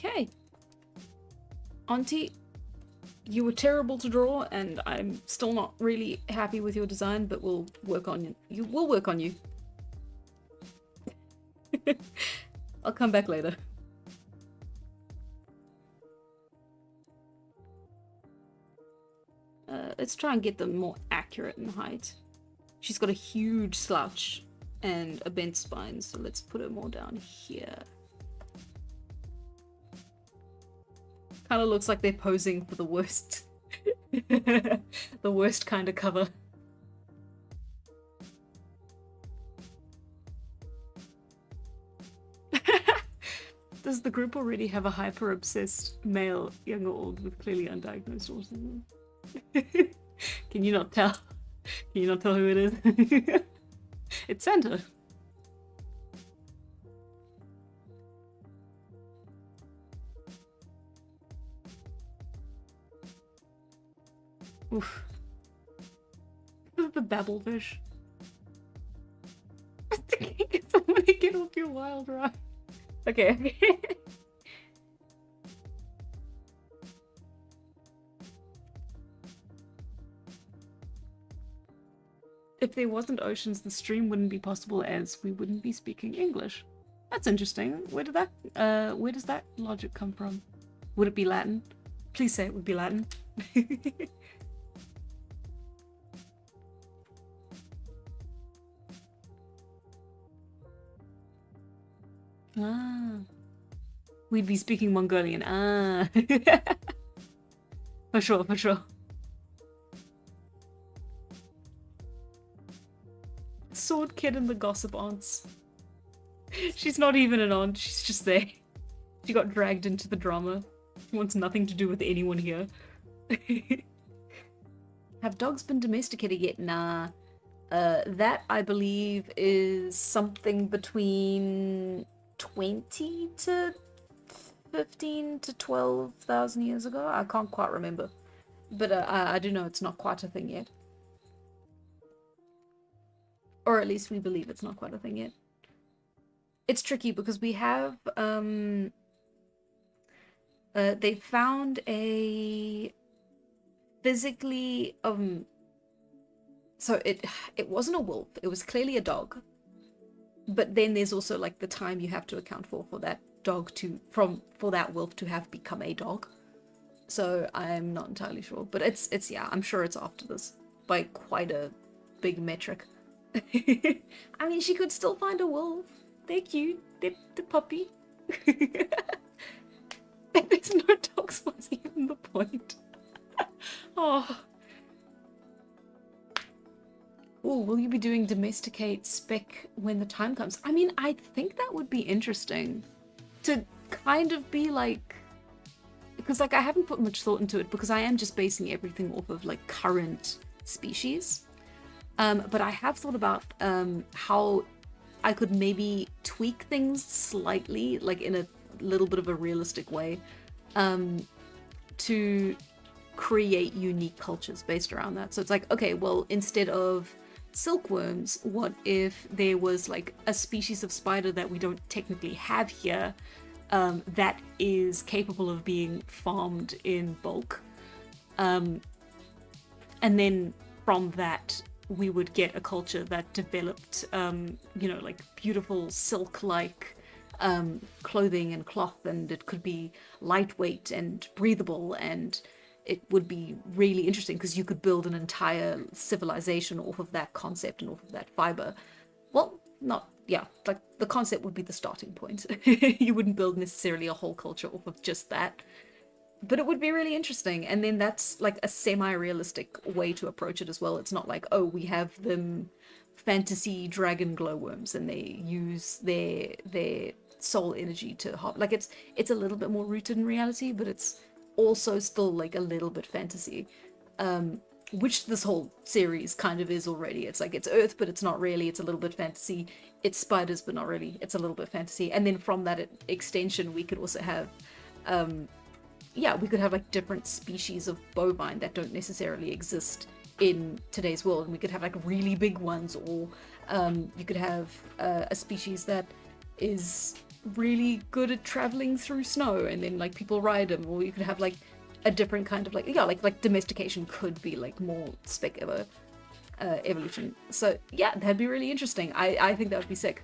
Okay. Auntie, you were terrible to draw, and I'm still not really happy with your design, but we'll work on you. We'll work on you. I'll come back later. Let's try and get them more accurate in height. She's got a huge slouch and a bent spine, so let's put it more down here. Kind of looks like they're posing for the worst, the worst kind of cover. Does the group already have a hyper-obsessed male, young or old, with clearly undiagnosed autism? Can you not tell? Can you not tell who it is? It's Santa. Oof. The babblefish. Can somebody get off your wild ride? Okay. If there wasn't oceans, the stream wouldn't be possible as we wouldn't be speaking English. That's interesting. Where does that logic come from? Would it be Latin? Please say it would be Latin. Ah. We'd be speaking Mongolian. Ah. For sure, for sure. Sword Kid and the Gossip Aunts. She's not even an aunt, she's just there. She got dragged into the drama. She wants nothing to do with anyone here. Have dogs been domesticated yet? Nah. That, I believe, is something between 20 to 15 to 12,000 years ago. I can't quite remember. But I do know it's not quite a thing yet. Or at least we believe it's not quite a thing yet. It's tricky because we have, they found a physically, so it wasn't a wolf, it was clearly a dog. But then there's also like the time you have to account for that dog to, for that wolf to have become a dog. So I'm not entirely sure, but it's yeah, I'm sure it's after this by quite a big metric. I mean, she could still find a wolf. They're cute. They're the puppy. There's no dogs was even the point. Oh. Oh, will you be doing domesticate spec when the time comes? I mean, I think that would be interesting to kind of be like, because like I haven't put much thought into it because I am just basing everything off of like current species. But I have thought about how I could maybe tweak things slightly, like in a little bit of a realistic way, to create unique cultures based around that. So it's like, okay, well, instead of silkworms, what if there was like a species of spider that we don't technically have here that is capable of being farmed in bulk? And then from that, we would get a culture that developed, you know, like beautiful silk-like clothing and cloth, and it could be lightweight and breathable, and it would be really interesting because you could build an entire civilization off of that concept and off of that fiber. Well, not, yeah, like the concept would be the starting point. You wouldn't build necessarily a whole culture off of just that. But it would be really interesting, and then that's like a semi-realistic way to approach it as well. It's not like, oh, we have them fantasy dragon glowworms and they use their soul energy to hop. Like it's a little bit more rooted in reality, but it's also still like a little bit fantasy, which this whole series kind of is already. It's like it's Earth, but it's not really. It's a little bit fantasy. It's spiders, but not really. It's a little bit fantasy. And then from that extension, we could also have yeah, we could have like different species of bovine that don't necessarily exist in today's world, and we could have like really big ones, or you could have a species that is really good at traveling through snow and then like people ride them, or you could have like a different kind of like, yeah, like domestication could be like more evolution. So yeah, that'd be really interesting. I think that would be sick.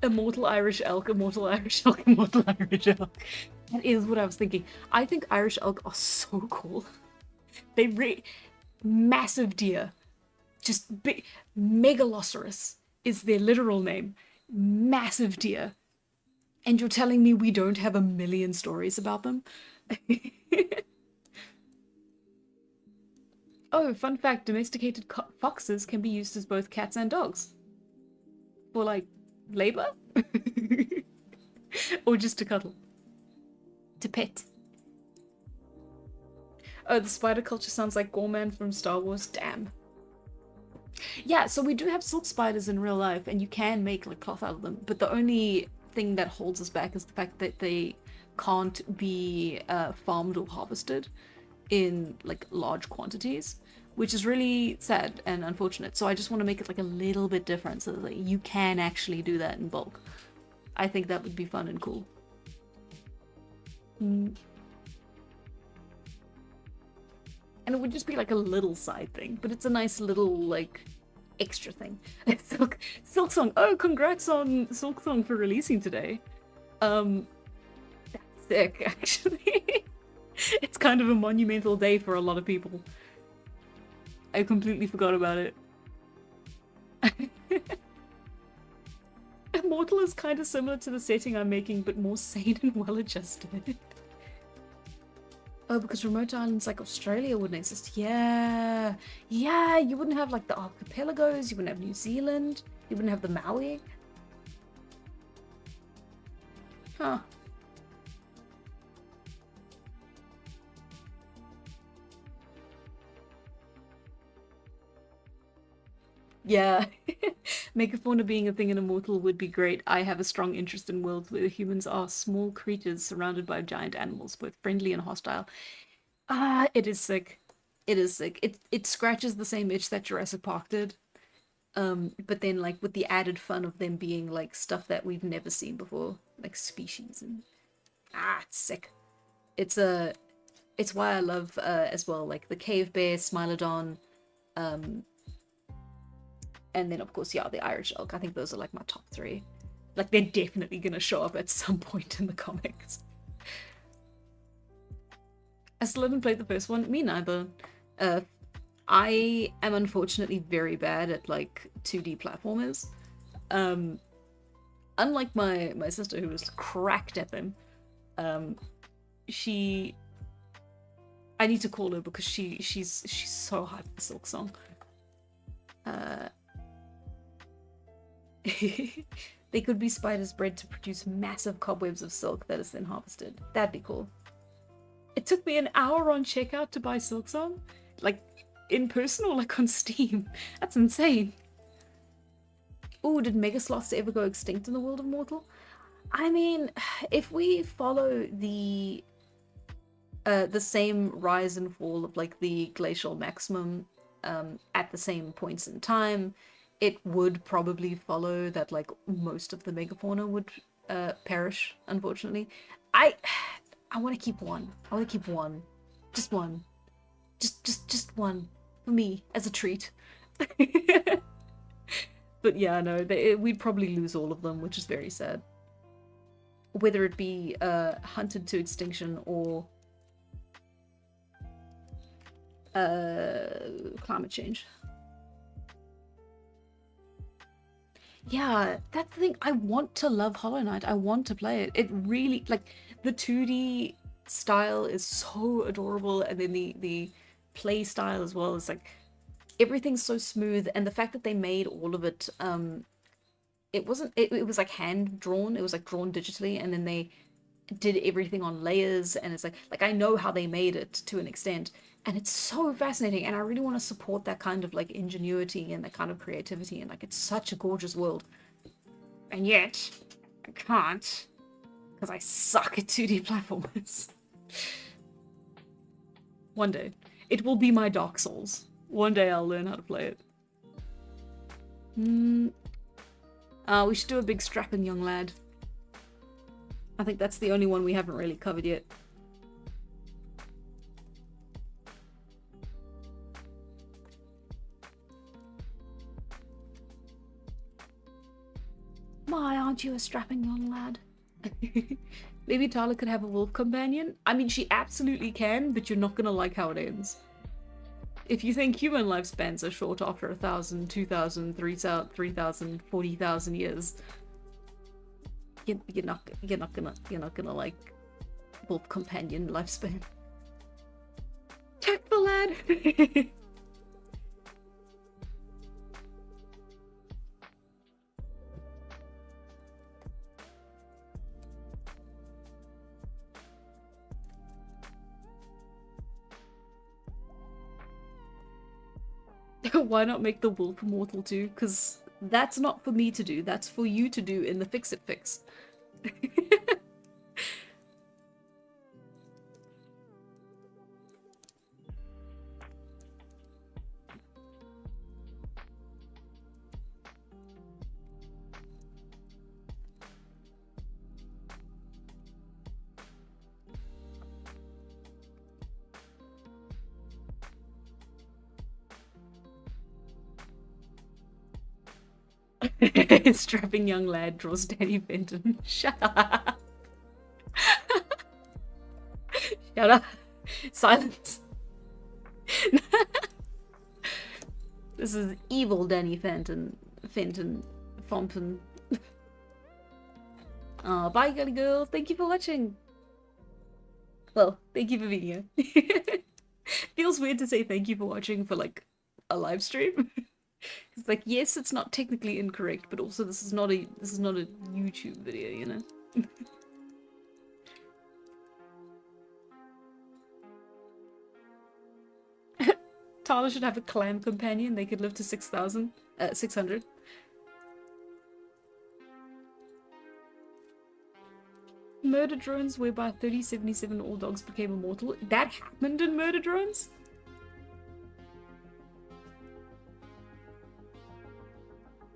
Immortal Irish elk, immortal Irish elk, immortal Irish elk. That is what I was thinking. I think Irish elk are so cool. Massive deer. Just big. Megalosaurus is their literal name. Massive deer. And you're telling me we don't have a million stories about them? Oh, fun fact, domesticated foxes can be used as both cats and dogs. For, like, labor? Or just to cuddle. To pet. Oh, the spider culture sounds like Gorman from Star Wars. Damn. Yeah, so we do have silk spiders in real life, and you can make, like, cloth out of them, but the only thing that holds us back is the fact that they can't be farmed or harvested in, like, large quantities, which is really sad and unfortunate. So I just want to make it like a little bit different so that like, you can actually do that in bulk. I think that would be fun and cool. And it would just be like a little side thing, but it's a nice little like extra thing. Silksong. Oh, congrats on Silksong for releasing today. That's sick, actually. It's kind of a monumental day for a lot of people. I completely forgot about it. Immortal is kind of similar to the setting I'm making, but more sane and well-adjusted. Oh, because remote islands like Australia wouldn't exist. Yeah. Yeah, you wouldn't have like the archipelagos, you wouldn't have New Zealand, you wouldn't have the Maui. Huh. Yeah. Megafauna being a thing in Immortal would be great. I have a strong interest in worlds where humans are small creatures surrounded by giant animals, both friendly and hostile. Ah, it is sick. It is sick. It scratches the same itch that Jurassic Park did. But then like with the added fun of them being like stuff that we've never seen before, like species and it's sick. It's why I love as well like the cave bear, Smilodon, and then of course, yeah, the Irish elk. I think those are like my top 3. Like they're definitely gonna show up at some point in the comics. I still haven't played the first one. Me neither. I am unfortunately very bad at like 2D platformers. Unlike my sister who was cracked at them. I need to call her because she's so hyped for Silksong. They could be spiders bred to produce massive cobwebs of silk that is then harvested. That'd be cool. It took me an hour on checkout to buy Silksong. Like, in person or like on Steam. That's insane. Ooh, did megasloths ever go extinct in the world of Mortal? I mean, if we follow the same rise and fall of like the glacial maximum at the same points in time, it would probably follow that like most of the megafauna would perish, unfortunately. I want to keep one. I want to keep one. Just one. Just one. For me, as a treat. But yeah, no, we'd probably lose all of them, which is very sad. Whether it be hunted to extinction or climate change. Yeah, that's the thing. I want to love Hollow Knight. I want to play it. It really, like, the 2D style is so adorable, and then the play style as well is like, everything's so smooth, and the fact that they made all of it, it was like hand drawn. It was like drawn digitally, and then they did everything on layers, and it's like I know how they made it to an extent. And it's so fascinating, and I really want to support that kind of like ingenuity and that kind of creativity, and like it's such a gorgeous world. And yet, I can't, because I suck at 2D platformers. One day. It will be my Dark Souls. One day I'll learn how to play it. We should do a big strapping young lad. I think that's the only one we haven't really covered yet. My, aren't you a strapping young lad? Maybe Tala could have a wolf companion? I mean, she absolutely can, but you're not gonna like how it ends. If you think human lifespans are short after 1,000, 2,000, 3,000, 40,000 years, you're not gonna like wolf companion lifespan. Check the lad. Why not make the wolf immortal too? Because that's not for me to do, that's for you to do in the fix-it fix. Strapping young lad draws Danny Benton. Shut up. Shut up. Silence. This is evil Danny Fenton. Fonton. Oh, bye, girly girls. Thank you for watching. Well, thank you for being here. Feels weird to say thank you for watching for like a live stream. It's like, yes, it's not technically incorrect, but also this is not a YouTube video, you know. Tyler should have a clan companion. They could live to 600. Murder drones whereby 3077 all dogs became immortal. That happened in murder drones?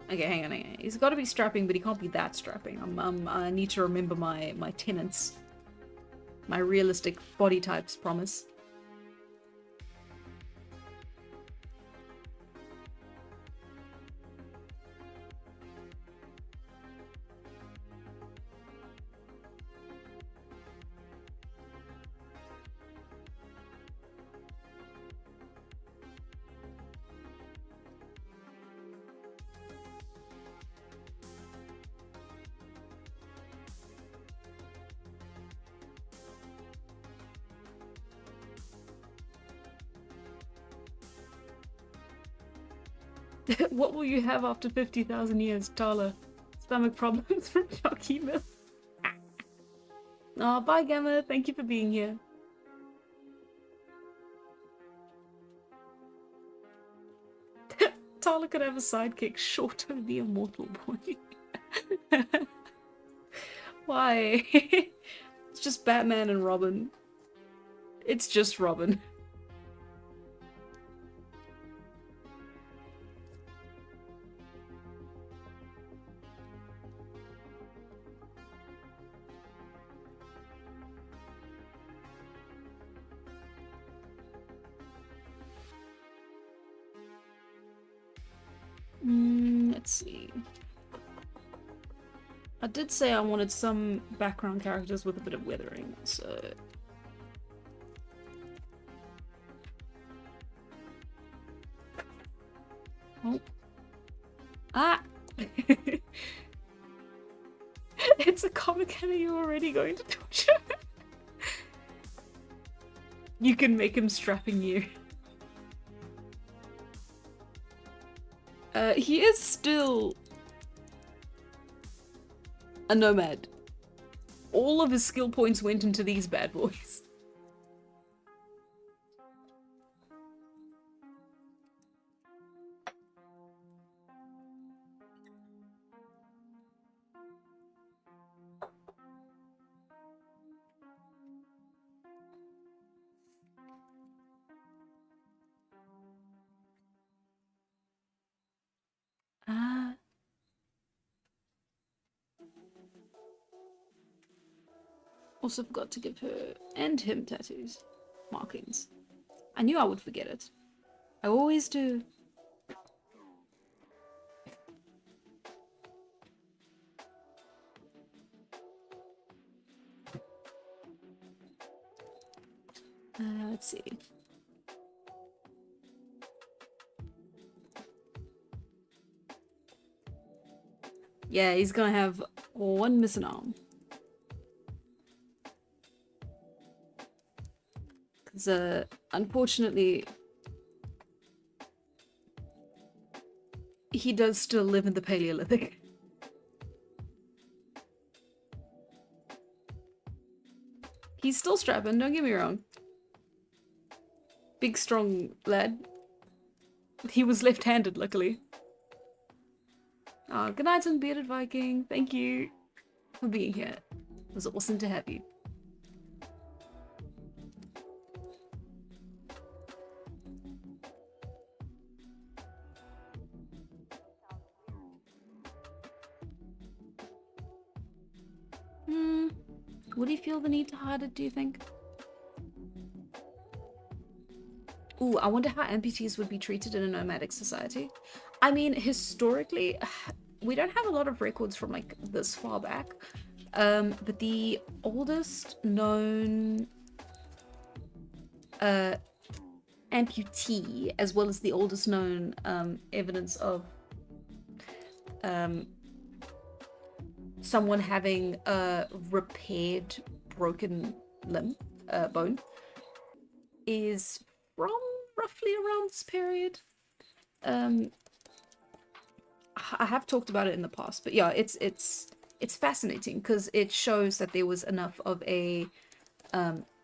Okay, hang on. He's got to be strapping, but he can't be that strapping. I need to remember my tenets. My realistic body types promise. What will you have after 50,000 years, Tala? Stomach problems from Jockey Mill. Oh, bye, Gamma. Thank you for being here. Tala could have a sidekick, Shorter the Immortal Boy. Why? It's just Batman and Robin. It's just Robin. Let's see. I did say I wanted some background characters with a bit of weathering, so... Oh. Ah! It's a comic and you're already going to torture. You can make him strapping you. He is still a nomad. All of his skill points went into these bad boys. Also forgot to give her and him tattoos. Markings. I knew I would forget it. I always do. Let's see. Yeah, he's gonna have one missing arm. Because, unfortunately, he does still live in the Paleolithic. He's still strapping, don't get me wrong. Big, strong lad. He was left-handed, luckily. Oh, good night, Unbearded Viking. Thank you for being here. It was awesome to have you. Would he feel the need to hide it, do you think? Ooh, I wonder how amputees would be treated in a nomadic society. I mean, historically, we don't have a lot of records from like this far back. But the oldest known amputee, as well as the oldest known evidence of someone having a repaired broken limb, bone, is from roughly around this period. I have talked about it in the past, but yeah, it's fascinating because it shows that there was enough of a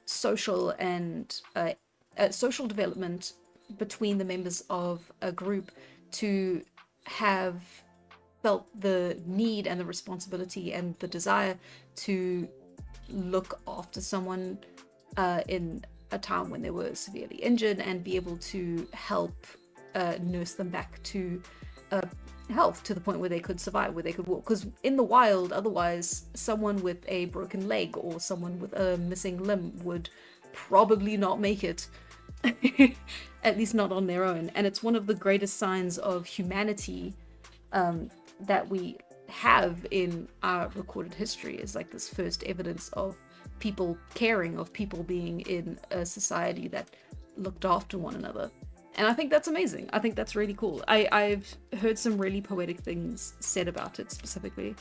social and social development between the members of a group to have felt the need and the responsibility and the desire to look after someone in a time when they were severely injured and be able to help nurse them back to health, to the point where they could survive, where they could walk. Because in the wild, otherwise, someone with a broken leg or someone with a missing limb would probably not make it. At least not on their own. And it's one of the greatest signs of humanity that we have in our recorded history, is like this first evidence of people caring, of people being in a society that looked after one another. And I think that's amazing. I think that's really cool. I've heard some really poetic things said about it specifically.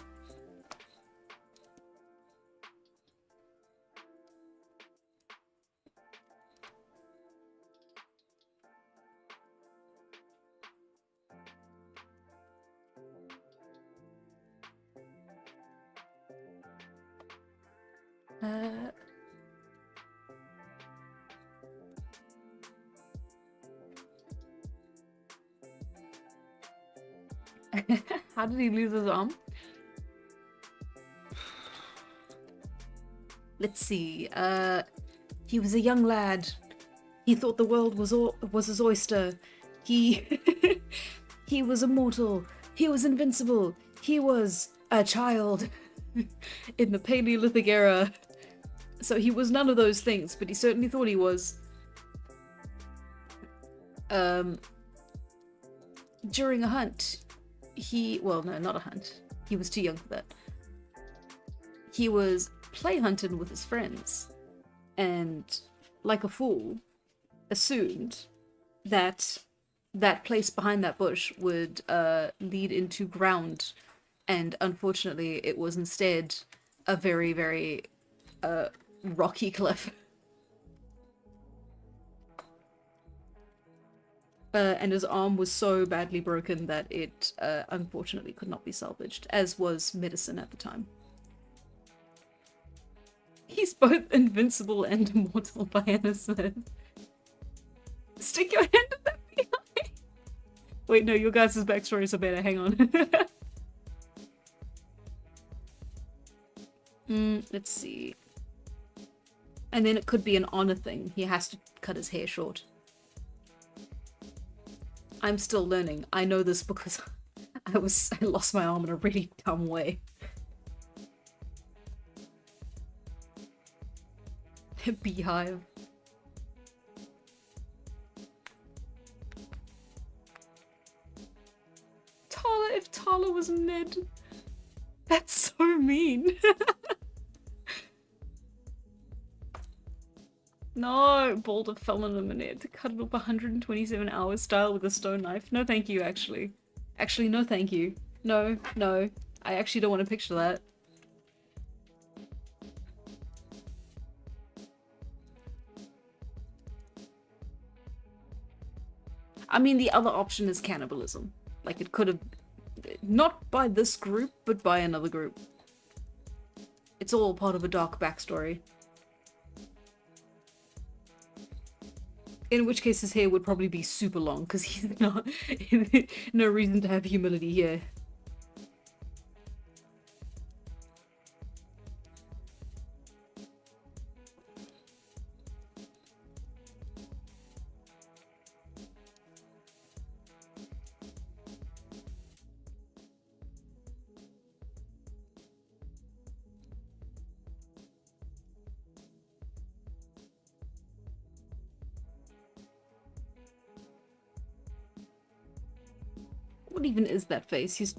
How did he lose his arm? Let's see. He was a young lad. He thought the world was his oyster. He he was immortal. He was invincible. He was a child in the Paleolithic era. So he was none of those things, but he certainly thought he was. During a hunt, well, no, not a hunt. He was too young for that. He was play hunting with his friends, and like a fool, assumed that that place behind that bush would lead into ground, and unfortunately it was instead a very, very rocky cliff. And his arm was so badly broken that it unfortunately could not be salvaged, as was medicine at the time. He's both invincible and immortal, Diana Smith. Stick your hand in that behind. Wait, no, your guys' backstories are better. Hang on. Let's see. And then it could be an honor thing. He has to cut his hair short. I'm still learning. I know this because I lost my arm in a really dumb way. Beehive. Tala, if Tala was Ned. That's so mean. No, Boulder fell on a minute to cut it up 127 hours style with a stone knife. No thank you, actually. Actually, no thank you. No, no. I actually don't want to picture that. I mean, the other option is cannibalism. Like, it could have... Not by this group, but by another group. It's all part of a dark backstory. In which case his hair would probably be super long, because he's not... no reason to have humility here. What even is that face? He's...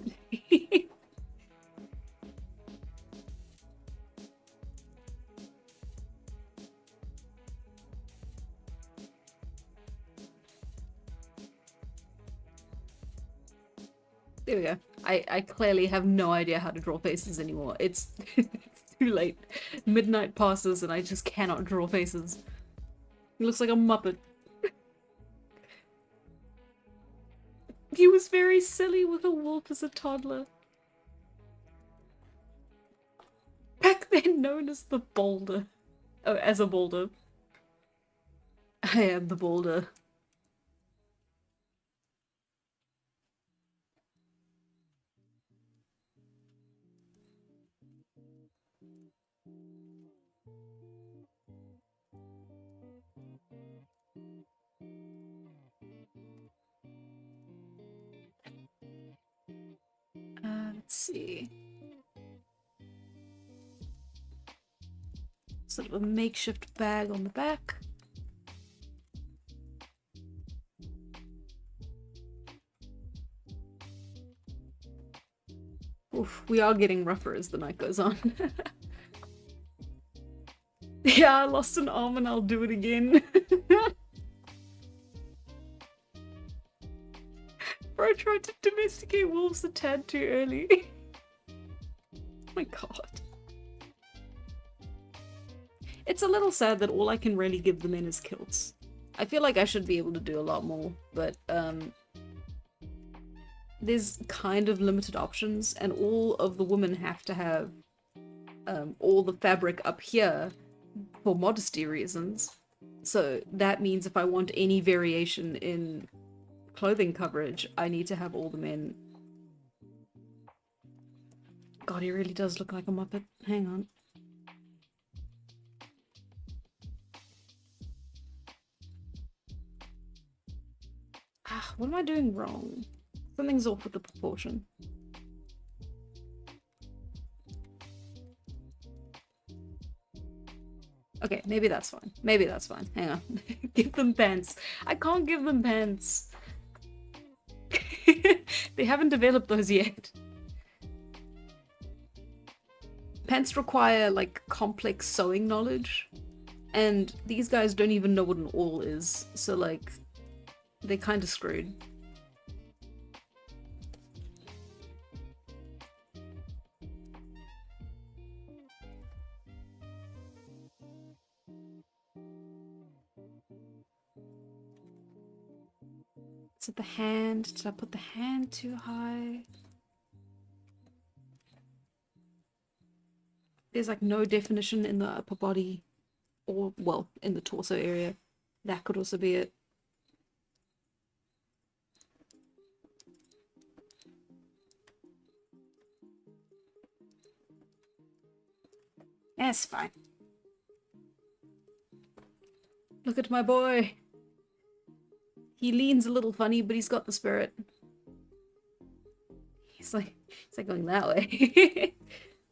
There we go. I clearly have no idea how to draw faces anymore. It's, it's too late. Midnight passes and I just cannot draw faces. He looks like a Muppet. He was very silly with a wolf as a toddler. Back then known as the boulder. Oh, as a boulder. I am the boulder. Let's see. Sort of a makeshift bag on the back. Oof, we are getting rougher as the night goes on. Yeah, I lost an arm and I'll do it again. Bro, I tried to domesticate wolves a tad too early. Oh my god. It's a little sad that all I can really give them in is kilts. I feel like I should be able to do a lot more, but there's kind of limited options, and all of the women have to have all the fabric up here for modesty reasons. So that means if I want any variation in clothing coverage, I need to have all the men. God, he really does look like a Muppet. Hang on. Ah, what am I doing wrong? Something's off with the proportion. Okay, maybe that's fine. Maybe that's fine. Hang on. Give them pants. I can't give them pants. They haven't developed those yet. Pants require, like, complex sewing knowledge. And these guys don't even know what an awl is. So, like, they're kind of screwed. Is it the hand? Did I put the hand too high? There's like no definition in the upper body, or, well, in the torso area. That could also be it. That's fine. Look at my boy. He leans a little funny, but he's got the spirit. He's like going that way.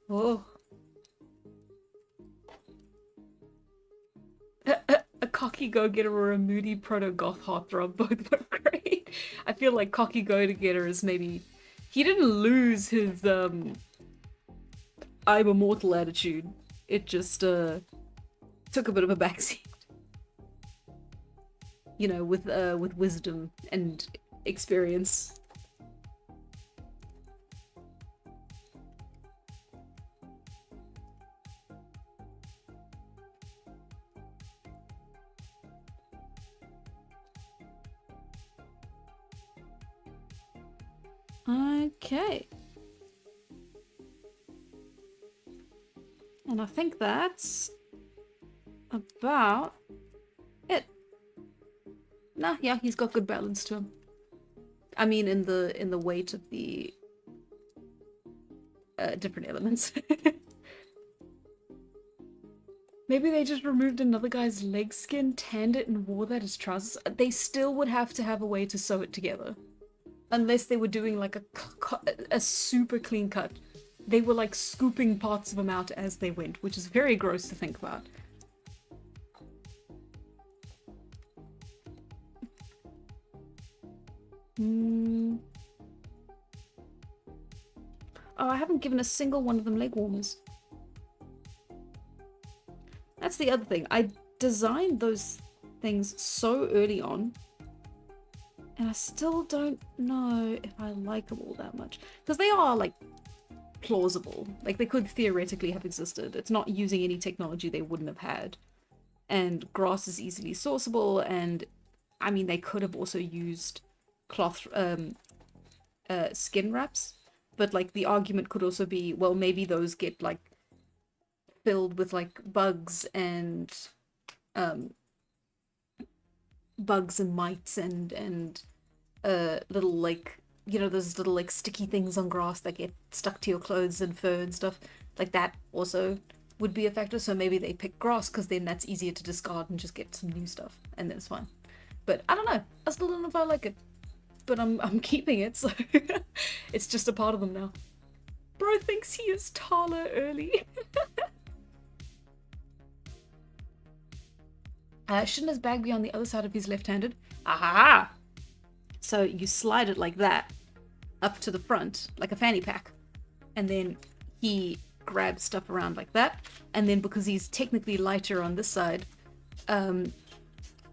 Oh. A cocky go-getter or a moody proto-goth heartthrob both were great. I feel like cocky go-getter is maybe... He didn't lose his, I'm immortal attitude. It just, took a bit of a backseat. You know, with wisdom and experience. Okay. And I think that's about it. Nah, yeah, he's got good balance to him. I mean, in the weight of the different elements. Maybe they just removed another guy's leg skin, tanned it, and wore that as trousers. They still would have to have a way to sew it together. Unless they were doing like a super clean cut. They were like scooping parts of him out as they went, which is very gross to think about. Oh, I haven't given a single one of them leg warmers. That's the other thing. I designed those things so early on, and I still don't know if I like them all that much. Because they are, like, plausible. Like, they could theoretically have existed. It's not using any technology they wouldn't have had. And grass is easily sourceable, and, I mean, they could have also used cloth, skin wraps. But, like, the argument could also be, well, maybe those get, like, filled with, like, bugs and mites and little, like, you know, those little, like, sticky things on grass that get stuck to your clothes and fur and stuff. Like, that also would be a factor. So maybe they pick grass because then that's easier to discard and just get some new stuff, and then it's fine. But I don't know. I still don't know if I like it. But I'm keeping it, so it's just a part of them now. Bro thinks he is Tala early. Shouldn't his bag be on the other side if he's left-handed? Aha! So you slide it like that, up to the front, like a fanny pack. And then he grabs stuff around like that. And then because he's technically lighter on this side,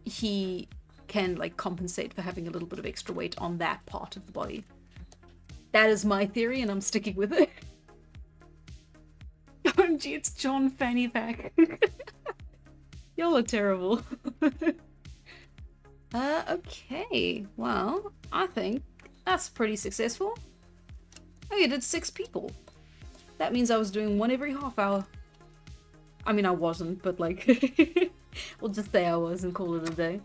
he can, like, compensate for having a little bit of extra weight on that part of the body. That is my theory, and I'm sticking with it. OMG, it's John Fanny Pack. Y'all are terrible. Okay. Well, I think that's pretty successful. Oh, you did 6 people. That means I was doing one every half hour. I mean, I wasn't, but, like, we'll just say I was and call it a day.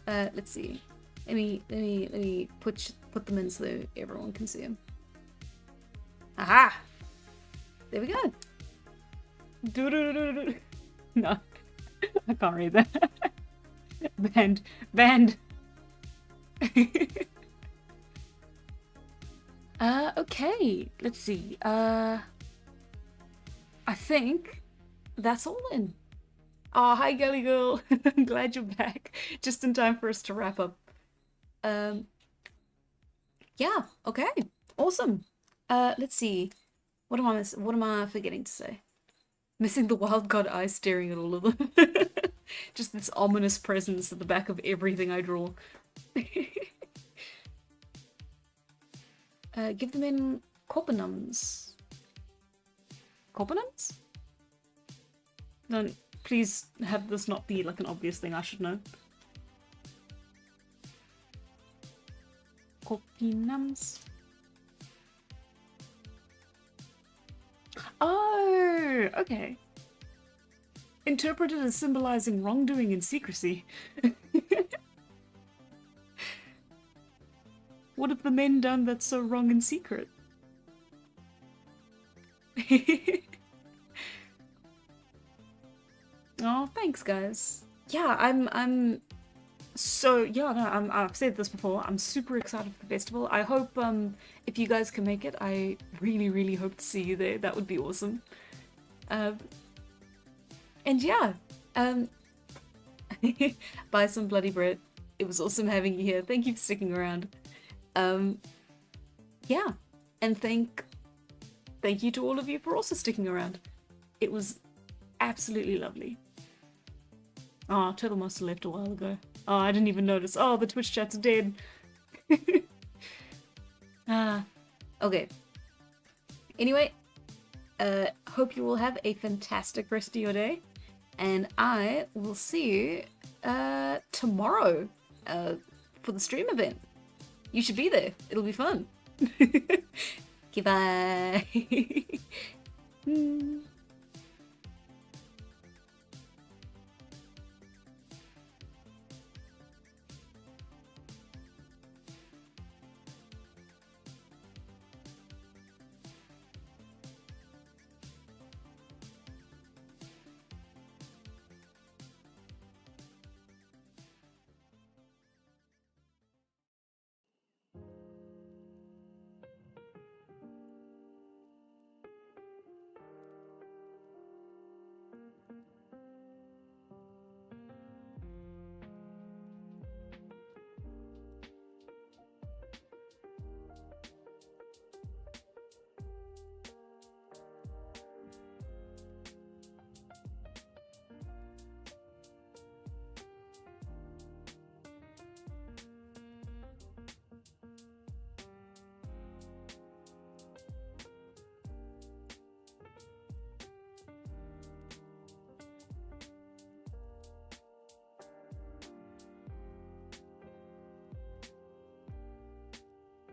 Let's see. Let me put them in so everyone can see them. Aha! There we go. No, I can't read that. Banned. Okay. Let's see. I think that's all in. Oh, hi, Gully Girl. I'm glad you're back. Just in time for us to wrap up. Yeah, okay. Awesome. Let's see. What am I forgetting to say? Missing the wild god eye staring at all of them. Just this ominous presence at the back of everything I draw. Give them in corpinums. Corpinums? Don't. Please have this not be like an obvious thing I should know. Corpinums. Oh, okay. Interpreted as symbolizing wrongdoing and secrecy. What have the men done that's so wrong and secret? Oh, thanks, guys. Yeah, I'm so, yeah, no, I've said this before. I'm super excited for the festival. I hope, if you guys can make it, I really, really hope to see you there. That would be awesome. And yeah, buy some bloody bread. It was awesome having you here. Thank you for sticking around. Yeah, and thank you to all of you for also sticking around. It was absolutely lovely. Oh, Turtle must have left a while ago. Oh, I didn't even notice. Oh, the Twitch chat's dead. Okay. Anyway, hope you all have a fantastic rest of your day, and I will see you tomorrow for the stream event. You should be there. It'll be fun. Okay, bye.